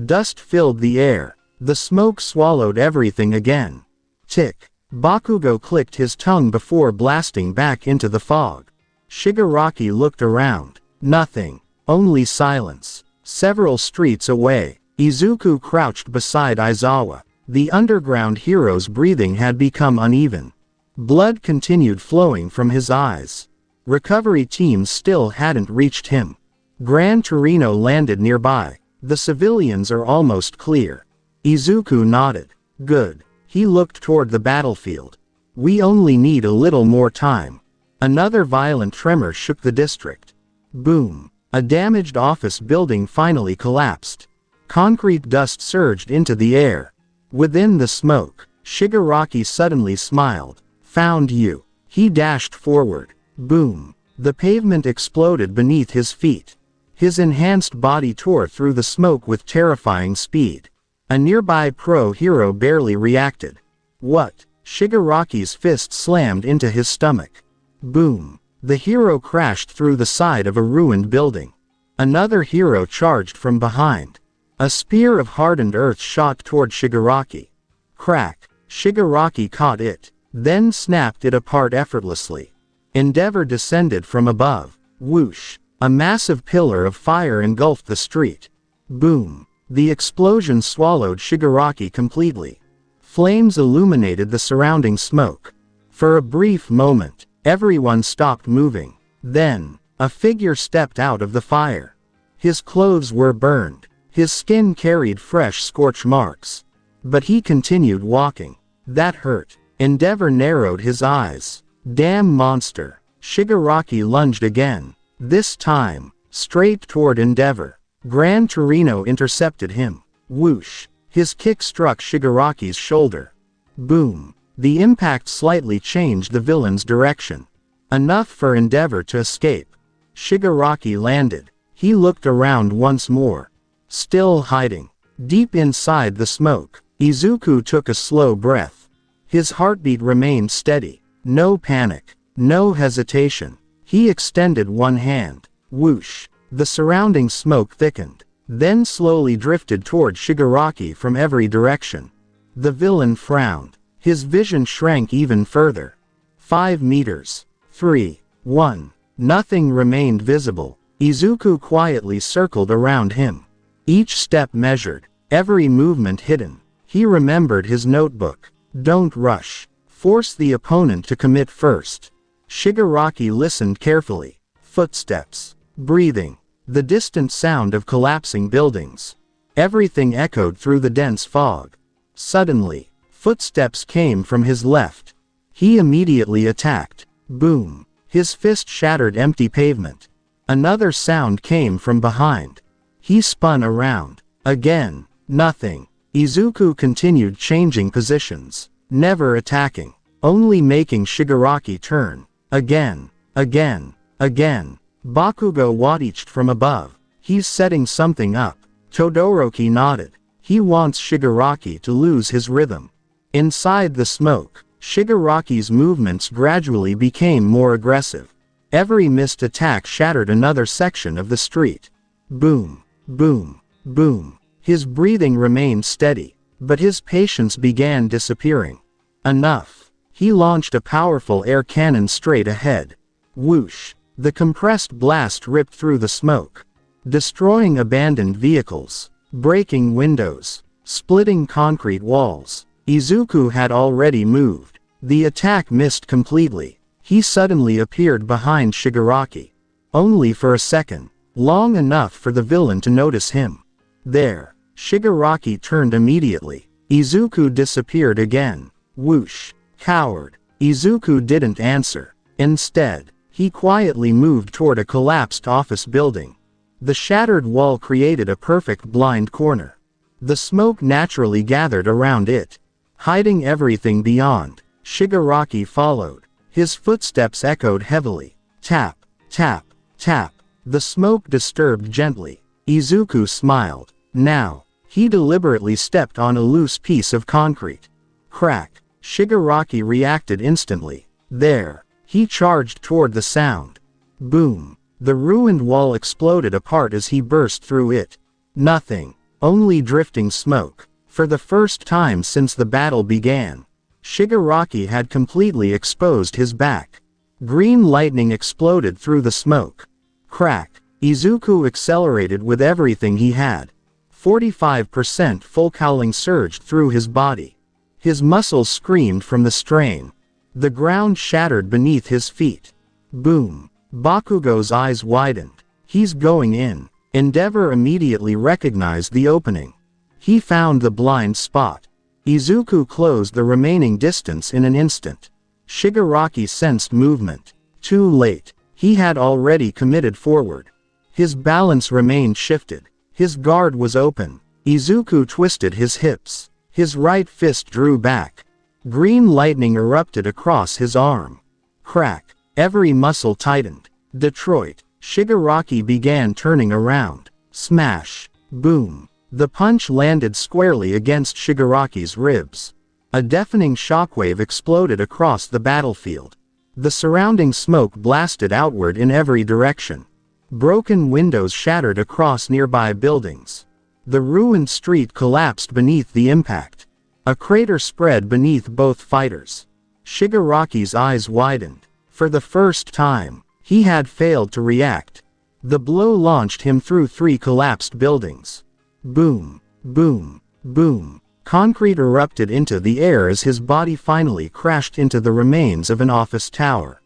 Dust filled the air. The smoke swallowed everything again. Tick. Bakugo clicked his tongue before blasting back into the fog. Shigaraki looked around. Nothing. Only silence. Several streets away, Izuku crouched beside Aizawa. The underground hero's breathing had become uneven. Blood continued flowing from his eyes. Recovery teams still hadn't reached him. Gran Torino landed nearby. The civilians are almost clear. Izuku nodded. Good. He looked toward the battlefield. We only need a little more time. Another violent tremor shook the district. Boom. A damaged office building finally collapsed. Concrete dust surged into the air. Within the smoke, Shigaraki suddenly smiled. Found you. He dashed forward. Boom. The pavement exploded beneath his feet. His enhanced body tore through the smoke with terrifying speed. A nearby pro-hero barely reacted. What? Shigaraki's fist slammed into his stomach. Boom. The hero crashed through the side of a ruined building. Another hero charged from behind. A spear of hardened earth shot toward Shigaraki. Crack. Shigaraki caught it, then snapped it apart effortlessly. Endeavor descended from above. Whoosh. A massive pillar of fire engulfed the street. Boom. The explosion swallowed Shigaraki completely. Flames illuminated the surrounding smoke. For a brief moment, everyone stopped moving. Then, a figure stepped out of the fire. His clothes were burned. His skin carried fresh scorch marks. But he continued walking. That hurt. Endeavor narrowed his eyes. Damn monster. Shigaraki lunged again. This time, straight toward Endeavor. Gran Torino intercepted him. Whoosh. His kick struck Shigaraki's shoulder. Boom. The impact slightly changed the villain's direction. Enough for Endeavor to escape. Shigaraki landed. He looked around once more. Still hiding. Deep inside the smoke, Izuku took a slow breath. His heartbeat remained steady. No panic. No hesitation. He extended one hand. Whoosh. The surrounding smoke thickened. then slowly drifted toward Shigaraki from every direction. The villain frowned. His vision shrank even further. 5 meters. 3. 1. Nothing remained visible. Izuku quietly circled around him. Each step measured, every movement hidden. He remembered his notebook. Don't rush. Force the opponent to commit first. Shigaraki listened carefully. Footsteps. Breathing. The distant sound of collapsing buildings. Everything echoed through the dense fog. Suddenly, footsteps came from his left. He immediately attacked. Boom. His fist shattered empty pavement. Another sound came from behind. He spun around. Again. Nothing. Izuku continued changing positions. Never attacking. Only making Shigaraki turn. Again. Again. Again. Bakugo watched from above. He's setting something up. Todoroki nodded. He wants Shigaraki to lose his rhythm. Inside the smoke, Shigaraki's movements gradually became more aggressive. Every missed attack shattered another section of the street. Boom. Boom. Boom. His breathing remained steady, but his patience began disappearing. Enough. He launched a powerful air cannon straight ahead. Whoosh. The compressed blast ripped through the smoke, destroying abandoned vehicles, breaking windows, splitting concrete walls. Izuku had already moved. The attack missed completely. He suddenly appeared behind Shigaraki. Only for a second, long enough for the villain to notice him. There. Shigaraki turned immediately. Izuku disappeared again. Whoosh. Coward. Izuku didn't answer. Instead, he quietly moved toward a collapsed office building. The shattered wall created a perfect blind corner. The smoke naturally gathered around it, hiding everything beyond. Shigaraki followed. His footsteps echoed heavily. Tap, tap, tap. The smoke disturbed gently. Izuku smiled. Now, he deliberately stepped on a loose piece of concrete. Crack. Shigaraki reacted instantly. There. He charged toward the sound. Boom. The ruined wall exploded apart as he burst through it. Nothing. Only drifting smoke. For the first time since the battle began, Shigaraki had completely exposed his back. Green lightning exploded through the smoke. Crack. Izuku accelerated with everything he had. 45% full cowling surged through his body. His muscles screamed from the strain. The ground shattered beneath his feet. Boom. Bakugo's eyes widened. He's going in. Endeavor immediately recognized the opening. He found the blind spot. Izuku closed the remaining distance in an instant. Shigaraki sensed movement. Too late. He had already committed forward. His balance remained shifted. His guard was open. Izuku twisted his hips. His right fist drew back. Green lightning erupted across his arm. Crack. Every muscle tightened. Detroit. Shigaraki began turning around. Smash. Boom. The punch landed squarely against Shigaraki's ribs. A deafening shockwave exploded across the battlefield. The surrounding smoke blasted outward in every direction. Broken windows shattered across nearby buildings. The ruined street collapsed beneath the impact. A crater spread beneath both fighters. Shigaraki's eyes widened. For the first time, he had failed to react. The blow launched him through 3 collapsed buildings. Boom, boom, boom. Concrete erupted into the air as his body finally crashed into the remains of an office tower.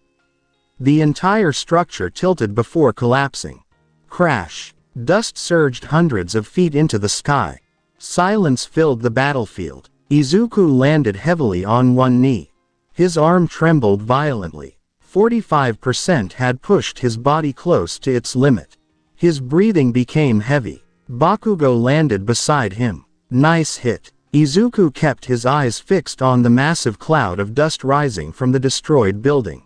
The entire structure tilted before collapsing. Crash. Dust surged hundreds of feet into the sky. Silence filled the battlefield. Izuku landed heavily on one knee. His arm trembled violently. 45% had pushed his body close to its limit. His breathing became heavy. Bakugo landed beside him. Nice hit. Izuku kept his eyes fixed on the massive cloud of dust rising from the destroyed building.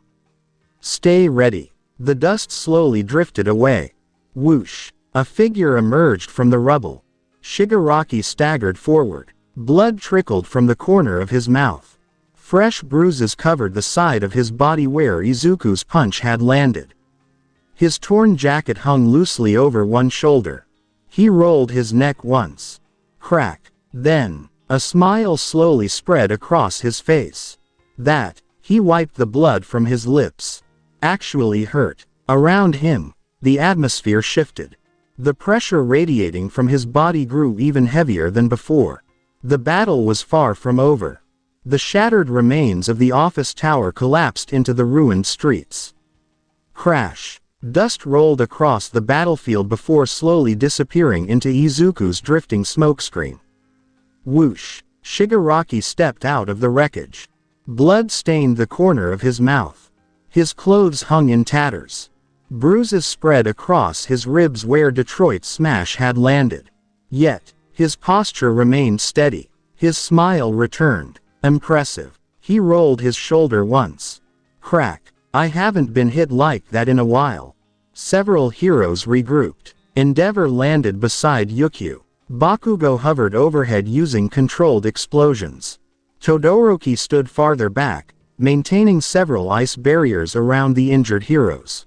Stay ready. The dust slowly drifted away. Whoosh. A figure emerged from the rubble. Shigaraki staggered forward. Blood trickled from the corner of his mouth. Fresh bruises covered the side of his body where Izuku's punch had landed. His torn jacket hung loosely over one shoulder. He rolled his neck once. Crack. Then, a smile slowly spread across his face. He wiped the blood from his lips. Actually hurt. Around him, the atmosphere shifted. The pressure radiating from his body grew even heavier than before. The battle was far from over. The shattered remains of the office tower collapsed into the ruined streets. Crash. Dust rolled across the battlefield before slowly disappearing into Izuku's drifting smokescreen. Whoosh. Shigaraki stepped out of the wreckage. Blood stained the corner of his mouth. His clothes hung in tatters. Bruises spread across his ribs where Detroit's smash had landed. Yet, his posture remained steady. His smile returned. Impressive. He rolled his shoulder once. Crack. I haven't been hit like that in a while. Several heroes regrouped. Endeavor landed beside Yukio. Bakugo hovered overhead using controlled explosions. Todoroki stood farther back, maintaining several ice barriers around the injured heroes.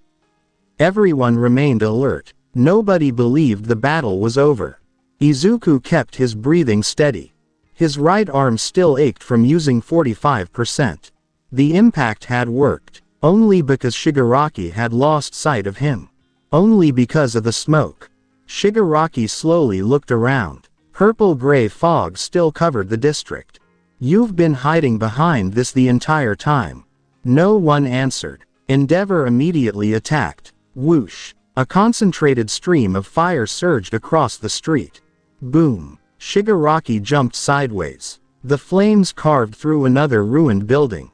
Everyone remained alert. Nobody believed the battle was over. Izuku kept his breathing steady. His right arm still ached from using 45%. The impact had worked, only because Shigaraki had lost sight of him. Only because of the smoke. Shigaraki slowly looked around. Purple-gray fog still covered the district. You've been hiding behind this the entire time. No one answered. Endeavor immediately attacked. Whoosh. A concentrated stream of fire surged across the street. Boom. Shigaraki jumped sideways. The flames carved through another ruined building.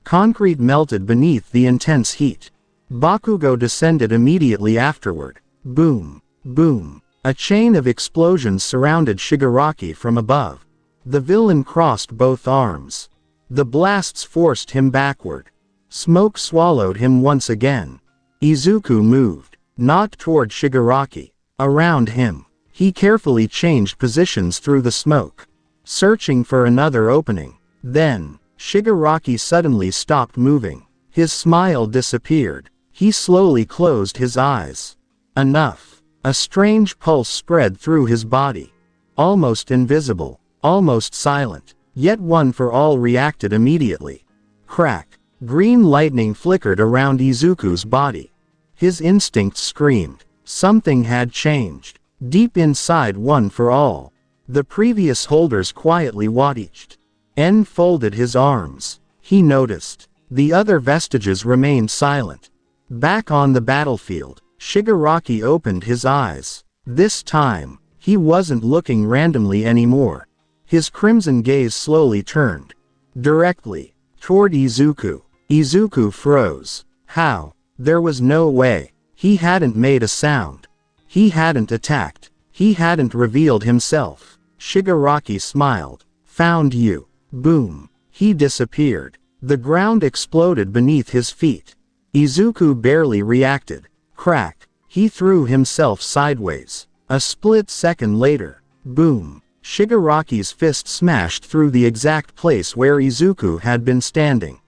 Concrete melted beneath the intense heat. Bakugo descended immediately afterward. Boom. Boom. A chain of explosions surrounded Shigaraki from above. The villain crossed both arms. The blasts forced him backward. Smoke swallowed him once again. Izuku moved, not toward Shigaraki. Around him, he carefully changed positions through the smoke, searching for another opening. Then, Shigaraki suddenly stopped moving. His smile disappeared. He slowly closed his eyes. Enough. A strange pulse spread through his body. Almost invisible. Almost silent, yet one for all reacted immediately. Crack. Green lightning flickered around Izuku's body. His instincts screamed. Something had changed. Deep inside one for all. The previous holders quietly watched. En folded his arms. He noticed. The other vestiges remained silent. Back on the battlefield, Shigaraki opened his eyes. This time, he wasn't looking randomly anymore. His crimson gaze slowly turned. Directly. Toward Izuku. Izuku froze. How? There was no way. He hadn't made a sound. He hadn't attacked. He hadn't revealed himself. Shigaraki smiled. Found you. Boom. He disappeared. The ground exploded beneath his feet. Izuku barely reacted. Crack. He threw himself sideways. A split second later. Boom. Shigaraki's fist smashed through the exact place where Izuku had been standing.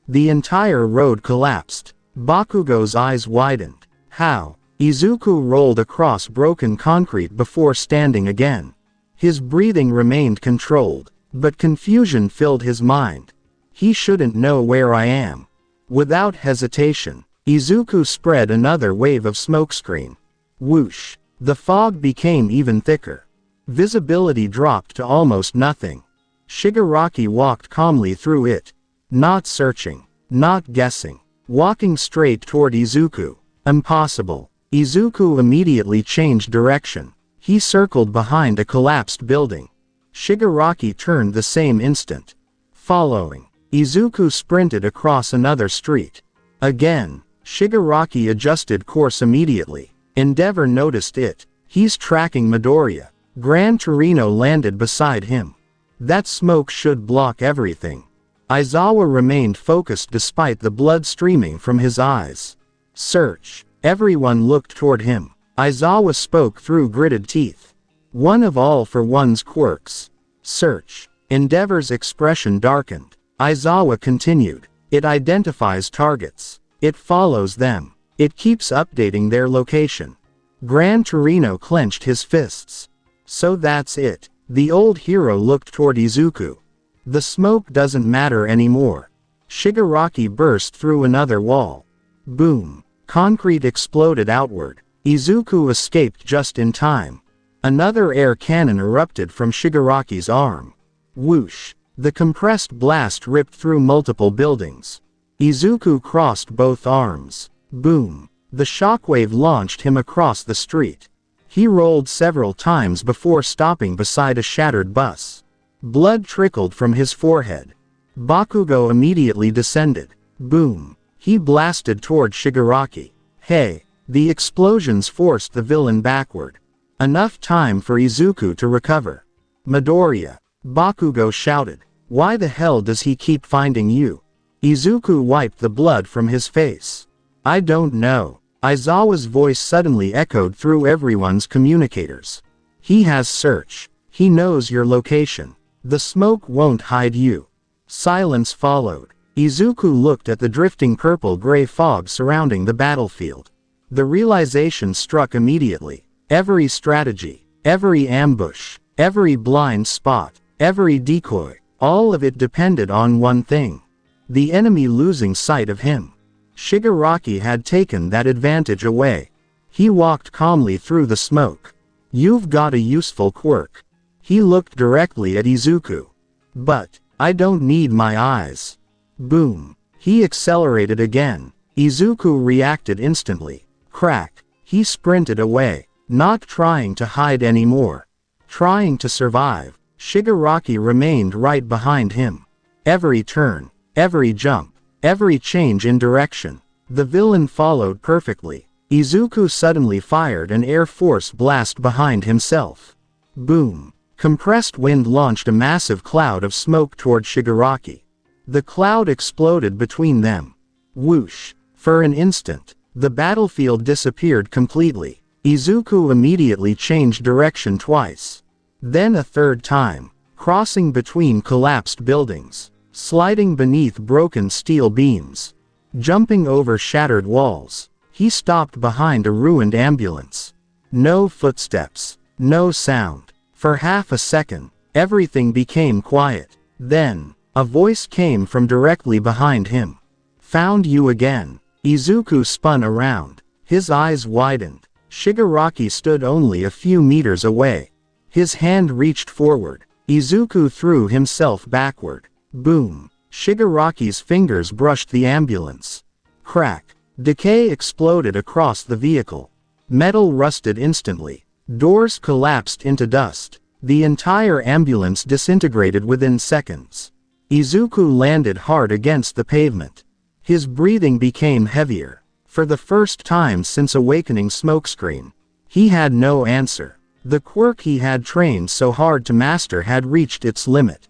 The entire road collapsed. Bakugo's eyes widened. How? Izuku rolled across broken concrete before standing again. His breathing remained controlled, but confusion filled his mind. He shouldn't know where I am. Without hesitation, Izuku spread another wave of smokescreen. Whoosh. The fog became even thicker. Visibility dropped to almost nothing. Shigaraki walked calmly through it. Not searching. Not guessing. Walking straight toward Izuku. Impossible. Izuku immediately changed direction. He circled behind a collapsed building. Shigaraki turned the same instant. Following. Izuku sprinted across another street. Again, Shigaraki adjusted course immediately. Endeavor noticed it. He's tracking Midoriya. Gran Torino landed beside him. That smoke should block everything. Aizawa remained focused despite the blood streaming from his eyes. Search. Everyone looked toward him. Aizawa spoke through gritted teeth. One of all for one's quirks. Search. Endeavor's expression darkened. Aizawa continued. It identifies targets. It follows them. It keeps updating their location. Gran Torino clenched his fists. So that's it. The old hero looked toward Izuku. The smoke doesn't matter anymore. Shigaraki burst through another wall. Boom. Concrete exploded outward. Izuku escaped just in time. Another air cannon erupted from Shigaraki's arm. Whoosh. The compressed blast ripped through multiple buildings. Izuku crossed both arms. Boom. The shockwave launched him across the street. He rolled several times before stopping beside a shattered bus. Blood trickled from his forehead. Bakugo immediately descended. Boom. He blasted toward Shigaraki. Hey! The explosions forced the villain backward. Enough time for Izuku to recover. Midoriya. Bakugo shouted. Why the hell does he keep finding you? Izuku wiped the blood from his face. I don't know. Aizawa's voice suddenly echoed through everyone's communicators. He has search. He knows your location. The smoke won't hide you. Silence followed. Izuku looked at the drifting purple-gray fog surrounding the battlefield. The realization struck immediately. Every strategy, every ambush, every blind spot, every decoy, all of it depended on one thing. The enemy losing sight of him. Shigaraki had taken that advantage away. He walked calmly through the smoke. You've got a useful quirk. He looked directly at Izuku. But, I don't need my eyes. Boom. He accelerated again. Izuku reacted instantly. Crack. He sprinted away. Not trying to hide anymore. Trying to survive. Shigaraki remained right behind him. Every turn, every jump, every change in direction. The villain followed perfectly. Izuku suddenly fired an air force blast behind himself. Boom. Compressed wind launched a massive cloud of smoke toward Shigaraki. The cloud exploded between them. Whoosh. For an instant, the battlefield disappeared completely. Izuku immediately changed direction twice. Then a third time, crossing between collapsed buildings. Sliding beneath broken steel beams. Jumping over shattered walls. He stopped behind a ruined ambulance. No footsteps. No sound. For half a second, everything became quiet. Then, a voice came from directly behind him. Found you again. Izuku spun around. His eyes widened. Shigaraki stood only a few meters away. His hand reached forward. Izuku threw himself backward. Boom. Shigaraki's fingers brushed the ambulance. Crack. Decay exploded across the vehicle. Metal rusted instantly. Doors collapsed into dust. The entire ambulance disintegrated within seconds. Izuku landed hard against the pavement. His breathing became heavier. For the first time since awakening Smokescreen, he had no answer. The quirk he had trained so hard to master had reached its limit.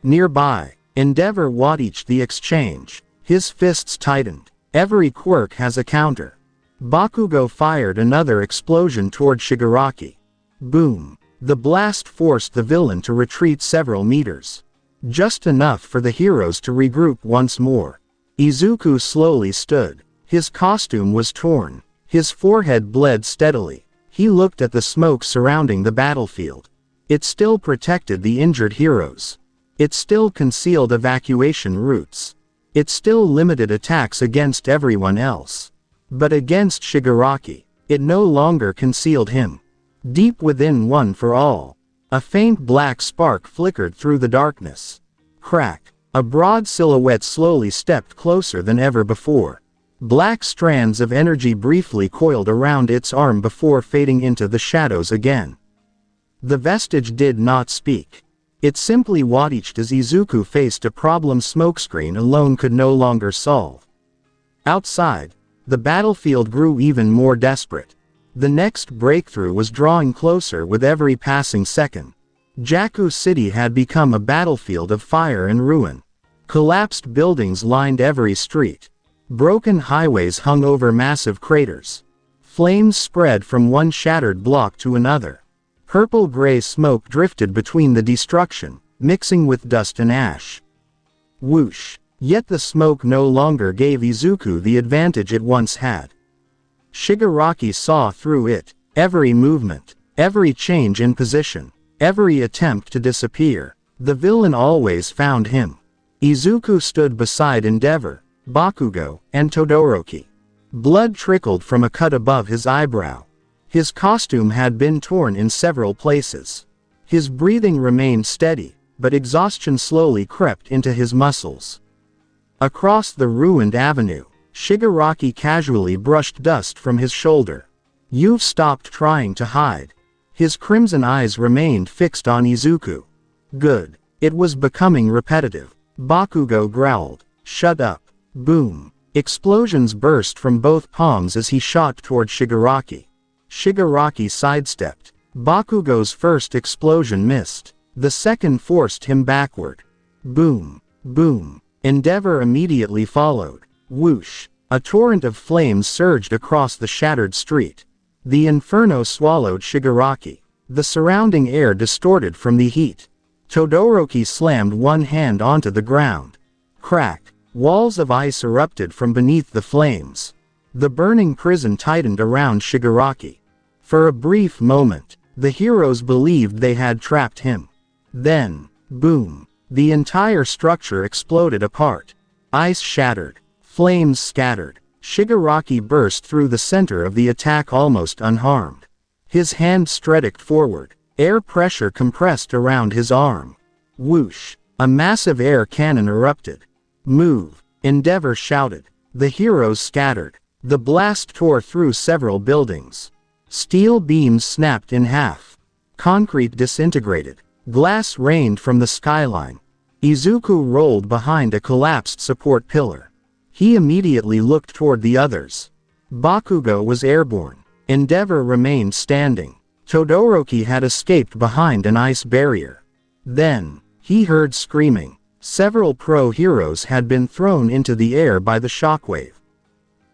Nearby, Endeavor watched the exchange. His fists tightened. Every quirk has a counter. Bakugo fired another explosion toward Shigaraki. Boom. The blast forced the villain to retreat several meters. Just enough for the heroes to regroup once more. Izuku slowly stood. His costume was torn. His forehead bled steadily. He looked at the smoke surrounding the battlefield. It still protected the injured heroes. It still concealed evacuation routes. It still limited attacks against everyone else. But against Shigaraki, it no longer concealed him. Deep within One for All, a faint black spark flickered through the darkness. Crack. A broad silhouette slowly stepped closer than ever before. Black strands of energy briefly coiled around its arm before fading into the shadows again. The vestige did not speak. It simply watched as Izuku faced a problem Smokescreen alone could no longer solve. Outside, the battlefield grew even more desperate. The next breakthrough was drawing closer with every passing second. Jakku City had become a battlefield of fire and ruin. Collapsed buildings lined every street. Broken highways hung over massive craters. Flames spread from one shattered block to another. Purple-gray smoke drifted between the destruction, mixing with dust and ash. Whoosh! Yet the smoke no longer gave Izuku the advantage it once had. Shigaraki saw through it, every movement, every change in position, every attempt to disappear. The villain always found him. Izuku stood beside Endeavor, Bakugo, and Todoroki. Blood trickled from a cut above his eyebrow. His costume had been torn in several places. His breathing remained steady, but exhaustion slowly crept into his muscles. Across the ruined avenue, Shigaraki casually brushed dust from his shoulder. "You've stopped trying to hide." His crimson eyes remained fixed on Izuku. "Good." It was becoming repetitive. Bakugo growled, "Shut up." Boom. Explosions burst from both palms as he shot toward Shigaraki. Shigaraki sidestepped. Bakugo's first explosion missed. The second forced him backward. Boom. Boom. Endeavor immediately followed. Whoosh. A torrent of flames surged across the shattered street. The inferno swallowed Shigaraki. The surrounding air distorted from the heat. Todoroki slammed one hand onto the ground. Crack. Walls of ice erupted from beneath the flames. The burning prison tightened around Shigaraki. For a brief moment, the heroes believed they had trapped him. Then, boom. The entire structure exploded apart. Ice shattered. Flames scattered. Shigaraki burst through the center of the attack almost unharmed. His hand stretched forward. Air pressure compressed around his arm. Whoosh. A massive air cannon erupted. "Move!" Endeavor shouted. The heroes scattered. The blast tore through several buildings. Steel beams snapped in half. Concrete disintegrated. Glass rained from the skyline. Izuku rolled behind a collapsed support pillar. He immediately looked toward the others. Bakugo was airborne. Endeavor remained standing. Todoroki had escaped behind an ice barrier. Then, he heard screaming. Several pro-heroes had been thrown into the air by the shockwave.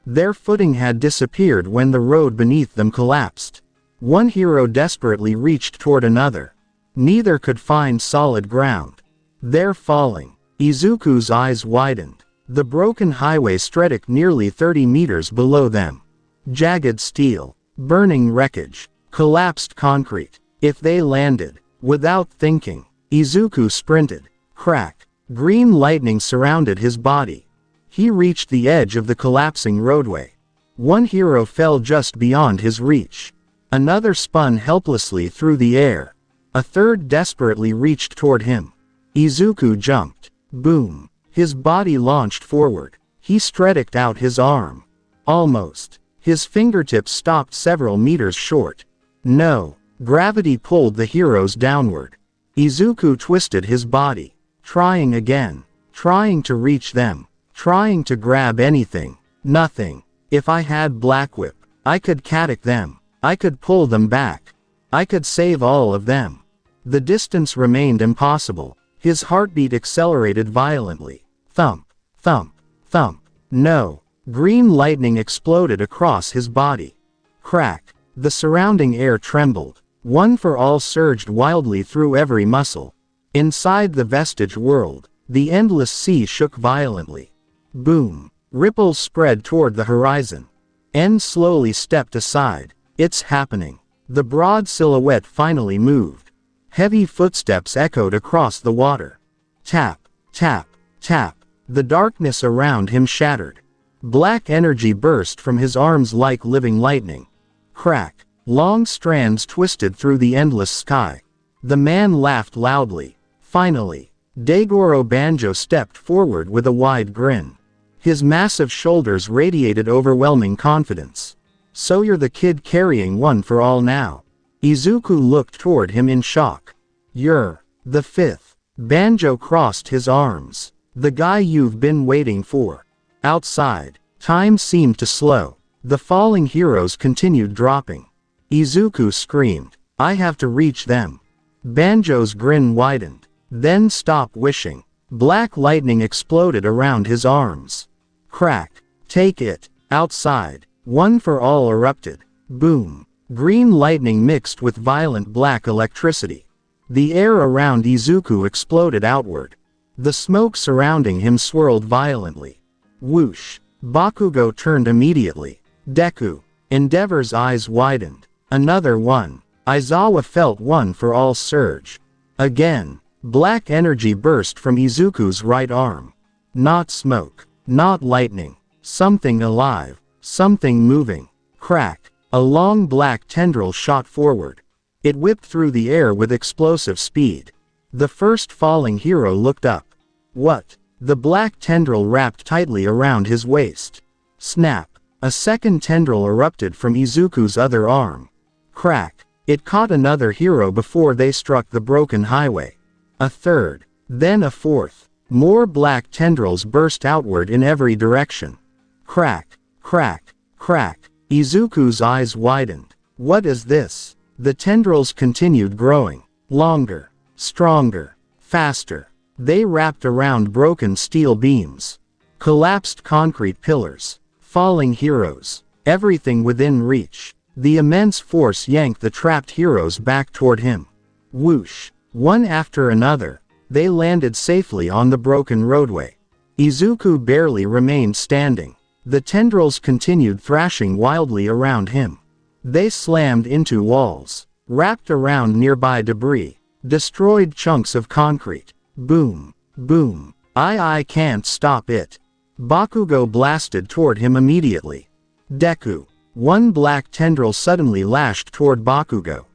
Their footing had disappeared when the road beneath them collapsed. One hero desperately reached toward another. Neither could find solid ground. "They're falling." Izuku's eyes widened. The broken highway stretched nearly 30 meters below them. Jagged steel, burning wreckage, collapsed concrete. If they landed, without thinking, Izuku sprinted. Crack. Green lightning surrounded his body. He reached the edge of the collapsing roadway. One hero fell just beyond his reach. Another spun helplessly through the air. A third desperately reached toward him. Izuku jumped. Boom. His body launched forward. He stretched out his arm. Almost. His fingertips stopped several meters short. No. Gravity pulled the heroes downward. Izuku twisted his body. Trying again. Trying to reach them. Trying to grab anything. Nothing. If I had Blackwhip, I could catch them. I could pull them back. I could save all of them. The distance remained impossible. His heartbeat accelerated violently. Thump. Thump. Thump. No. Green lightning exploded across his body. Crack. The surrounding air trembled. One for all surged wildly through every muscle. Inside the vestige world, the endless sea shook violently. Boom. Ripples spread toward the horizon. N slowly stepped aside. It's happening. The broad silhouette finally moved. Heavy footsteps echoed across the water. Tap, tap, tap. The darkness around him shattered. Black energy burst from his arms like living lightning. Crack. Long strands twisted through the endless sky. The man laughed loudly. Finally, Daigoro Banjo stepped forward with a wide grin. His massive shoulders radiated overwhelming confidence. "So you're the kid carrying one for all now." Izuku looked toward him in shock. "You're the fifth." Banjo crossed his arms. "The guy you've been waiting for." Outside, time seemed to slow. The falling heroes continued dropping. Izuku screamed, "I have to reach them." Banjo's grin widened. Then stop wishing. Black lightning exploded around his arms. Crack. Take it. Outside, one for all erupted. Boom. Green lightning mixed with violent black electricity. The air around Izuku exploded outward. The smoke surrounding him swirled violently. Whoosh. Bakugo turned immediately. Deku. Endeavor's eyes widened. Another one. Aizawa felt one for all surge. Again. Black energy burst from Izuku's right arm. Not smoke. Not lightning. Something alive. Something moving. Crack. A long black tendril shot forward. It whipped through the air with explosive speed. The first falling hero looked up. What? The black tendril wrapped tightly around his waist. Snap. A second tendril erupted from Izuku's other arm. Crack. It caught another hero before they struck the broken highway. A third. Then a fourth. More black tendrils burst outward in every direction. Crack. Crack. Crack. Izuku's eyes widened. What is this? The tendrils continued growing. Longer. Stronger. Faster. They wrapped around broken steel beams. Collapsed concrete pillars. Falling heroes. Everything within reach. The immense force yanked the trapped heroes back toward him. Whoosh. One after another, they landed safely on the broken roadway. Izuku barely remained standing. The tendrils continued thrashing wildly around him. They slammed into walls, wrapped around nearby debris, destroyed chunks of concrete. Boom. Boom. I can't stop it. Bakugo blasted toward him immediately. Deku. One black tendril suddenly lashed toward Bakugo.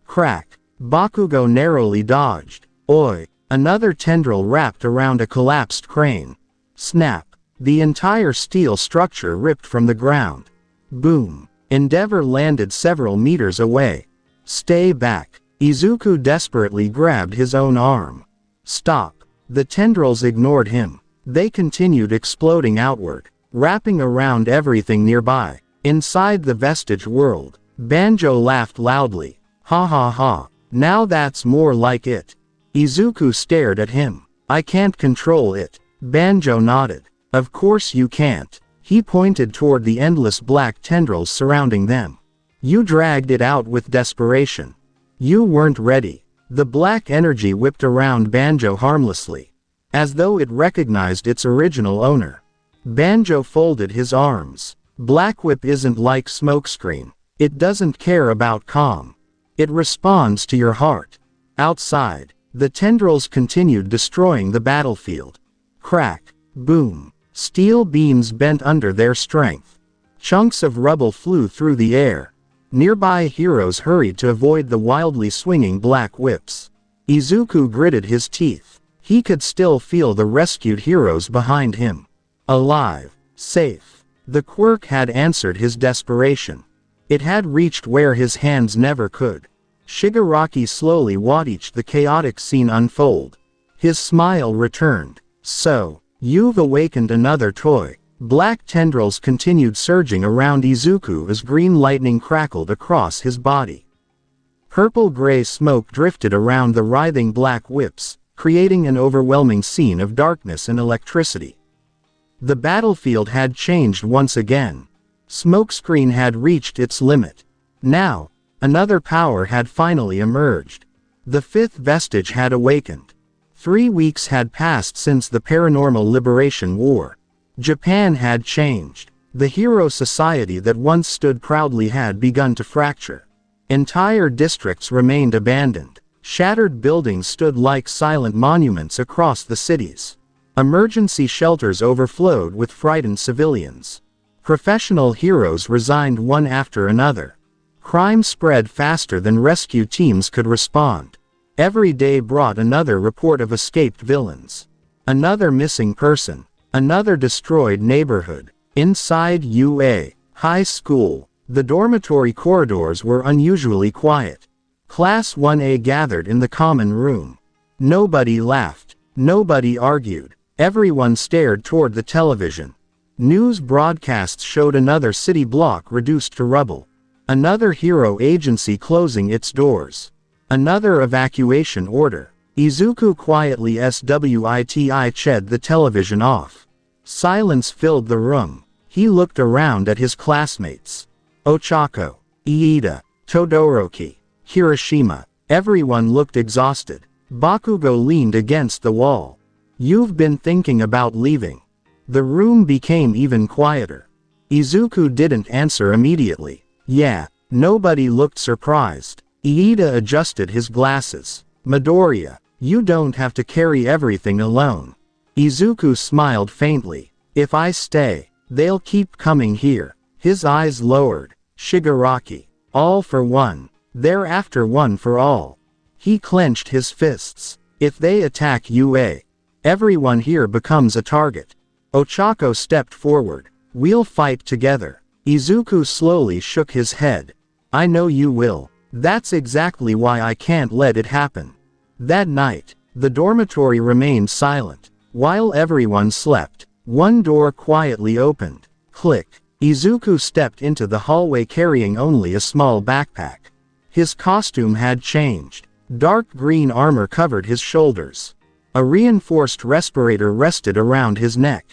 Crack. Bakugo narrowly dodged. Oi! Another tendril wrapped around a collapsed crane. Snap! The entire steel structure ripped from the ground. Boom! Endeavor landed several meters away. Stay back! Izuku desperately grabbed his own arm. Stop! The tendrils ignored him. They continued exploding outward, wrapping around everything nearby. Inside the vestige world, Banjo laughed loudly. Ha ha ha. Now that's more like it. Izuku stared at him. I can't control it. Banjo nodded. Of course you can't. He pointed toward the endless black tendrils surrounding them. You dragged it out with desperation. You weren't ready. The black energy whipped around Banjo harmlessly, as though it recognized its original owner. Banjo folded his arms. Blackwhip isn't like Smokescreen. It doesn't care about calm. It responds to your heart. Outside, the tendrils continued destroying the battlefield. Crack. Boom. Steel beams bent under their strength. Chunks of rubble flew through the air. Nearby heroes hurried to avoid the wildly swinging black whips. Izuku gritted his teeth. He could still feel the rescued heroes behind him. Alive. Safe. The quirk had answered his desperation. It had reached where his hands never could. Shigaraki slowly watched the chaotic scene unfold. His smile returned. So, you've awakened another toy. Black tendrils continued surging around Izuku as green lightning crackled across his body. Purple-gray smoke drifted around the writhing black whips, creating an overwhelming scene of darkness and electricity. The battlefield had changed once again. Smokescreen had reached its limit. Now, another power had finally emerged. The fifth vestige had awakened. 3 weeks had passed since the Paranormal Liberation War. Japan had changed. The hero society that once stood proudly had begun to fracture. Entire districts remained abandoned. Shattered buildings stood like silent monuments across the cities. Emergency shelters overflowed with frightened civilians. Professional heroes resigned one after another. Crime spread faster than rescue teams could respond. Every day brought another report of escaped villains. Another missing person. Another destroyed neighborhood. Inside UA High School, the dormitory corridors were unusually quiet. Class 1A gathered in the common room. Nobody laughed. Nobody argued. Everyone stared toward the television. News broadcasts showed another city block reduced to rubble. Another hero agency closing its doors. Another evacuation order. Izuku quietly switched the television off. Silence filled the room. He looked around at his classmates. Ochako, Iida, Todoroki, Hiroshima. Everyone looked exhausted. Bakugo leaned against the wall. You've been thinking about leaving. The room became even quieter. Izuku didn't answer immediately. Yeah, nobody looked surprised. Iida adjusted his glasses. Midoriya, you don't have to carry everything alone. Izuku smiled faintly. If I stay, they'll keep coming here. His eyes lowered. Shigaraki. All for one. They're after one for all. He clenched his fists. If they attack UA, everyone here becomes a target. Ochako stepped forward. We'll fight together. Izuku slowly shook his head. I know you will. That's exactly why I can't let it happen. That night, the dormitory remained silent. While everyone slept, one door quietly opened. Click. Izuku stepped into the hallway carrying only a small backpack. His costume had changed. Dark green armor covered his shoulders. A reinforced respirator rested around his neck.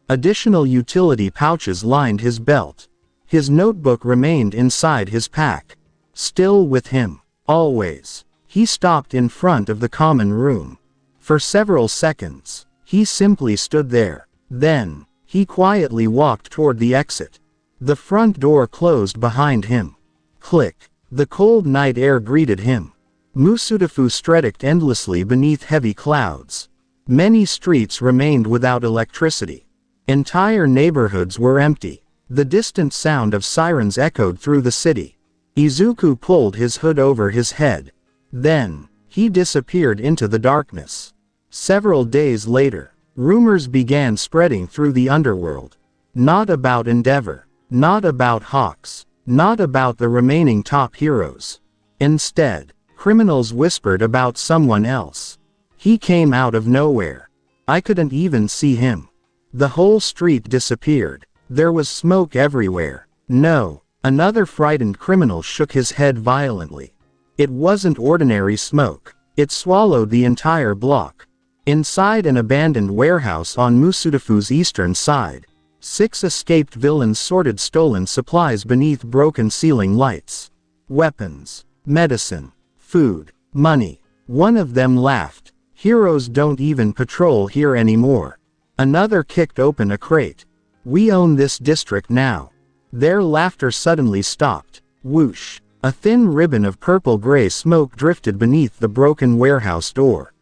Additional utility pouches lined his belt. His notebook remained inside his pack. Still with him. Always. He stopped in front of the common room. For several seconds, he simply stood there. Then, he quietly walked toward the exit. The front door closed behind him. Click. The cold night air greeted him. Musutafu stretched endlessly beneath heavy clouds. Many streets remained without electricity. Entire neighborhoods were empty. The distant sound of sirens echoed through the city. Izuku pulled his hood over his head. Then, he disappeared into the darkness. Several days later, rumors began spreading through the underworld. Not about Endeavor. Not about Hawks. Not about the remaining top heroes. Instead, criminals whispered about someone else. He came out of nowhere. I couldn't even see him. The whole street disappeared. There was smoke everywhere. No. Another frightened criminal shook his head violently. It wasn't ordinary smoke. It swallowed the entire block. Inside an abandoned warehouse on Musutafu's eastern side, 6 escaped villains sorted stolen supplies beneath broken ceiling lights. Weapons, medicine, food, money. One of them laughed. Heroes don't even patrol here anymore. Another kicked open a crate. We own this district now. Their laughter suddenly stopped. Whoosh. A thin ribbon of purple-gray smoke drifted beneath the broken warehouse door.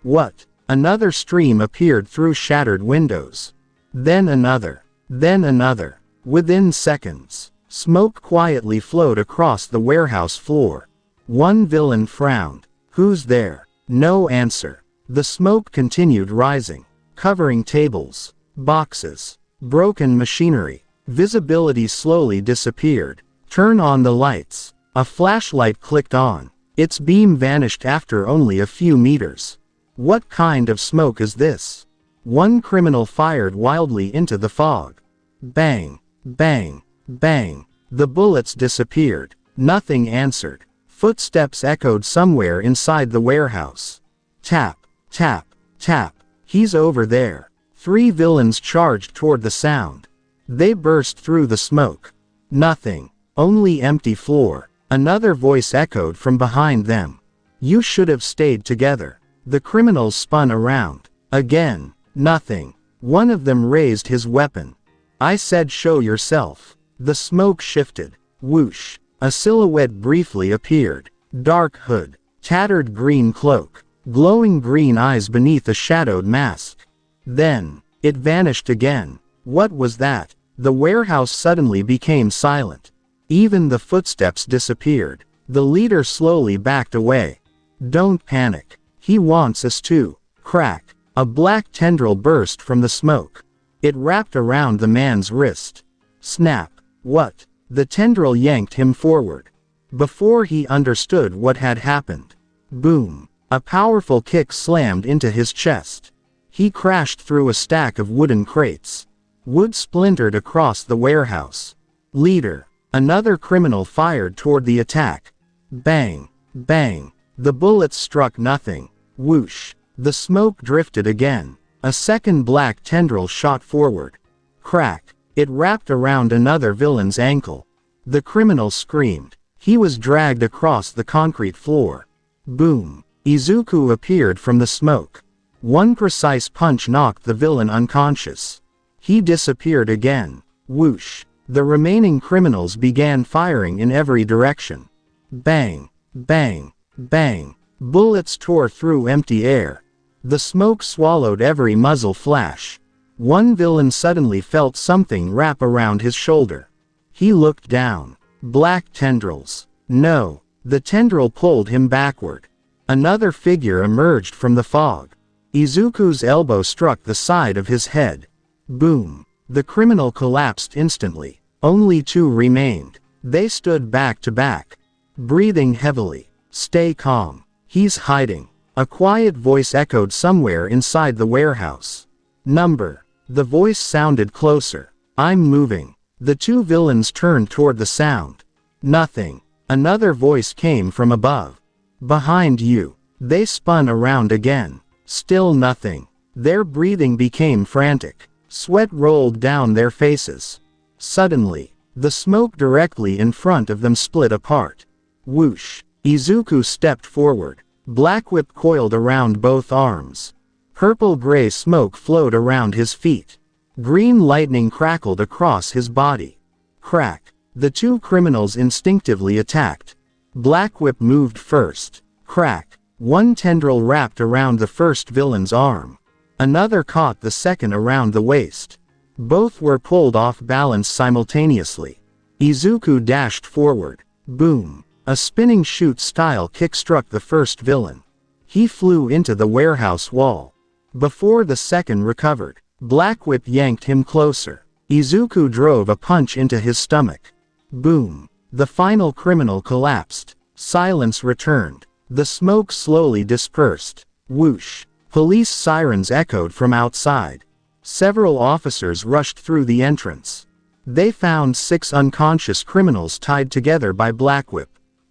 What? Another stream appeared through shattered windows. Then another. Then another. Within seconds, smoke quietly flowed across the warehouse floor. One villain frowned. Who's there? No answer. The smoke continued rising, covering tables, boxes, broken machinery. Visibility slowly disappeared. Turn on the lights. A flashlight clicked on. Its beam vanished after only a few meters. What kind of smoke is this? One criminal fired wildly into the fog. Bang, bang, bang. The bullets disappeared. Nothing answered. Footsteps echoed somewhere inside the warehouse. Tap, tap, tap. He's over there. 3 villains charged toward the sound. They burst through the smoke. Nothing. Only empty floor. Another voice echoed from behind them. You should have stayed together. The criminals spun around. Again. Nothing. One of them raised his weapon. I said show yourself. The smoke shifted. Whoosh. A silhouette briefly appeared. Dark hood. Tattered green cloak. Glowing green eyes beneath a shadowed mask. Then, it vanished again. What was that? The warehouse suddenly became silent. Even the footsteps disappeared. The leader slowly backed away. Don't panic. He wants us to. Crack. A black tendril burst from the smoke. It wrapped around the man's wrist. Snap. What? The tendril yanked him forward. Before he understood what had happened. Boom. A powerful kick slammed into his chest. He crashed through a stack of wooden crates. Wood splintered across the warehouse. Leader. Another criminal fired toward the attack. Bang. Bang. The bullets struck nothing. Whoosh. The smoke drifted again. A second black tendril shot forward. Crack. It wrapped around another villain's ankle. The criminal screamed. He was dragged across the concrete floor. Boom. Izuku appeared from the smoke. One precise punch knocked the villain unconscious. He disappeared again. Whoosh. The remaining criminals began firing in every direction. Bang, bang, bang. Bullets tore through empty air. The smoke swallowed every muzzle flash. One villain suddenly felt something wrap around his shoulder. He looked down. Black tendrils. No, the tendril pulled him backward. Another figure emerged from the fog. Izuku's elbow struck the side of his head. Boom. The criminal collapsed instantly. Only two remained. They stood back to back, breathing heavily. Stay calm. He's hiding. A quiet voice echoed somewhere inside the warehouse. Number. The voice sounded closer. I'm moving. The two villains turned toward the sound. Nothing. Another voice came from above. Behind you. They spun around again. Still nothing. Their breathing became frantic. Sweat rolled down their faces. Suddenly, the smoke directly in front of them split apart. Whoosh. Izuku stepped forward. Blackwhip coiled around both arms. Purple-gray smoke flowed around his feet. Green lightning crackled across his body. Crack. The two criminals instinctively attacked. Blackwhip moved first. Crack. One tendril wrapped around the first villain's arm. Another caught the second around the waist. Both were pulled off balance simultaneously. Izuku dashed forward. Boom. A spinning chute-style kick struck the first villain. He flew into the warehouse wall. Before the second recovered, Blackwhip yanked him closer. Izuku drove a punch into his stomach. Boom. The final criminal collapsed. Silence returned. The smoke slowly dispersed. Whoosh. Police sirens echoed from outside. Several officers rushed through the entrance. They found 6 unconscious criminals tied together by Blackwhip.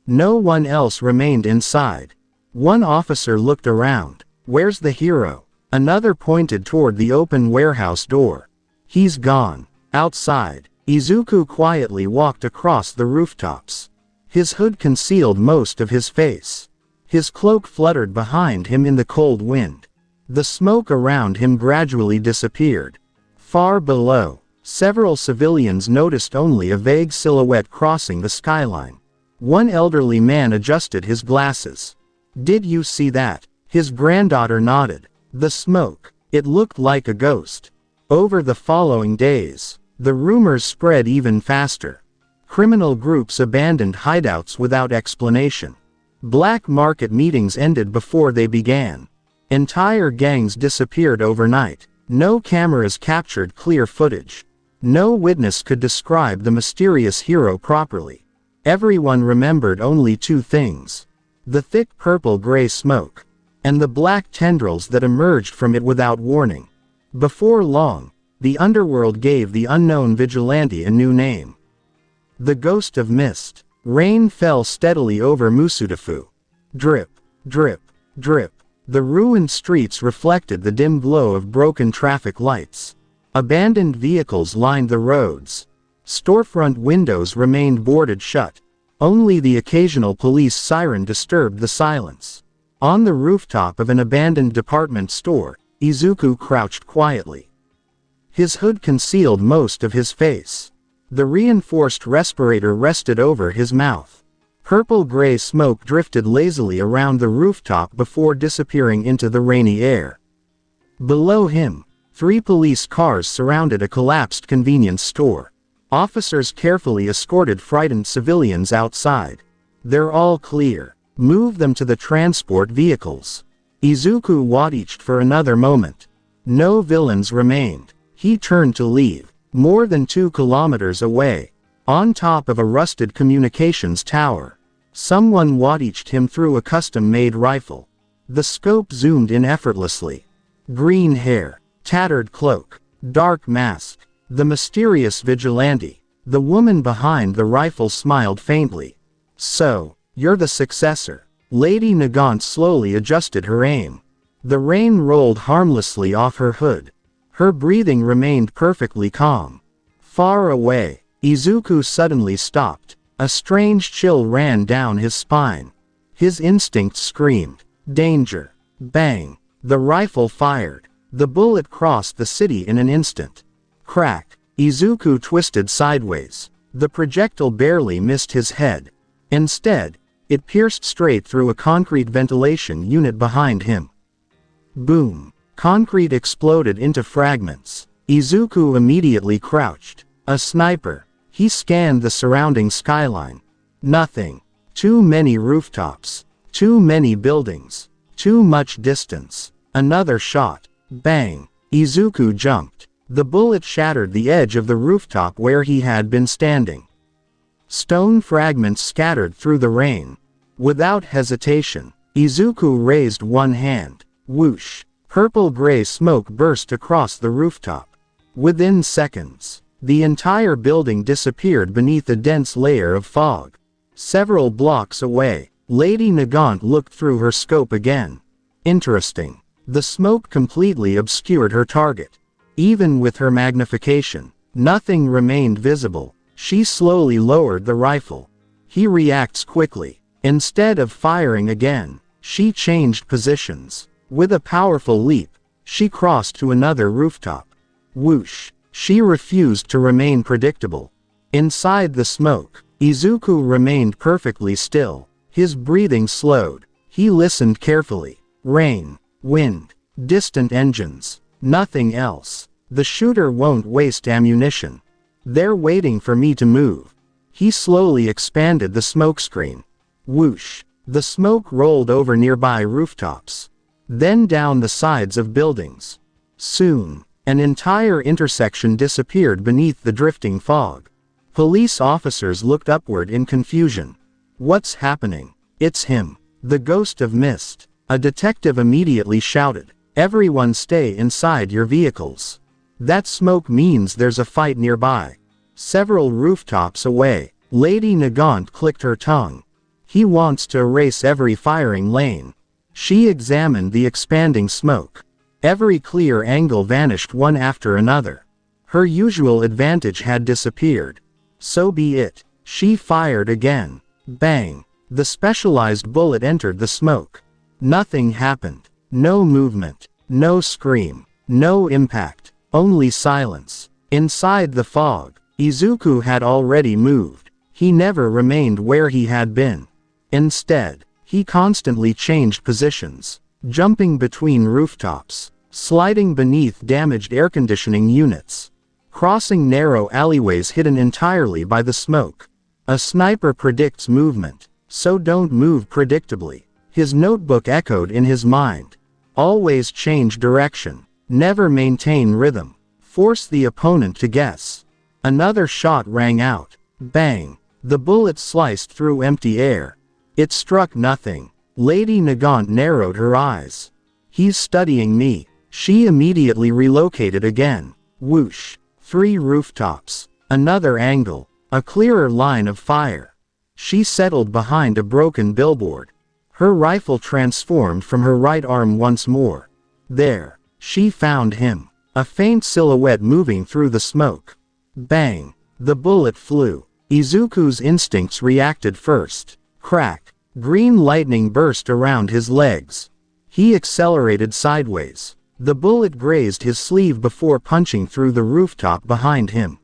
No one else remained inside. One officer looked around. Where's the hero? Another pointed toward the open warehouse door. He's gone. Outside, Izuku quietly walked across the rooftops. His hood concealed most of his face. His cloak fluttered behind him in the cold wind. The smoke around him gradually disappeared. Far below, several civilians noticed only a vague silhouette crossing the skyline. One elderly man adjusted his glasses. Did you see that? His granddaughter nodded. The smoke. It looked like a ghost. Over the following days, the rumors spread even faster. Criminal groups abandoned hideouts without explanation. Black market meetings ended before they began. Entire gangs disappeared overnight. No cameras captured clear footage. No witness could describe the mysterious hero properly. Everyone remembered only 2 things: the thick purple-gray smoke, and the black tendrils that emerged from it without warning. Before long, the underworld gave the unknown vigilante a new name: the Ghost of Mist. Rain fell steadily over Musudafu. Drip, drip, drip. The ruined streets reflected the dim glow of broken traffic lights. Abandoned vehicles lined the roads. Storefront windows remained boarded shut. Only the occasional police siren disturbed the silence. On the rooftop of an abandoned department store, Izuku crouched quietly. His hood concealed most of his face. The reinforced respirator rested over his mouth. Purple-gray smoke drifted lazily around the rooftop before disappearing into the rainy air. Below him, 3 police cars surrounded a collapsed convenience store. Officers carefully escorted frightened civilians outside. They're all clear. Move them to the transport vehicles. Izuku watched for another moment. No villains remained. He turned to leave. More than 2 kilometers away, on top of a rusted communications tower, someone watched him through a custom-made rifle. The scope zoomed in effortlessly. Green hair, tattered cloak, dark mask. The mysterious vigilante. The woman behind the rifle smiled faintly. So, you're the successor. Lady Nagant slowly adjusted her aim. The rain rolled harmlessly off her hood. Her breathing remained perfectly calm. Far away, Izuku suddenly stopped. A strange chill ran down his spine. His instinct screamed, "Danger!" Bang! The rifle fired. The bullet crossed the city in an instant. Crack! Izuku twisted sideways. The projectile barely missed his head. Instead, it pierced straight through a concrete ventilation unit behind him. Boom! Concrete exploded into fragments. Izuku immediately crouched. A sniper. He scanned the surrounding skyline. Nothing. Too many rooftops. Too many buildings. Too much distance. Another shot. Bang! Izuku jumped. The bullet shattered the edge of the rooftop where he had been standing. Stone fragments scattered through the rain. Without hesitation, Izuku raised one hand. Whoosh! Purple-gray smoke burst across the rooftop. Within seconds, the entire building disappeared beneath a dense layer of fog. Several blocks away, Lady Nagant looked through her scope again. Interesting. The smoke completely obscured her target. Even with her magnification, nothing remained visible. She slowly lowered the rifle. He reacts quickly. Instead of firing again, she changed positions. With a powerful leap, she crossed to another rooftop. Whoosh! She refused to remain predictable. Inside the smoke, Izuku remained perfectly still. His breathing slowed. He listened carefully. Rain, wind, distant engines. Nothing else. The shooter won't waste ammunition. They're waiting for me to move. He slowly expanded the smokescreen. Whoosh! The smoke rolled over nearby rooftops. Then down the sides of buildings. Soon, an entire intersection disappeared beneath the drifting fog. Police officers looked upward in confusion. What's happening? It's him. The ghost of mist. A detective immediately shouted. Everyone stay inside your vehicles. That smoke means there's a fight nearby. Several rooftops away, Lady Nagant clicked her tongue. He wants to erase every firing lane. She examined the expanding smoke. Every clear angle vanished one after another. Her usual advantage had disappeared. So be it. She fired again. Bang! The specialized bullet entered the smoke. Nothing happened. No movement. No scream. No impact. Only silence. Inside the fog, Izuku had already moved. He never remained where he had been. Instead, he constantly changed positions, jumping between rooftops, sliding beneath damaged air conditioning units, crossing narrow alleyways hidden entirely by the smoke. A sniper predicts movement, so don't move predictably. His notebook echoed in his mind. Always change direction. Never maintain rhythm. Force the opponent to guess. Another shot rang out. Bang! The bullet sliced through empty air. It struck nothing. Lady Nagant narrowed her eyes. He's studying me. She immediately relocated again. Whoosh! 3 rooftops. Another angle. A clearer line of fire. She settled behind a broken billboard. Her rifle transformed from her right arm once more. There. She found him. A faint silhouette moving through the smoke. Bang! The bullet flew. Izuku's instincts reacted first. Crack! Green lightning burst around his legs. He accelerated sideways. The bullet grazed his sleeve before punching through the rooftop behind him.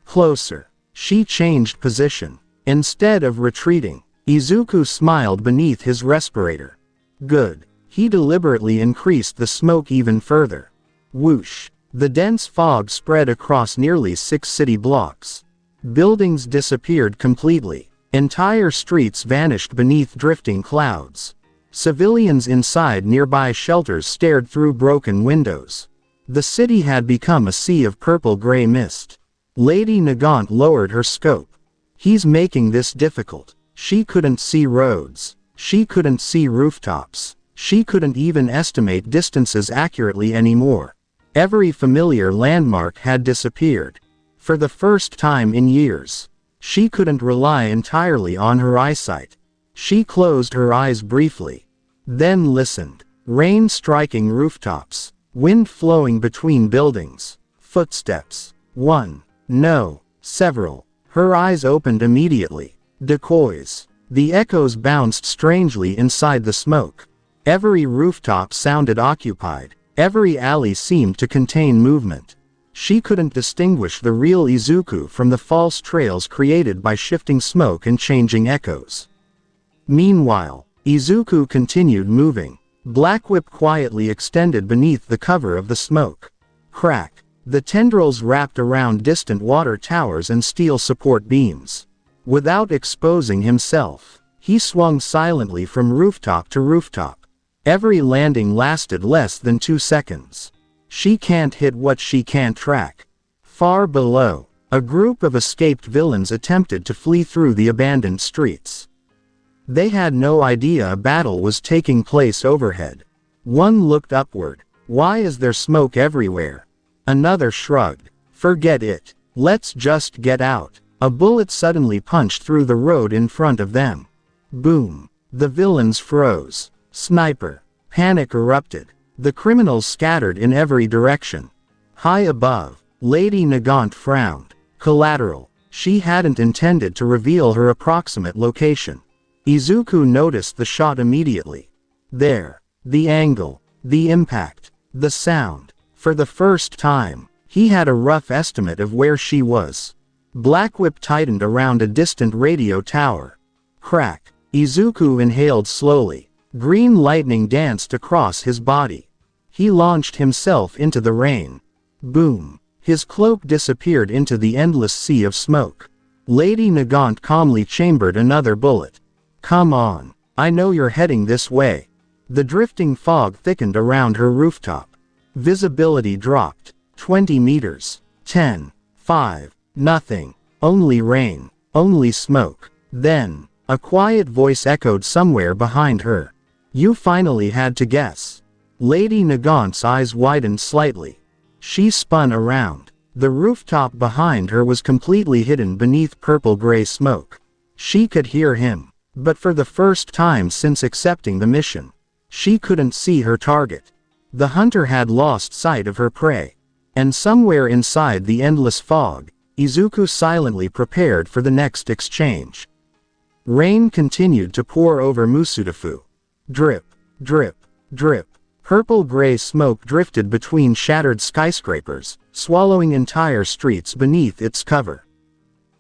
Closer. She changed position. Instead of retreating, Izuku smiled beneath his respirator. Good. He deliberately increased the smoke even further. Whoosh! The dense fog spread across nearly 6 city blocks. Buildings disappeared completely. Entire streets vanished beneath drifting clouds. Civilians inside nearby shelters stared through broken windows. The city had become a sea of purple-gray mist. Lady Nagant lowered her scope. He's making this difficult. She couldn't see roads. She couldn't see rooftops. She couldn't even estimate distances accurately anymore. Every familiar landmark had disappeared. For the first time in years, she couldn't rely entirely on her eyesight. She closed her eyes briefly. Then listened. Rain striking rooftops. Wind flowing between buildings. Footsteps. 1. No. Several. Her eyes opened immediately. Decoys. The echoes bounced strangely inside the smoke. Every rooftop sounded occupied. Every alley seemed to contain movement. She couldn't distinguish the real Izuku from the false trails created by shifting smoke and changing echoes. Meanwhile, Izuku continued moving. Blackwhip quietly extended beneath the cover of the smoke. Crack. The tendrils wrapped around distant water towers and steel support beams. Without exposing himself, he swung silently from rooftop to rooftop. Every landing lasted less than 2 seconds. She can't hit what she can't track. Far below, a group of escaped villains attempted to flee through the abandoned streets. They had no idea a battle was taking place overhead. One looked upward. Why is there smoke everywhere? Another shrugged. Forget it. Let's just get out. A bullet suddenly punched through the road in front of them. Boom. The villains froze. Sniper. Panic erupted. The criminals scattered in every direction. High above, Lady Nagant frowned. Collateral. She hadn't intended to reveal her approximate location. Izuku noticed the shot immediately. There. The angle. The impact. The sound. For the first time, he had a rough estimate of where she was. Blackwhip tightened around a distant radio tower. Crack. Izuku inhaled slowly. Green lightning danced across his body. He launched himself into the rain. Boom. His cloak disappeared into the endless sea of smoke. Lady Nagant calmly chambered another bullet. Come on. I know you're heading this way. The drifting fog thickened around her rooftop. Visibility dropped. 20 meters. 10. 5. Nothing. Only rain. Only smoke. Then, a quiet voice echoed somewhere behind her. You finally had to guess. Lady Nagant's eyes widened slightly. She spun around. The rooftop behind her was completely hidden beneath purple-gray smoke. She could hear him, but for the first time since accepting the mission, she couldn't see her target. The hunter had lost sight of her prey. And somewhere inside the endless fog, Izuku silently prepared for the next exchange. Rain continued to pour over Musudafu. Drip, drip, drip. Purple-gray smoke drifted between shattered skyscrapers, swallowing entire streets beneath its cover.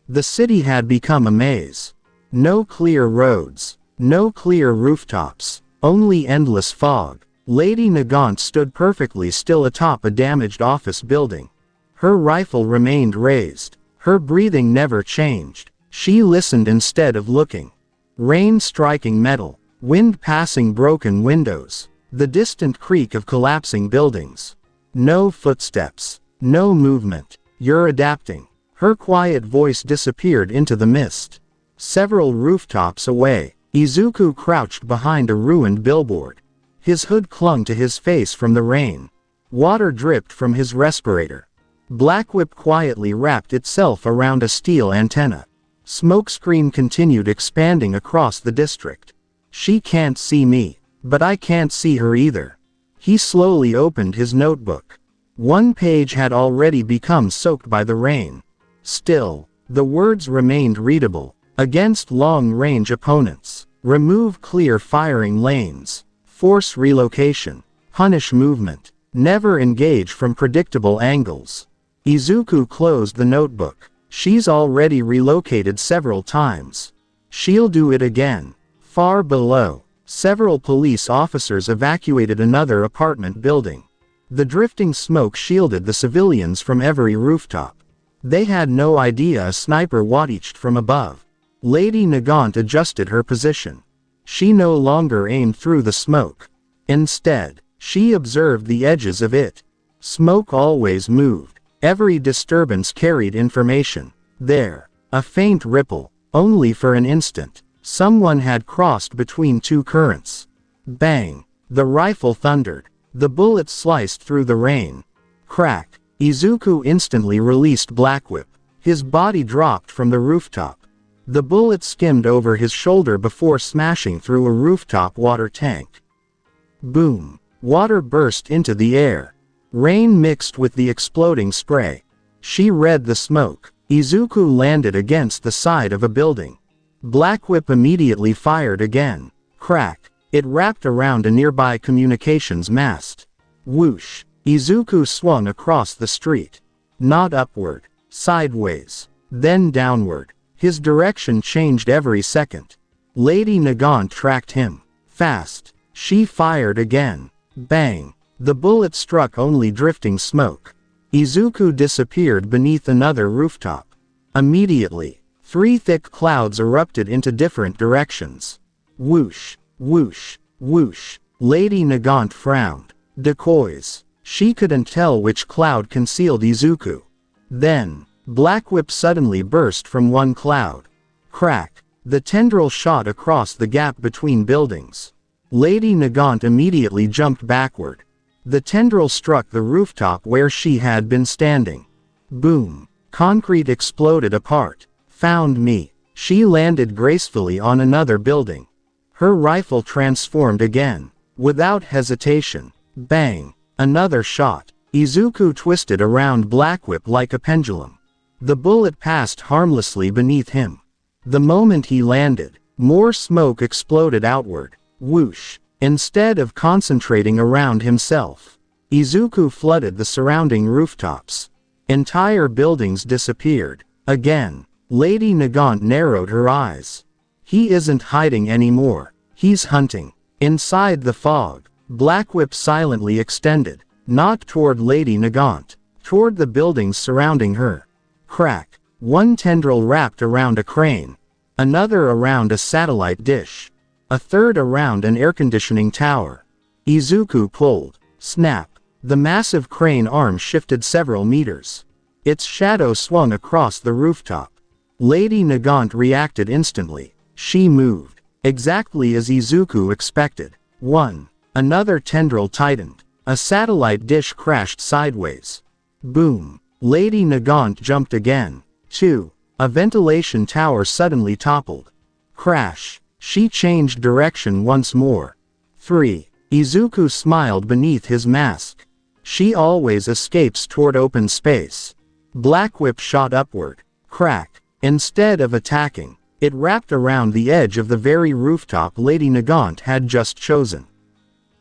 The city had become a maze. No clear roads, no clear rooftops, only endless fog. Lady Nagant stood perfectly still atop a damaged office building. Her rifle remained raised. Her breathing never changed. She listened instead of looking. Rain striking metal, wind passing broken windows, the distant creak of collapsing buildings. No footsteps, no movement. You're adapting. Her quiet voice disappeared into the mist. Several rooftops away, Izuku crouched behind a ruined billboard. His hood clung to his face from the rain. Water dripped from his respirator. Blackwhip quietly wrapped itself around a steel antenna. Smokescreen continued expanding across the district. She can't see me, but I can't see her either. He slowly opened his notebook. One page had already become soaked by the rain. Still, the words remained readable. Against long-range opponents, remove clear firing lanes. Force relocation. Punish movement. Never engage from predictable angles. Izuku closed the notebook. She's already relocated several times. She'll do it again. Far below, several police officers evacuated another apartment building. The drifting smoke shielded the civilians from every rooftop. They had no idea a sniper watched from above. Lady Nagant adjusted her position. She no longer aimed through the smoke. Instead, she observed the edges of it. Smoke always moved. Every disturbance carried information. There, a faint ripple, only for an instant. Someone had crossed between two currents. Bang! The rifle thundered. The bullet sliced through the rain. Crack! Izuku instantly released Blackwhip. His body dropped from the rooftop. The bullet skimmed over his shoulder before smashing through a rooftop water tank. Boom! Water burst into the air. Rain mixed with the exploding spray. She read the smoke. Izuku landed against the side of a building. Blackwhip immediately fired again. Crack! It wrapped around a nearby communications mast. Whoosh! Izuku swung across the street. Not upward, sideways, then downward. His direction changed every second. Lady Nagant tracked him. Fast. She fired again. Bang. The bullet struck only drifting smoke. Izuku disappeared beneath another rooftop. Immediately, 3 thick clouds erupted into different directions. Whoosh, whoosh, whoosh. Lady Nagant frowned. Decoys. She couldn't tell which cloud concealed Izuku. Then, Blackwhip suddenly burst from one cloud. Crack. The tendril shot across the gap between buildings. Lady Nagant immediately jumped backward. The tendril struck the rooftop where she had been standing. Boom. Concrete exploded apart. Found me. She landed gracefully on another building. Her rifle transformed again. Without hesitation. Bang. Another shot. Izuku twisted around Blackwhip like a pendulum. The bullet passed harmlessly beneath him. The moment he landed, more smoke exploded outward. Whoosh. Instead of concentrating around himself, Izuku flooded the surrounding rooftops. Entire buildings disappeared. Again, Lady Nagant narrowed her eyes. He isn't hiding anymore. He's hunting. Inside the fog, Blackwhip silently extended, not toward Lady Nagant, toward the buildings surrounding her. Crack. One tendril wrapped around a crane, another around a satellite dish, a third around an air conditioning tower. Izuku pulled. Snap. The massive crane arm shifted several meters. Its shadow swung across the rooftop. Lady Nagant reacted instantly. She moved, exactly as Izuku expected. 1. Another tendril tightened. A satellite dish crashed sideways. Boom. Lady Nagant jumped again. 2. A ventilation tower suddenly toppled. Crash. She changed direction once more. 3. Izuku smiled beneath his mask. She always escapes toward open space. Blackwhip shot upward. Crack. Instead of attacking, it wrapped around the edge of the very rooftop Lady Nagant had just chosen.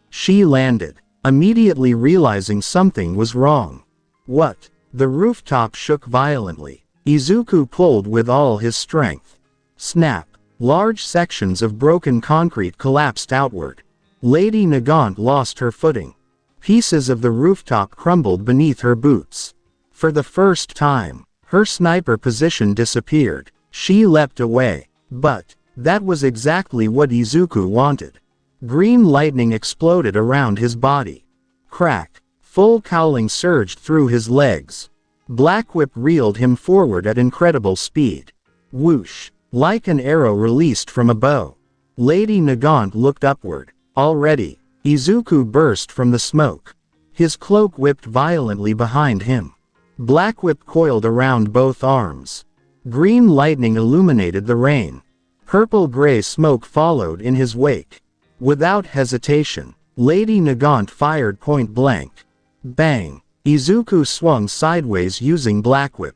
She landed, immediately realizing something was wrong. What? The rooftop shook violently. Izuku pulled with all his strength. Snap. Large sections of broken concrete collapsed outward. Lady Nagant lost her footing. Pieces of the rooftop crumbled beneath her boots. For the first time, her sniper position disappeared. She leapt away. But that was exactly what Izuku wanted. Green lightning exploded around his body. Crack. Full cowling surged through his legs. Blackwhip reeled him forward at incredible speed. Whoosh. Like an arrow released from a bow. Lady Nagant looked upward. Already, Izuku burst from the smoke. His cloak whipped violently behind him. Blackwhip coiled around both arms. Green lightning illuminated the rain. Purple-gray smoke followed in his wake. Without hesitation, Lady Nagant fired point blank. Bang! Izuku swung sideways using Blackwhip.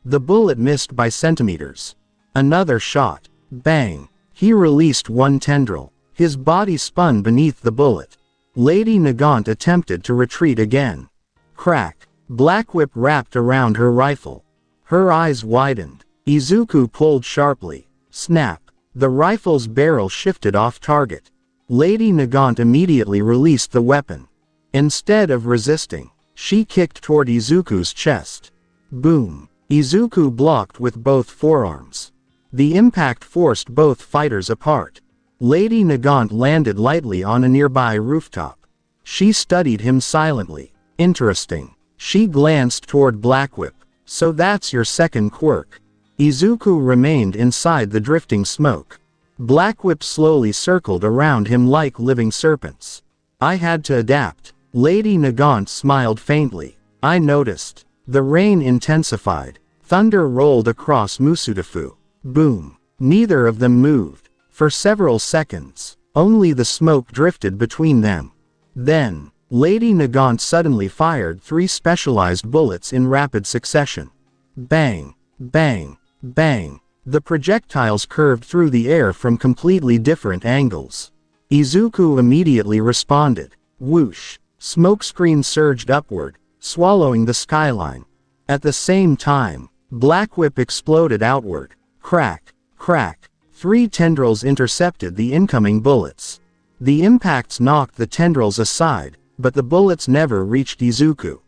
The bullet missed by centimeters. Another shot. Bang! He released one tendril. His body spun beneath the bullet. Lady Nagant attempted to retreat again. Crack! Blackwhip wrapped around her rifle. Her eyes widened. Izuku pulled sharply. Snap! The rifle's barrel shifted off target. Lady Nagant immediately released the weapon. Instead of resisting, she kicked toward Izuku's chest. Boom! Izuku blocked with both forearms. The impact forced both fighters apart. Lady Nagant landed lightly on a nearby rooftop. She studied him silently. Interesting. She glanced toward Blackwhip. So that's your second quirk. Izuku remained inside the drifting smoke. Blackwhip slowly circled around him like living serpents. I had to adapt. Lady Nagant smiled faintly. I noticed. The rain intensified. Thunder rolled across Musudafu. Boom. Neither of them moved. For several seconds, only the smoke drifted between them. Then, Lady Nagant suddenly fired 3 specialized bullets in rapid succession. Bang! Bang! Bang! The projectiles curved through the air from completely different angles. Izuku immediately responded. Whoosh! Smokescreen surged upward, swallowing the skyline. At the same time, Blackwhip exploded outward. Crack, crack. 3 tendrils intercepted the incoming bullets. The impacts knocked the tendrils aside, but the bullets never reached Izuku.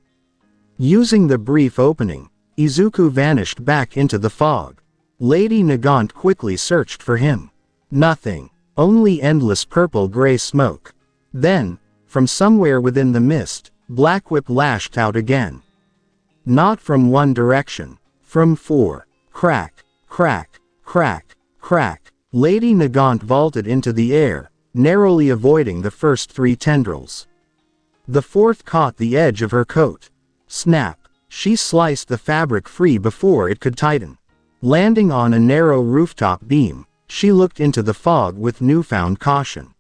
Using the brief opening, Izuku vanished back into the fog. Lady Nagant quickly searched for him. Nothing. Only endless purple-gray smoke. Then, from somewhere within the mist, Blackwhip lashed out again. Not from one direction. From 4. Crack, crack, crack, crack. Lady Nagant vaulted into the air, narrowly avoiding the first 3 tendrils. The 4th caught the edge of her coat. Snap! She sliced the fabric free before it could tighten. Landing on a narrow rooftop beam, she looked into the fog with newfound caution.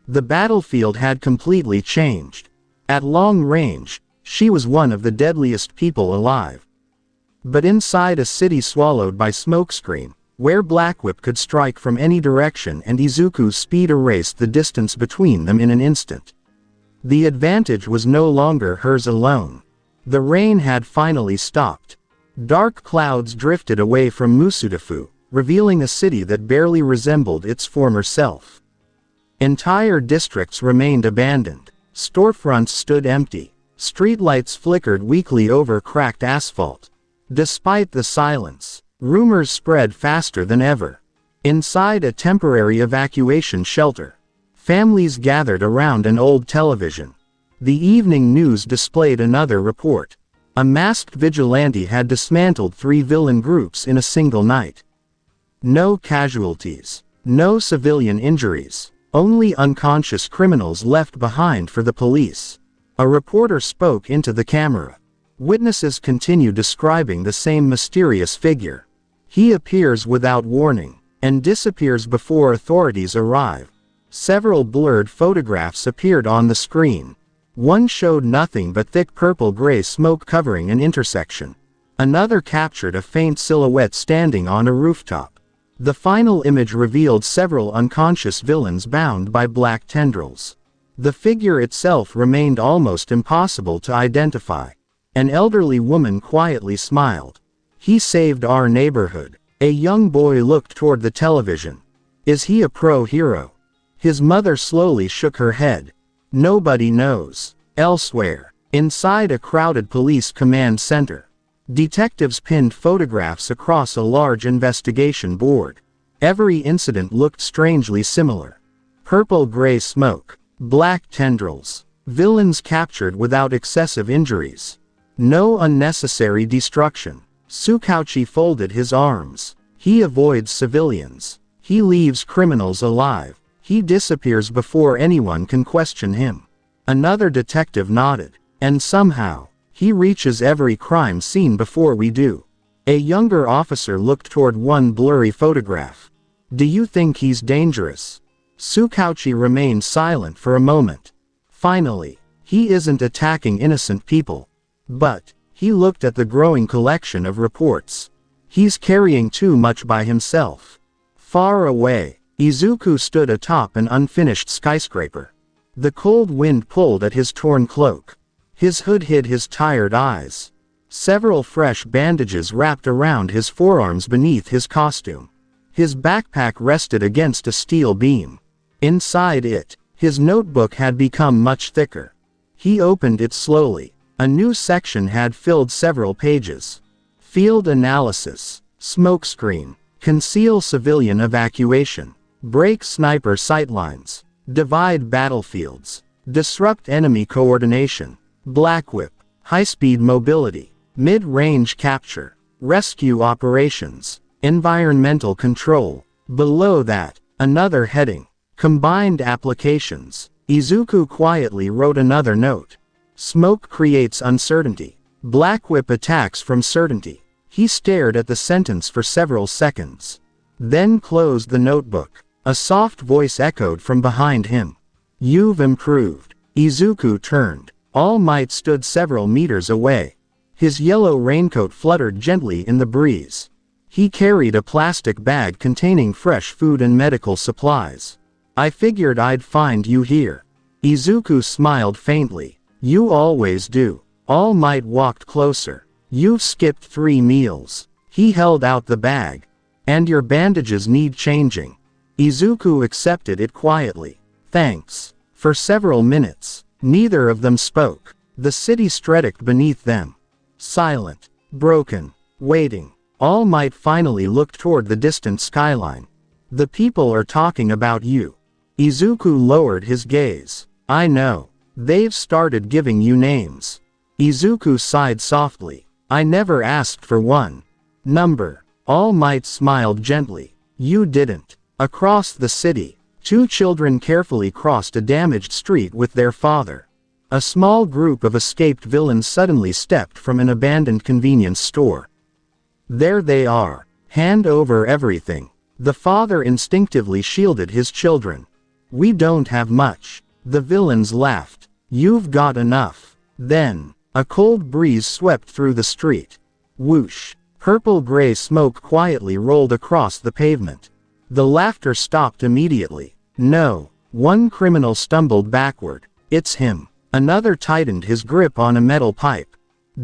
The battlefield had completely changed. At long range, she was one of the deadliest people alive. But inside a city swallowed by Smokescreen, where Blackwhip could strike from any direction and Izuku's speed erased the distance between them in an instant. The advantage was no longer hers alone. The rain had finally stopped. Dark clouds drifted away from Musudafu, revealing a city that barely resembled its former self. Entire districts remained abandoned. Storefronts stood empty. Streetlights flickered weakly over cracked asphalt. Despite the silence, rumors spread faster than ever. Inside a temporary evacuation shelter, families gathered around an old television. The evening news displayed another report. A masked vigilante had dismantled 3 villain groups in a single night. No casualties. No civilian injuries. Only unconscious criminals left behind for the police. A reporter spoke into the camera. Witnesses continue describing the same mysterious figure. He appears without warning, and disappears before authorities arrive. Several blurred photographs appeared on the screen. One showed nothing but thick purple-gray smoke covering an intersection. Another captured a faint silhouette standing on a rooftop. The final image revealed several unconscious villains bound by black tendrils. The figure itself remained almost impossible to identify. An elderly woman quietly smiled. "He saved our neighborhood." A young boy looked toward the television. "Is he a pro-hero?" His mother slowly shook her head. "Nobody knows." Elsewhere, inside a crowded police command center, detectives pinned photographs across a large investigation board. Every incident looked strangely similar. Purple-gray smoke, black tendrils, villains captured without excessive injuries. No unnecessary destruction. Tsukauchi folded his arms. He avoids civilians. He leaves criminals alive. He disappears before anyone can question him. Another detective nodded. And somehow, he reaches every crime scene before we do. A younger officer looked toward one blurry photograph. "Do you think he's dangerous?" Tsukauchi remained silent for a moment. Finally, "He isn't attacking innocent people." But, he looked at the growing collection of reports. "He's carrying too much by himself." Far away, Izuku stood atop an unfinished skyscraper. The cold wind pulled at his torn cloak. His hood hid his tired eyes. Several fresh bandages wrapped around his forearms beneath his costume. His backpack rested against a steel beam. Inside it, his notebook had become much thicker. He opened it slowly. A new section had filled several pages. Field analysis. Smokescreen. Conceal civilian evacuation. Break sniper sightlines. Divide battlefields. Disrupt enemy coordination. Blackwhip. High-speed mobility. Mid-range capture. Rescue operations. Environmental control. Below that, another heading. Combined applications. Izuku quietly wrote another note. Smoke creates uncertainty. Blackwhip attacks from certainty. He stared at the sentence for several seconds. Then closed the notebook. A soft voice echoed from behind him. "You've improved." Izuku turned. All Might stood several meters away. His yellow raincoat fluttered gently in the breeze. He carried a plastic bag containing fresh food and medical supplies. "I figured I'd find you here." Izuku smiled faintly. "You always do." All Might walked closer. You've skipped 3 meals. He held out the bag. And your bandages need changing. Izuku accepted it quietly. Thanks. For several minutes, neither of them spoke. The city stretched beneath them. Silent, broken, waiting. All Might finally looked toward the distant skyline. The people are talking about you. Izuku lowered his gaze. I know. They've started giving you names. Izuku sighed softly. I never asked for one. Number. All Might smiled gently. You didn't. Across the city, 2 children carefully crossed a damaged street with their father. A small group of escaped villains suddenly stepped from an abandoned convenience store. There they are. Hand over everything. The father instinctively shielded his children. We don't have much. The villains laughed. You've got enough. Then, a cold breeze swept through the street. Whoosh. Purple-gray smoke quietly rolled across the pavement. The laughter stopped immediately. No. One criminal stumbled backward. It's him. Another tightened his grip on a metal pipe.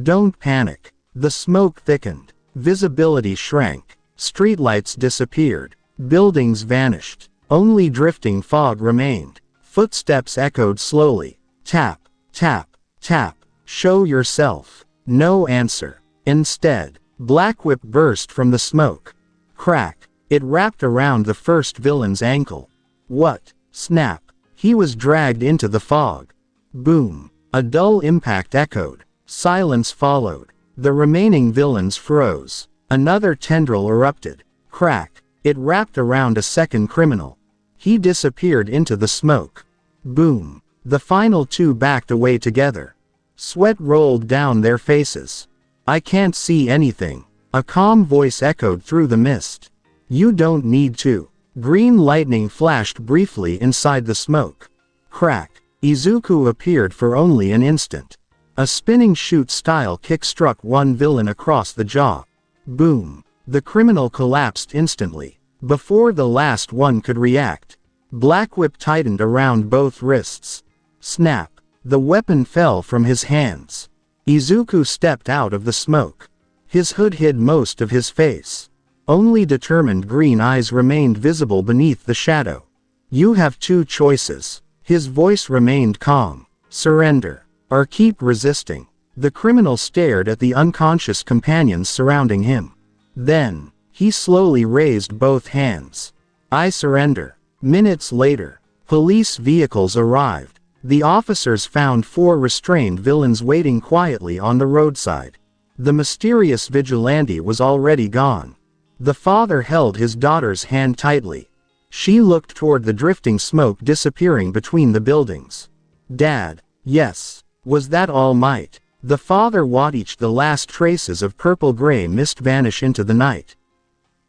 Don't panic. The smoke thickened. Visibility shrank. Streetlights disappeared. Buildings vanished. Only drifting fog remained. Footsteps echoed slowly. Tap, tap, tap. Show yourself. No answer. Instead, Blackwhip burst from the smoke. Crack. It wrapped around the first villain's ankle. What? Snap. He was dragged into the fog. Boom. A dull impact echoed. Silence followed. The remaining villains froze. Another tendril erupted. Crack. It wrapped around a second criminal. He disappeared into the smoke. Boom. The final 2 backed away together. Sweat rolled down their faces. I can't see anything. A calm voice echoed through the mist. You don't need to. Green lightning flashed briefly inside the smoke. Crack. Izuku appeared for only an instant. A spinning shoot-style kick struck one villain across the jaw. Boom. The criminal collapsed instantly. Before the last one could react, Blackwhip tightened around both wrists. Snap. The weapon fell from his hands. Izuku stepped out of the smoke. His hood hid most of his face. Only determined green eyes remained visible beneath the shadow. You have 2 choices. His voice remained calm. Surrender. Or keep resisting. The criminal stared at the unconscious companions surrounding him. Then, he slowly raised both hands. I surrender. Minutes later, police vehicles arrived. The officers found 4 restrained villains waiting quietly on the roadside. The mysterious vigilante was already gone. The father held his daughter's hand tightly. She looked toward the drifting smoke disappearing between the buildings. Dad. Yes. Was that All Might? The father watched the last traces of purple-gray mist vanish into the night.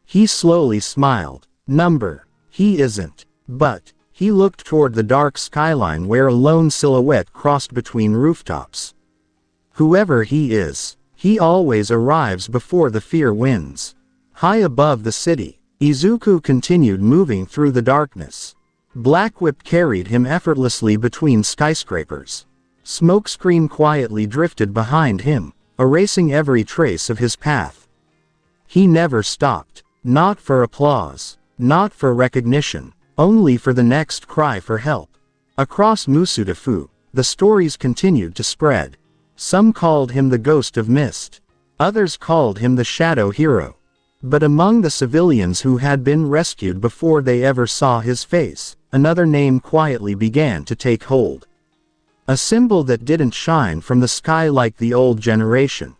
He slowly smiled. Number. He isn't. But, he looked toward the dark skyline where a lone silhouette crossed between rooftops. Whoever he is, he always arrives before the fear wins. High above the city, Izuku continued moving through the darkness. Blackwhip carried him effortlessly between skyscrapers. Smokescreen quietly drifted behind him, erasing every trace of his path. He never stopped. Not for applause. Not for recognition. Only for the next cry for help. Across Musudafu, the stories continued to spread. Some called him the Ghost of Mist. Others called him the Shadow Hero. But among the civilians who had been rescued before they ever saw his face, another name quietly began to take hold. A symbol that didn't shine from the sky like the old generation.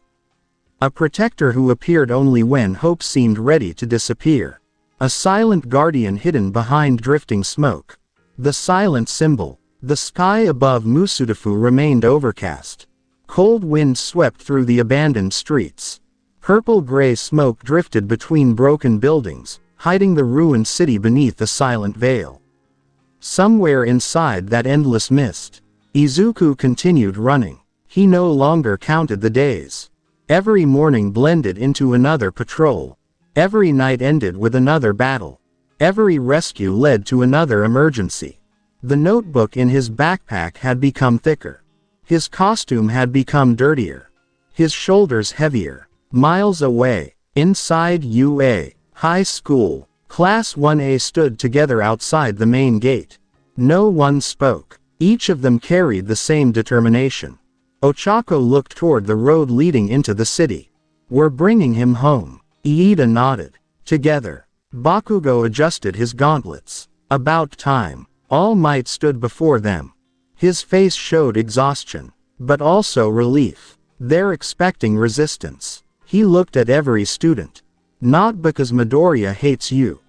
A protector who appeared only when hope seemed ready to disappear. A silent guardian hidden behind drifting smoke. The silent symbol. The sky above Musudafu remained overcast. Cold wind swept through the abandoned streets. Purple-gray smoke drifted between broken buildings, hiding the ruined city beneath a silent veil. Somewhere inside that endless mist, Izuku continued running. He no longer counted the days. Every morning blended into another patrol. Every night ended with another battle. Every rescue led to another emergency. The notebook in his backpack had become thicker. His costume had become dirtier. his shoulders heavier. Miles away, inside UA High School, Class 1A stood together outside the main gate. No one spoke. Each of them carried the same determination. Ochako looked toward the road leading into the city. We're bringing him home. Iida nodded. Together. Bakugo adjusted his gauntlets. About time. All Might stood before them. His face showed exhaustion, but also relief. They're expecting resistance. He looked at every student. Not because Midoriya hates you.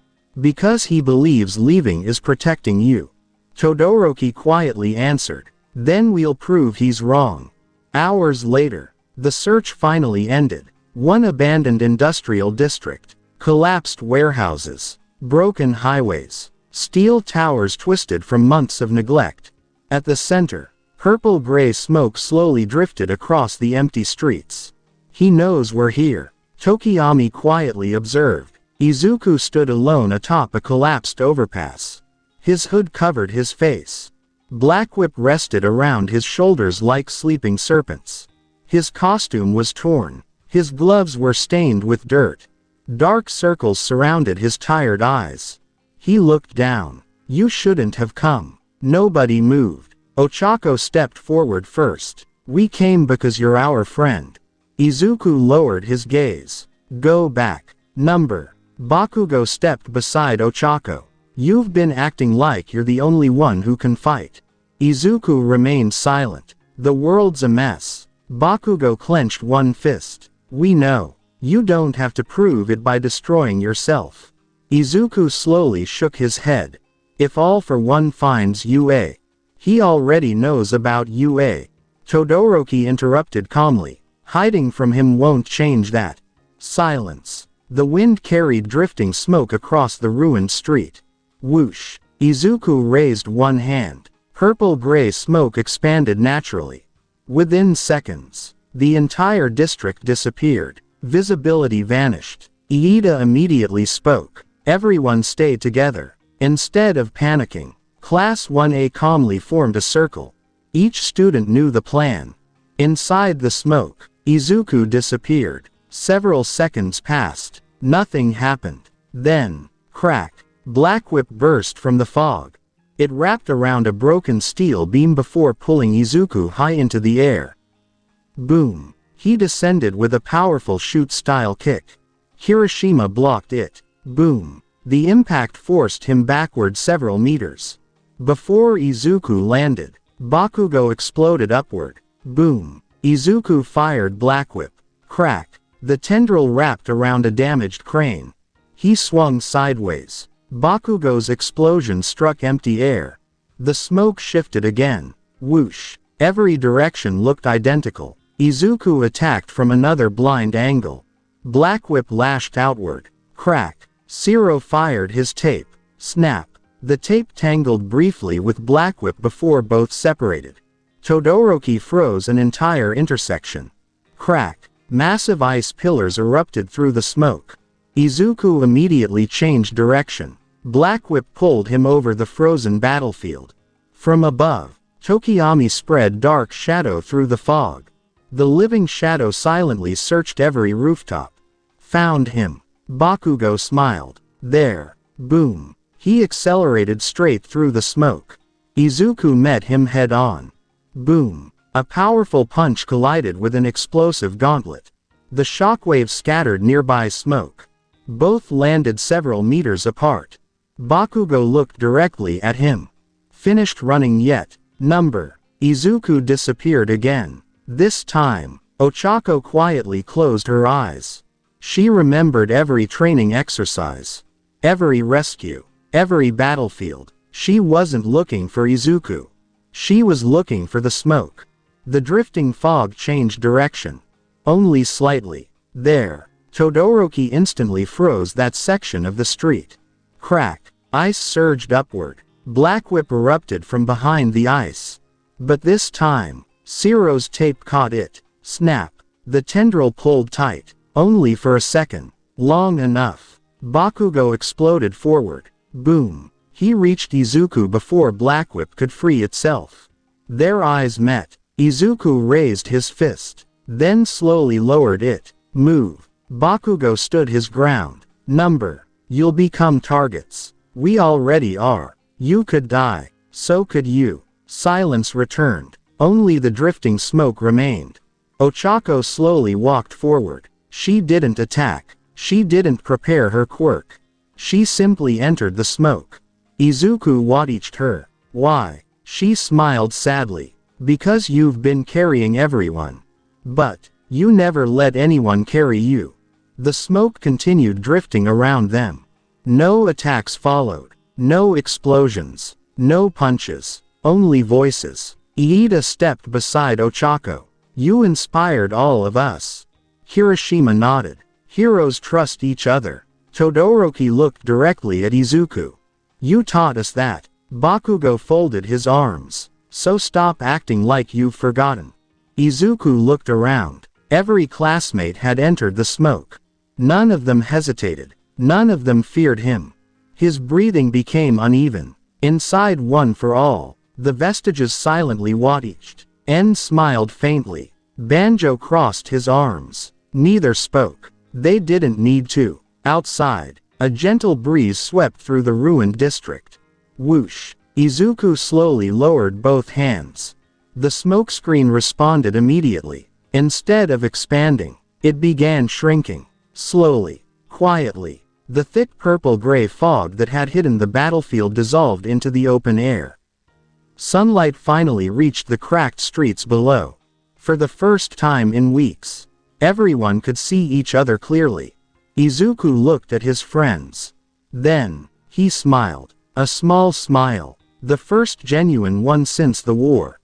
Because he believes leaving is protecting you. Todoroki quietly answered. Then we'll prove he's wrong. Hours later, the search finally ended. One abandoned industrial district. Collapsed warehouses. Broken highways. Steel towers twisted from months of neglect. At the center, purple-gray smoke slowly drifted across the empty streets. He knows we're here, Tokiyami quietly observed. Izuku stood alone atop a collapsed overpass. His hood covered his face. Blackwhip rested around his shoulders like sleeping serpents. His costume was torn. His gloves were stained with dirt. Dark circles surrounded his tired eyes. He looked down. You shouldn't have come. Nobody moved. Ochako stepped forward first. We came because you're our friend. Izuku lowered his gaze. Go back. Number. Bakugo stepped beside Ochako. You've been acting like you're the only one who can fight. Izuku remained silent. The world's a mess. Bakugo clenched one fist. We know. You don't have to prove it by destroying yourself. Izuku slowly shook his head. If All for One finds UA. He already knows about UA. Todoroki interrupted calmly. Hiding from him won't change that. Silence. The wind carried drifting smoke across the ruined street. Whoosh. Izuku raised one hand. Purple-gray smoke expanded naturally. Within seconds, the entire district disappeared. Visibility vanished. Iida immediately spoke. Everyone stay together. Instead of panicking, Class 1A calmly formed a circle. Each student knew the plan. Inside the smoke, Izuku disappeared. Several seconds passed. Nothing happened. Then, crack, Blackwhip burst from the fog. It wrapped around a broken steel beam before pulling Izuku high into the air. Boom. He descended with a powerful shoot-style kick. Hiroshima blocked it. Boom. The impact forced him backward several meters. Before Izuku landed, Bakugo exploded upward. Boom. Izuku fired Blackwhip. Crack. The tendril wrapped around a damaged crane. He swung sideways. Bakugo's explosion struck empty air. The smoke shifted again. Whoosh. Every direction looked identical. Izuku attacked from another blind angle. Blackwhip lashed outward. Crack. Zero fired his tape. Snap. The tape tangled briefly with Blackwhip before both separated. Todoroki froze an entire intersection. Crack. Massive ice pillars erupted through the smoke. Izuku immediately changed direction. Blackwhip pulled him over the frozen battlefield. From above, Tokiyami spread dark shadow through the fog. The living shadow silently searched every rooftop. Found him. Bakugo smiled. There. Boom. He accelerated straight through the smoke. Izuku met him head-on. Boom. A powerful punch collided with an explosive gauntlet. The shockwave scattered nearby smoke. Both landed several meters apart. Bakugo looked directly at him. Finished running yet? Number. Izuku disappeared again. This time, Ochako quietly closed her eyes. She remembered every training exercise. Every rescue. Every battlefield. She wasn't looking for Izuku. She was looking for the smoke. The drifting fog changed direction. Only slightly. There. Todoroki instantly froze that section of the street. Crack. Ice surged upward. Blackwhip erupted from behind the ice. But this time, Zero's tape caught it. Snap. The tendril pulled tight. Only for a second. Long enough. Bakugo exploded forward. Boom. He reached Izuku before Blackwhip could free itself. Their eyes met. Izuku raised his fist. then slowly lowered it. Move. Bakugo stood his ground. Number. You'll become targets. We already are. You could die. So could you. Silence returned. Only the drifting smoke remained. Ochako slowly walked forward. She didn't attack. She didn't prepare her quirk. She simply entered the smoke. Izuku watched her. Why? She smiled sadly. Because you've been carrying everyone. But, you never let anyone carry you. The smoke continued drifting around them. No attacks followed. No explosions. No punches. Only voices. Iida stepped beside Ochako. You inspired all of us. Kirishima nodded. Heroes trust each other. Todoroki looked directly at Izuku. You taught us that. Bakugo folded his arms. So stop acting like you've forgotten. Izuku looked around. Every classmate had entered the smoke. None of them hesitated. None of them feared him. His breathing became uneven. Inside One for All, the vestiges silently watched. En smiled faintly. Banjo crossed his arms. Neither spoke. They didn't need to. Outside, a gentle breeze swept through the ruined district. Whoosh. Izuku slowly lowered both hands. The smokescreen responded immediately. Instead of expanding, it began shrinking. Slowly, quietly, the thick purple-gray fog that had hidden the battlefield dissolved into the open air. Sunlight finally reached the cracked streets below. For the first time in weeks, everyone could see each other clearly. Izuku looked at his friends. Then, he smiled. A small smile. The first genuine one since the war.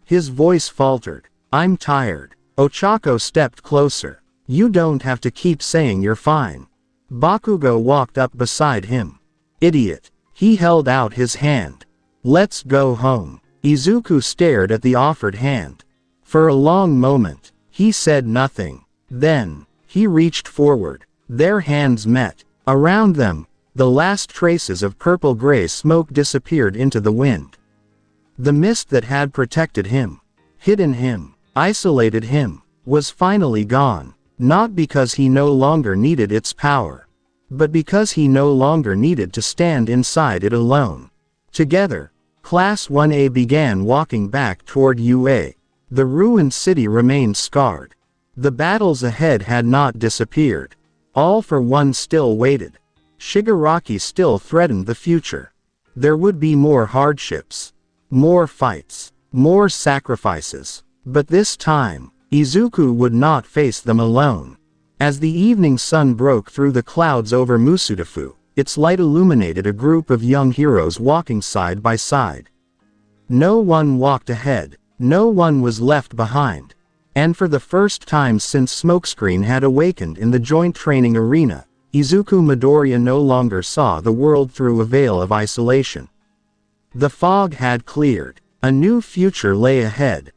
His voice faltered. I'm tired. Ochako stepped closer. You don't have to keep saying you're fine. Bakugo walked up beside him. Idiot. He held out his hand. Let's go home. Izuku stared at the offered hand. For a long moment, he said nothing. Then, he reached forward. Their hands met. Around them, the last traces of purple-gray smoke disappeared into the wind. The mist that had protected him, hidden him, isolated him, was finally gone. Not because he no longer needed its power, but because he no longer needed to stand inside it alone. Together, Class 1A began walking back toward UA. The ruined city remained scarred. The battles ahead had not disappeared. All for One still waited. Shigaraki still threatened the future. There would be more hardships, more fights, more sacrifices. But this time, Izuku would not face them alone. As the evening sun broke through the clouds over Musudafu, its light illuminated a group of young heroes walking side by side. No one walked ahead, no one was left behind. And for the first time since Smokescreen had awakened in the joint training arena, Izuku Midoriya no longer saw the world through a veil of isolation. The fog had cleared. A new future lay ahead.